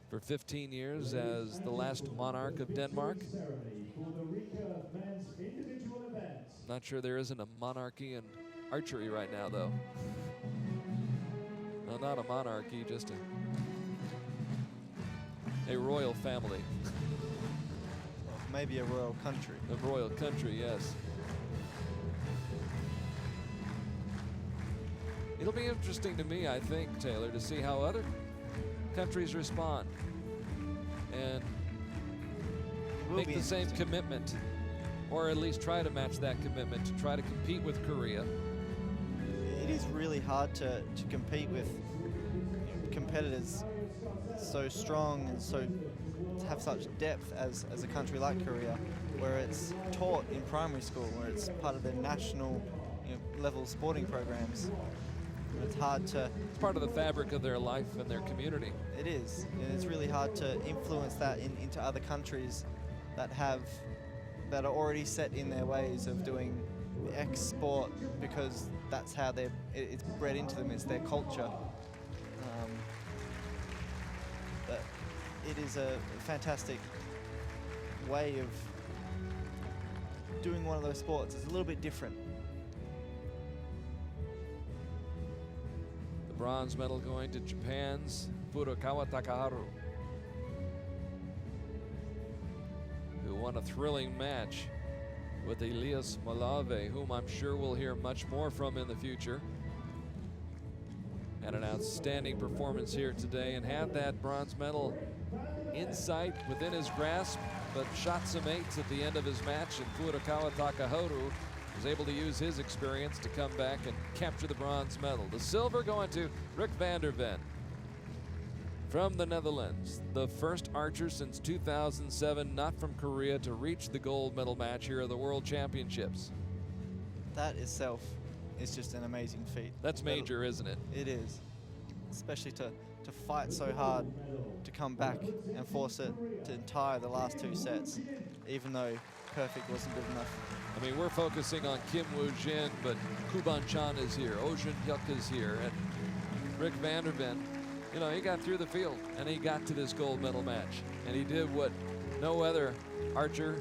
for 15 years as the last monarch of Denmark. Not sure there isn't a monarchy in archery right now, though. No, not a monarchy, just a royal family. Maybe a royal country. A royal country, yes. It'll be interesting to me, I think, Taylor, to see how other countries respond and make the same commitment, or at least try to match that commitment, to try to compete with Korea. It is really hard to compete with competitors so strong and so have such depth as a country like Korea, where it's taught in primary school, where it's part of their national level sporting programs. It's hard to... It's part of the fabric of their life and their community. It is. And it's really hard to influence that into other countries that are already set in their ways of doing X sport, because that's how it's bred into them, it's their culture. But it is a fantastic way of doing one of those sports. It's a little bit different. The bronze medal going to Japan's Furukawa Takaharu, who won a thrilling match with Elias Malave, whom I'm sure we'll hear much more from in the future. Had an outstanding performance here today and had that bronze medal in sight, within his grasp, but shot some 8s at the end of his match, and Furukawa Takaharu was able to use his experience to come back and capture the bronze medal. The silver going to Rick van der Ven from the Netherlands, the first archer since 2007 not from Korea to reach the gold medal match here at the World Championships. That itself is just an amazing feat. That's major, isn't it? It is, especially to fight so hard to come back and force it to tie the last 2 sets, even though perfect wasn't good enough. I mean, we're focusing on Kim Woo-jin, but Kuban Chan is here, Oh Jun-hyuk is here, and Rick van der Ven. You know, he got through the field and he got to this gold medal match, and he did what no other archer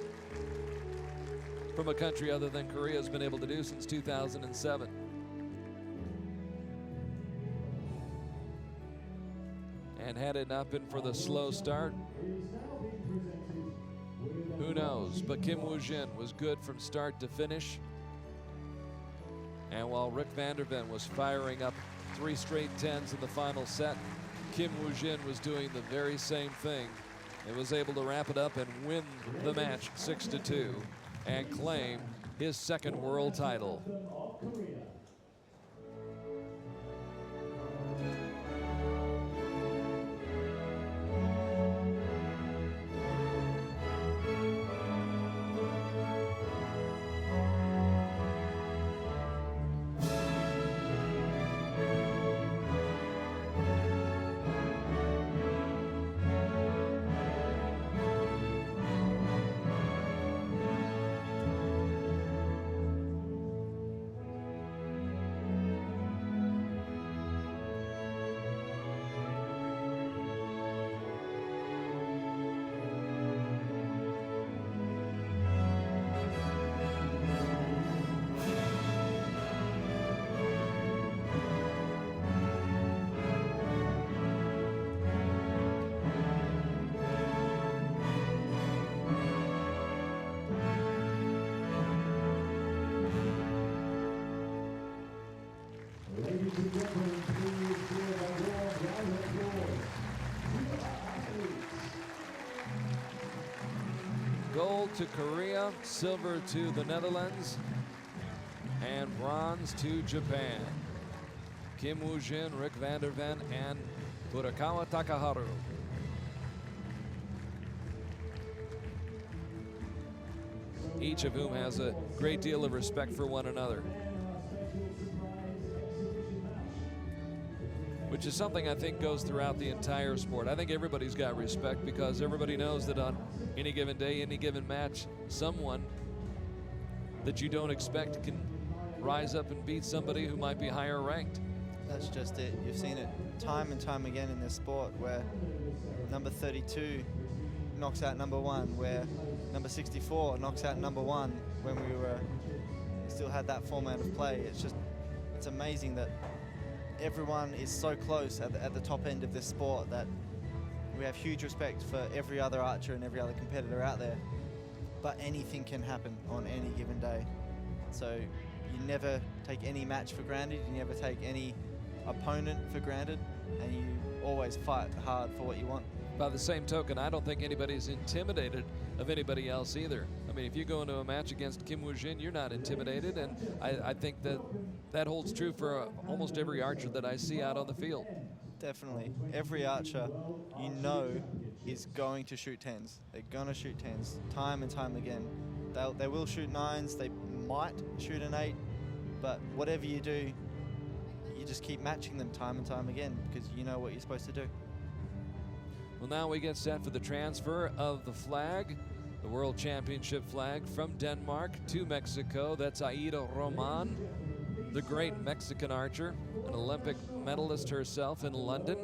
from a country other than Korea has been able to do since 2007. And had it not been for the slow start, who knows? But Kim Woo-jin was good from start to finish. And while Rick van der Ven was firing up 3 straight 10s in the final set, Kim Woo-jin was doing the very same thing and was able to wrap it up and win the match 6-2 and claim his 2nd world title. to Korea, silver to the Netherlands, and bronze to Japan. Kim Woo-jin, Rick van der Ven, and Furukawa Takaharu. Each of whom has a great deal of respect for one another, which is something I think goes throughout the entire sport. I think everybody's got respect because everybody knows that on any given day, any given match, someone that you don't expect can rise up and beat somebody who might be higher ranked. That's just it. You've seen it time and time again in this sport where number 32 knocks out number 1, where number 64 knocks out number 1 when we still had that format of play. It's amazing that everyone is so close at the top end of this sport that we have huge respect for every other archer and every other competitor out there. But anything can happen on any given day. So you never take any match for granted, you never take any opponent for granted, and you always fight hard for what you want. By the same token, I don't think anybody's intimidated of anybody else either. I mean, if you go into a match against Kim Woo-jin, you're not intimidated, and I think that holds true for almost every archer that I see out on the field. Definitely. Every archer you know is going to shoot 10s. They're going to shoot 10s time and time again. They will shoot 9s, they might shoot an 8, but whatever you do, you just keep matching them time and time again because you know what you're supposed to do. Well, now we get set for the transfer of the flag, the World Championship flag from Denmark to Mexico. That's Aida Roman, the great Mexican archer, an Olympic medalist herself in London.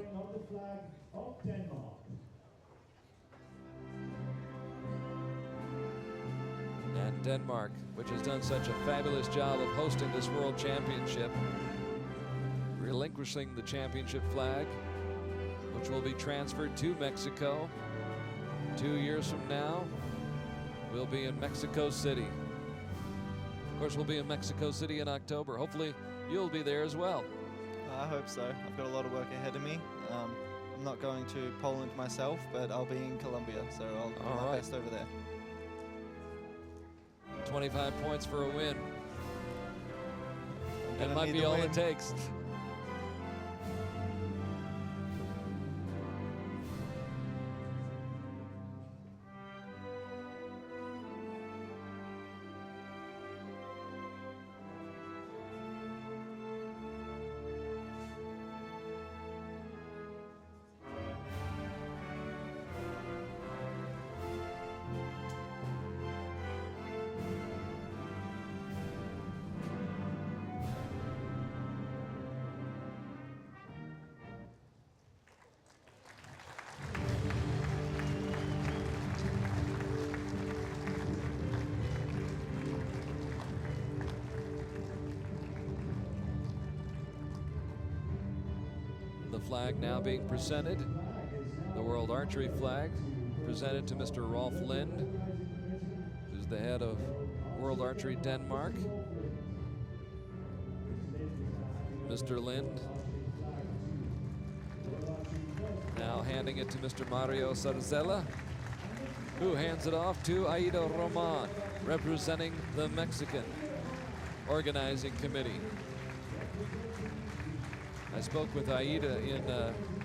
And Denmark, which has done such a fabulous job of hosting this World Championship, relinquishing the championship flag, which will be transferred to Mexico. 2 years from now, we'll be in Mexico City. Of course, we'll be in Mexico City in October. Hopefully, you'll be there as well. I hope so. I've got a lot of work ahead of me. I'm not going to Poland myself, but I'll be in Colombia, so I'll do my best over there. 25 points for a win. That might be all it takes. The flag now being presented, the World Archery flag, presented to Mr. Rolf Lind, who's the head of World Archery Denmark. Mr. Lind now handing it to Mr. Mario Sarzella, who hands it off to Aida Roman, representing the Mexican organizing committee. I spoke with Aida in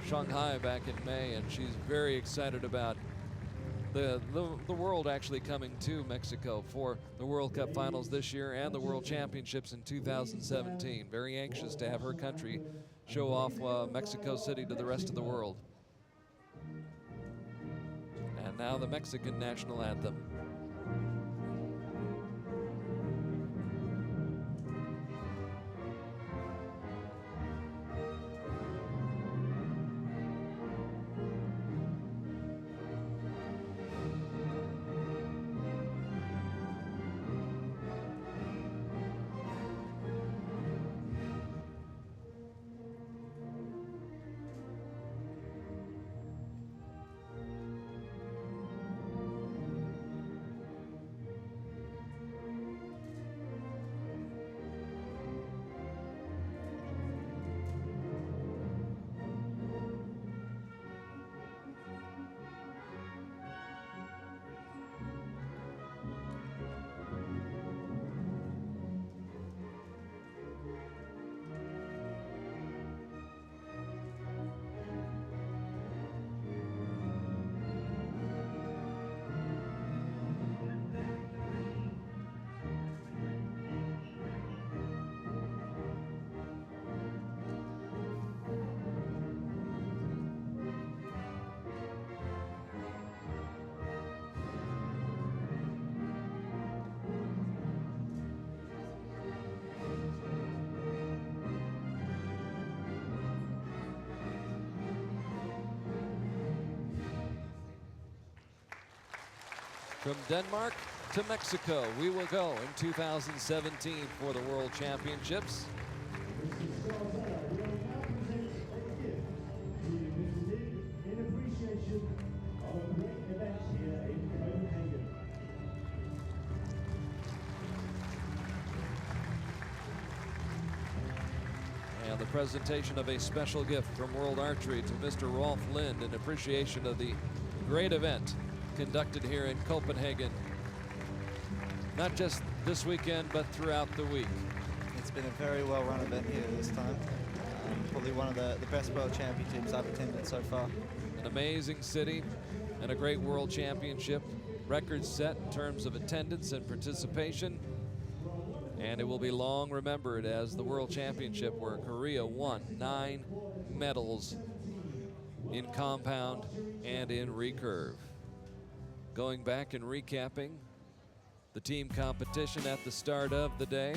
Shanghai back in May, and she's very excited about the world actually coming to Mexico for the World Cup finals this year and the World Championships in 2017. Very anxious to have her country show off Mexico City to the rest of the world. And now the Mexican national anthem. From Denmark to Mexico, we will go in 2017 for the World Championships. In appreciation of a great event here in Copenhagen. And the presentation of a special gift from World Archery to Mr. Rolf Lind in appreciation of the great event conducted here in Copenhagen. Not just this weekend, but throughout the week. It's been a very well-run event here this time. Probably one of the best World Championships I've attended so far. An amazing city and a great World Championship. Records set in terms of attendance and participation. And it will be long remembered as the World Championship where Korea won 9 medals in compound and in recurve. Going back and recapping the team competition at the start of the day,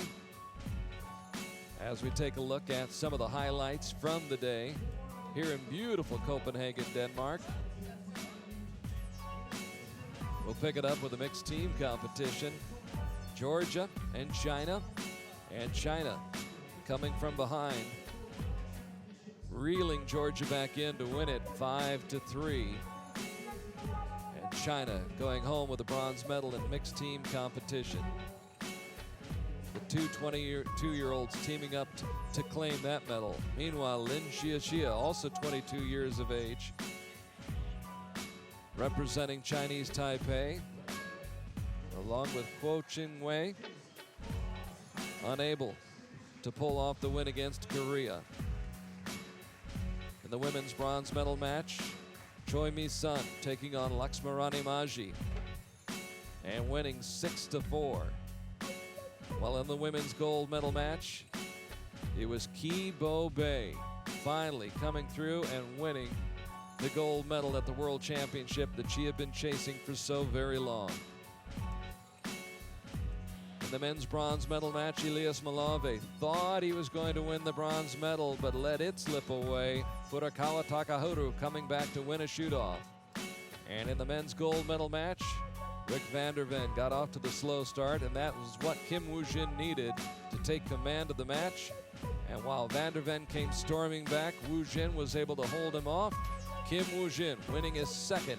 as we take a look at some of the highlights from the day here in beautiful Copenhagen, Denmark. We'll pick it up with a mixed team competition. Georgia and China coming from behind, reeling Georgia back in to win it 5-3. And China going home with a bronze medal in mixed team competition. The two 22-year-olds teaming up to claim that medal. Meanwhile, Lin Xia, also 22 years of age, representing Chinese Taipei, along with Kuo Ching-wei, unable to pull off the win against Korea. In the women's bronze medal match, Choi Mi-sun taking on Laxmarani Maji and winning 6-4. While in the women's gold medal match, it was Ki Bo Bei finally coming through and winning the gold medal at the World Championship that she had been chasing for so very long. In the men's bronze medal match, Elias Malave thought he was going to win the bronze medal, but let it slip away. Furukawa Takahuru coming back to win a shoot-off. And in the men's gold medal match, Rick van der Ven got off to the slow start, and that was what Kim Woo-jin needed to take command of the match. And while van der Ven came storming back, Woo-jin was able to hold him off. Kim Woo-jin winning his second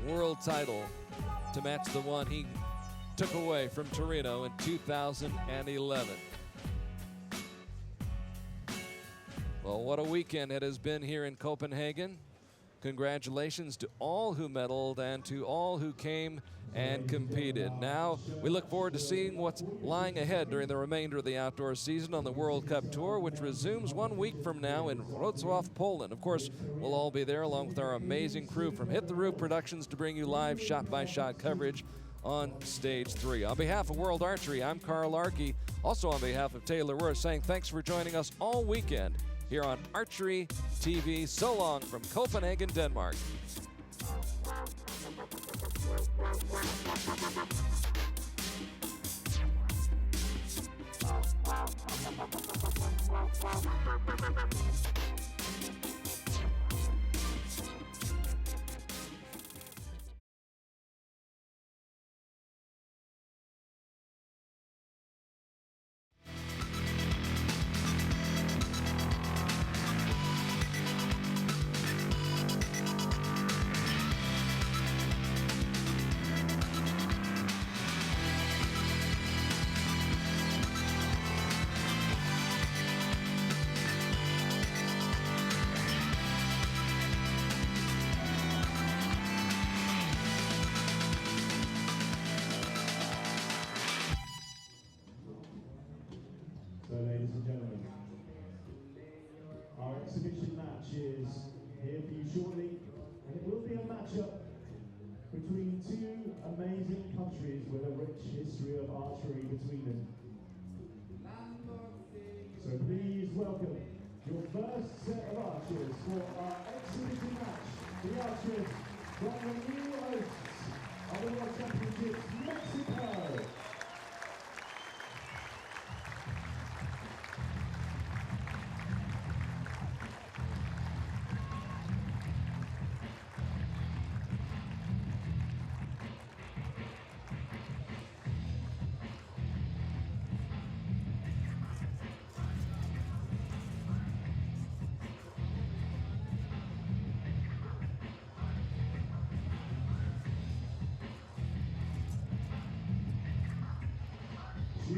world title to match the one he took away from Torino in 2011. Well, what a weekend it has been here in Copenhagen. Congratulations to all who medaled and to all who came and competed. Now we look forward to seeing what's lying ahead during the remainder of the outdoor season on the World Cup Tour, which resumes 1 week from now in Wrocław, Poland. Of course, we'll all be there along with our amazing crew from Hit the Roof Productions to bring you live shot-by-shot coverage on Stage 3. On behalf of World Archery, I'm Carl Arky. Also on behalf of Taylor Wirth, saying thanks for joining us all weekend here on Archery TV. So long from Copenhagen, Denmark. So, ladies and gentlemen, our exhibition match is here for you shortly, and it will be a matchup between two amazing countries with a rich history of archery between them. So please welcome your first set of archers for our exhibition match, the archers from the new hosts of the World Championships, Mexico.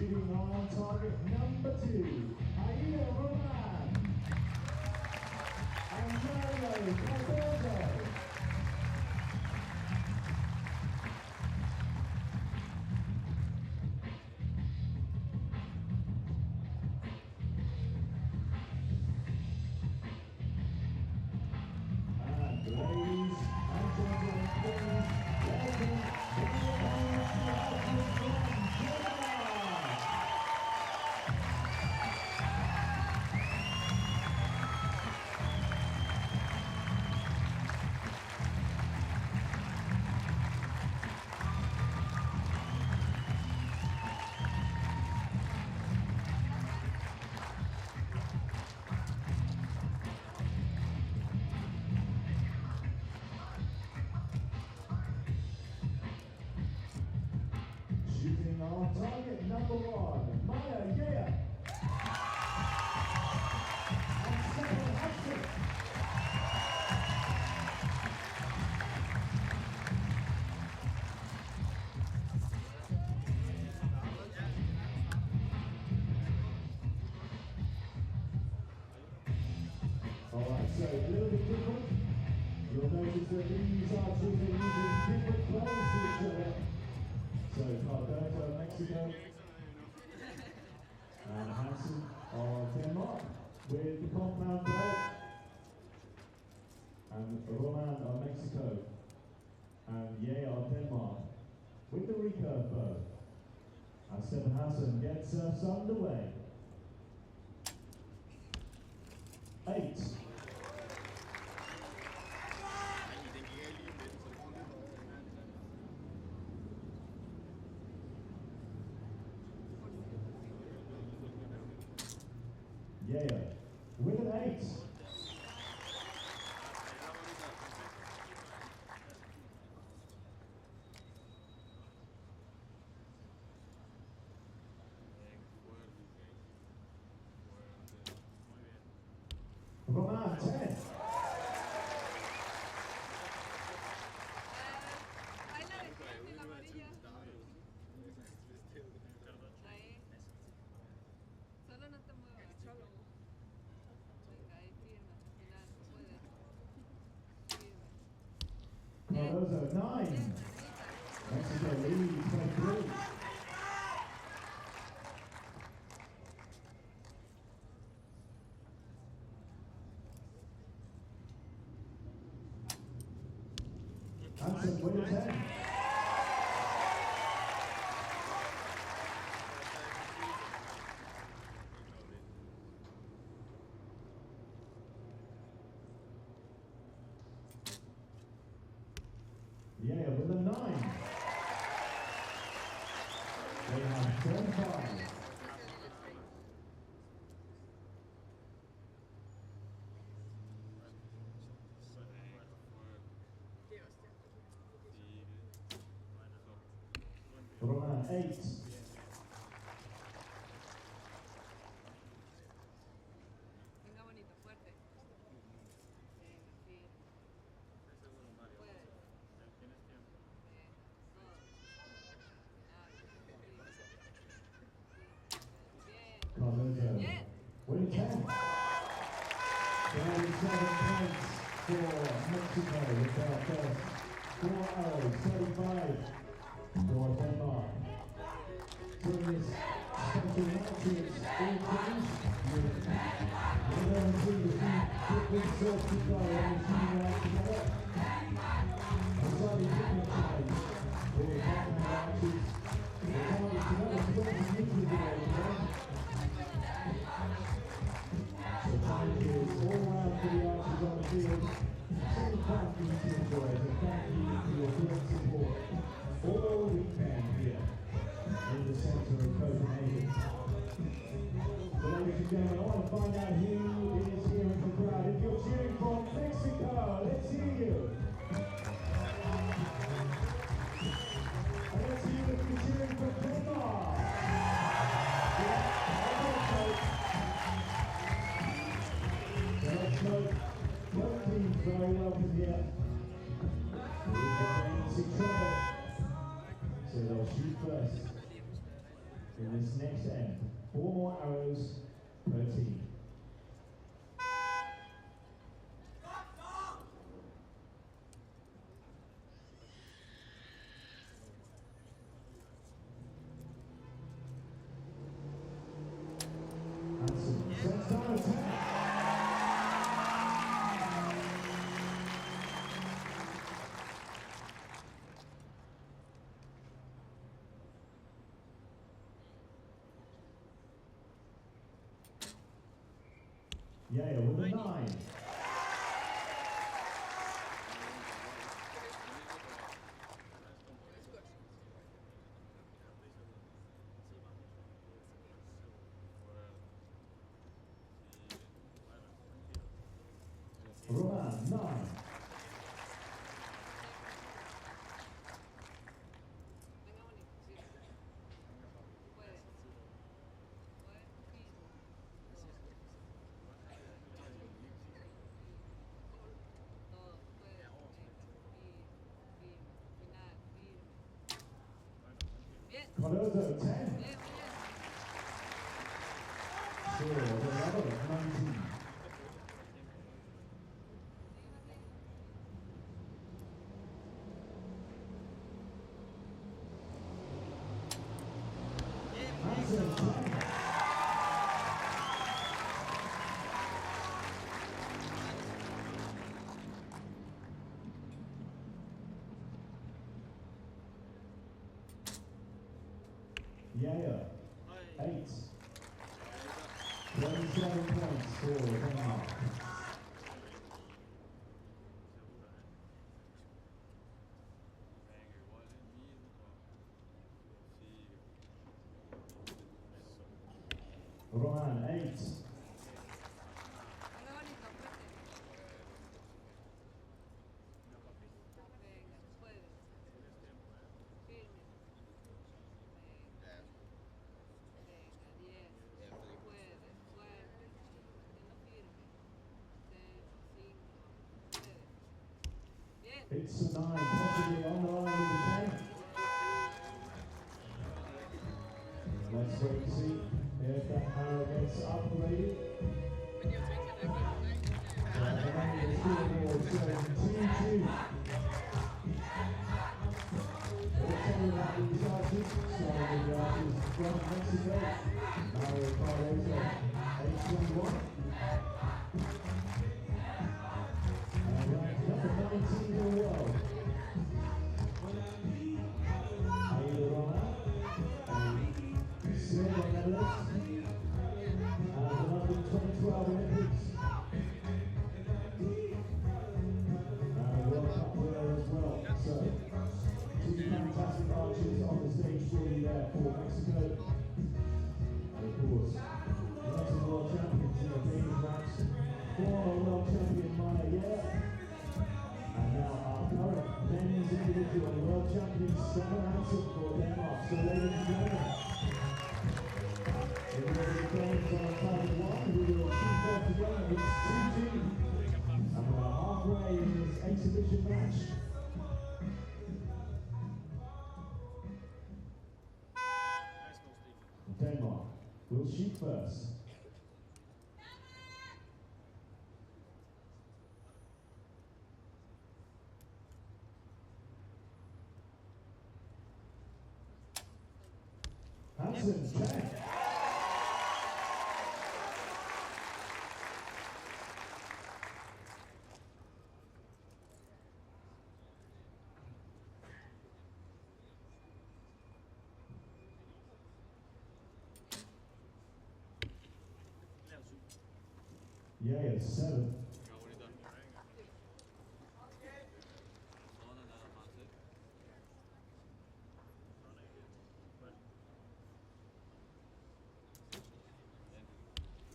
Shooting on target number 2, Aida Roman and Mario Cardozo. And ladies and gentlemen, please welcome shooting on target number 1, Maya Yea. And second, Hudson. Alright, so a little bit different. You'll notice that these archers are using different clothes to each other. So Cardozo, Mexico, and Hansen of Denmark with the compound bow, and Roman of Mexico, and Ye of Denmark with the recurve bow. As Stefan Hansen gets us underway. 8. Yeah, with an 8. Roman, 10. Solo no te muevas, solo. Venga, ahí firme, al final puedes. Cardozo, 9. Mexico leads 23. Hansen with a 10. Yeah, with a 9. They have 10-5. Roman, 8. Venga, bonito, fuerte. Venga, firme. Puedes. Cardozo, Bien. with a 10. 37 points for Mexico with their first 4 arrows, 35 for Denmark. During this special match, it's all teams with the different sorts of go and shooting out together. A slightly different challenge with compound archers. The target together to get the neutral today. The challenge is all around for the archers on the field. So thank you to the boys and thank you for your great support all weekend here in the centre of Copenhagen. So ladies and gentlemen, I want to find out who is here in the crowd. If you're cheering from Mexico, let's hear you. And let's hear if you're cheering from Denmark. So let's note both teams very welcome here. With the basic trail. So they'll shoot first in this next end. 4 more arrows per team. Hansen sets down attack. Yale with a 9. Roman, 9. Cardozo, 10. Score of 19. Hansen, 10. Yale, 8. 27 points for Denmark. Roman, 8. It's a 9, possibly on the line with the 10. Let's wait and see if that arrow gets upgraded. The scoreboard says 2-2. We'll tell you about these archers. Starting with the archers from Mexico. Mario Cardozo, age 21. Number 19 in the world. Silver medalist at the London 2012 Olympics. World Cup winner as well. So, 2 fantastic archers on the stage for you there for Mexico. And of course, the world champions in the Danish ranks. Former world champion Maya Yea. And now our current men's individual world champion Stefan Hansen for Denmark. So ladies and gentlemen, if we're returning on a time of 1, we will keep that together. It's 2-2. And we're halfway in this exhibition match. Denmark will shoot first. Hansen, 10. Yeah, 7.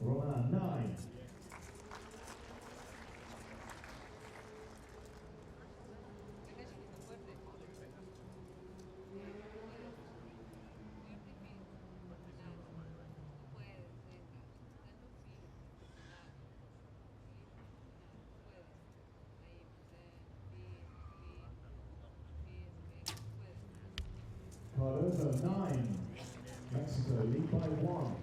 Roman, 9. Cardozo, 9. Mexico leads. lead by 1.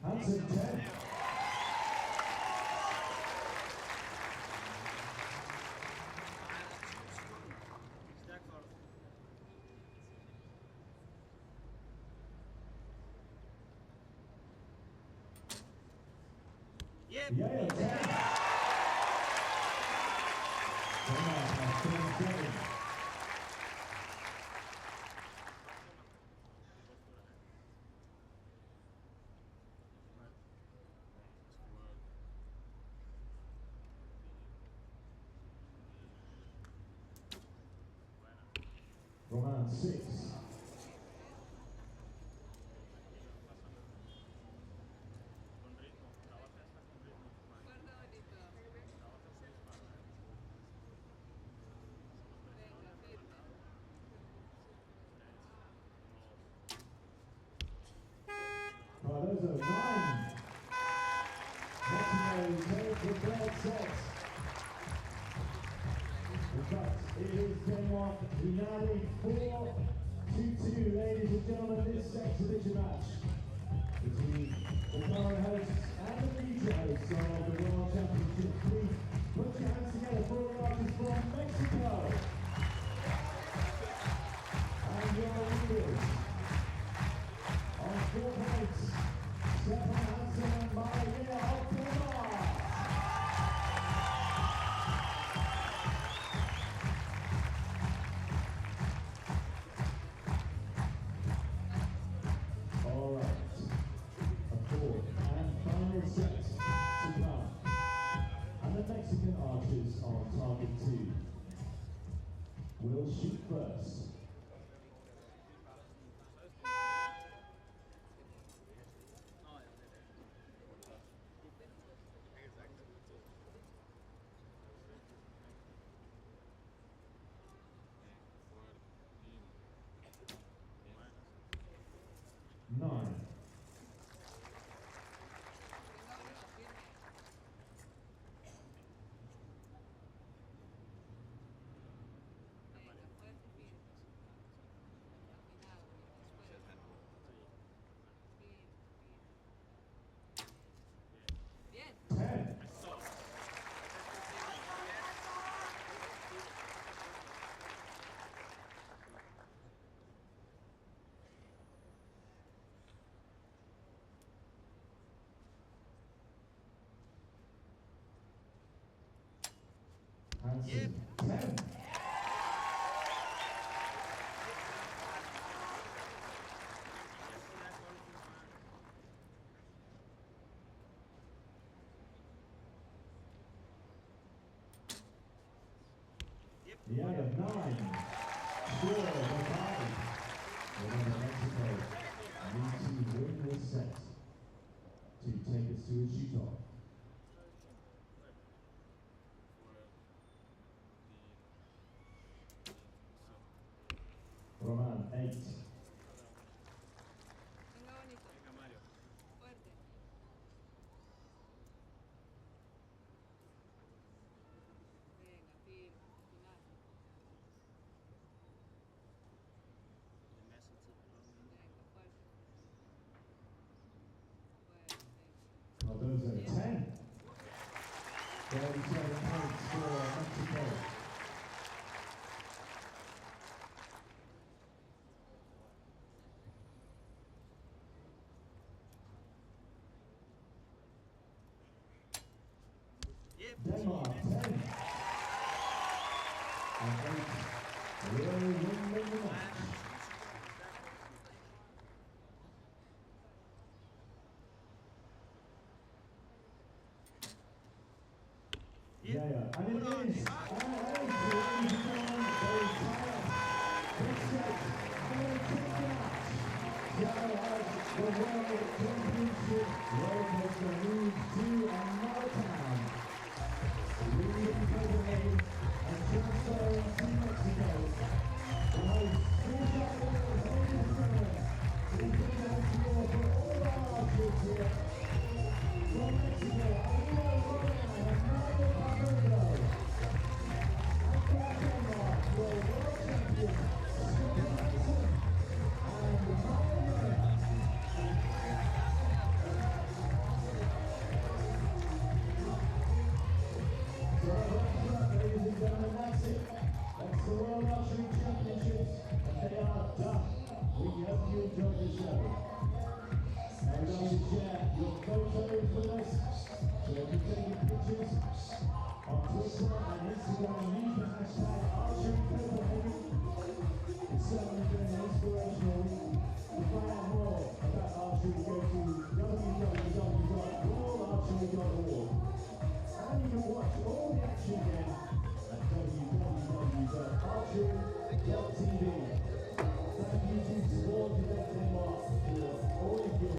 Hansen 10. Yeah, 10. Roman 6. Cardozo 9. Mexico takes the third set. In fact, it is game off United 4-2, ladies and gentlemen. This exhibition match between the current hosts and the future hosts of the World Championships. Please put your hands together for the artists from Mexico. And your leaders on 4 points, Stefan Hansen and Maria October. All right, a 4th and final set to come. And the Mexican archers on target 2 will shoot first. Nine. Ten. Hansen 10. The out of 9. Sure, the 5. Remember, Mexico need to win this set to take us to a shoot-off. Roman 8. Cardozo 10. 37 points for Mexico. Denmark 10. And 8 will win the match. Yeah, and it is, and 8, ladies and gentlemen, they tie this set, and they take the match. Now as the World Championship roller coaster moves to another town, leaving Copenhagen and transferring to Mexico. The host, 4 ladies and gentlemen, Mexico.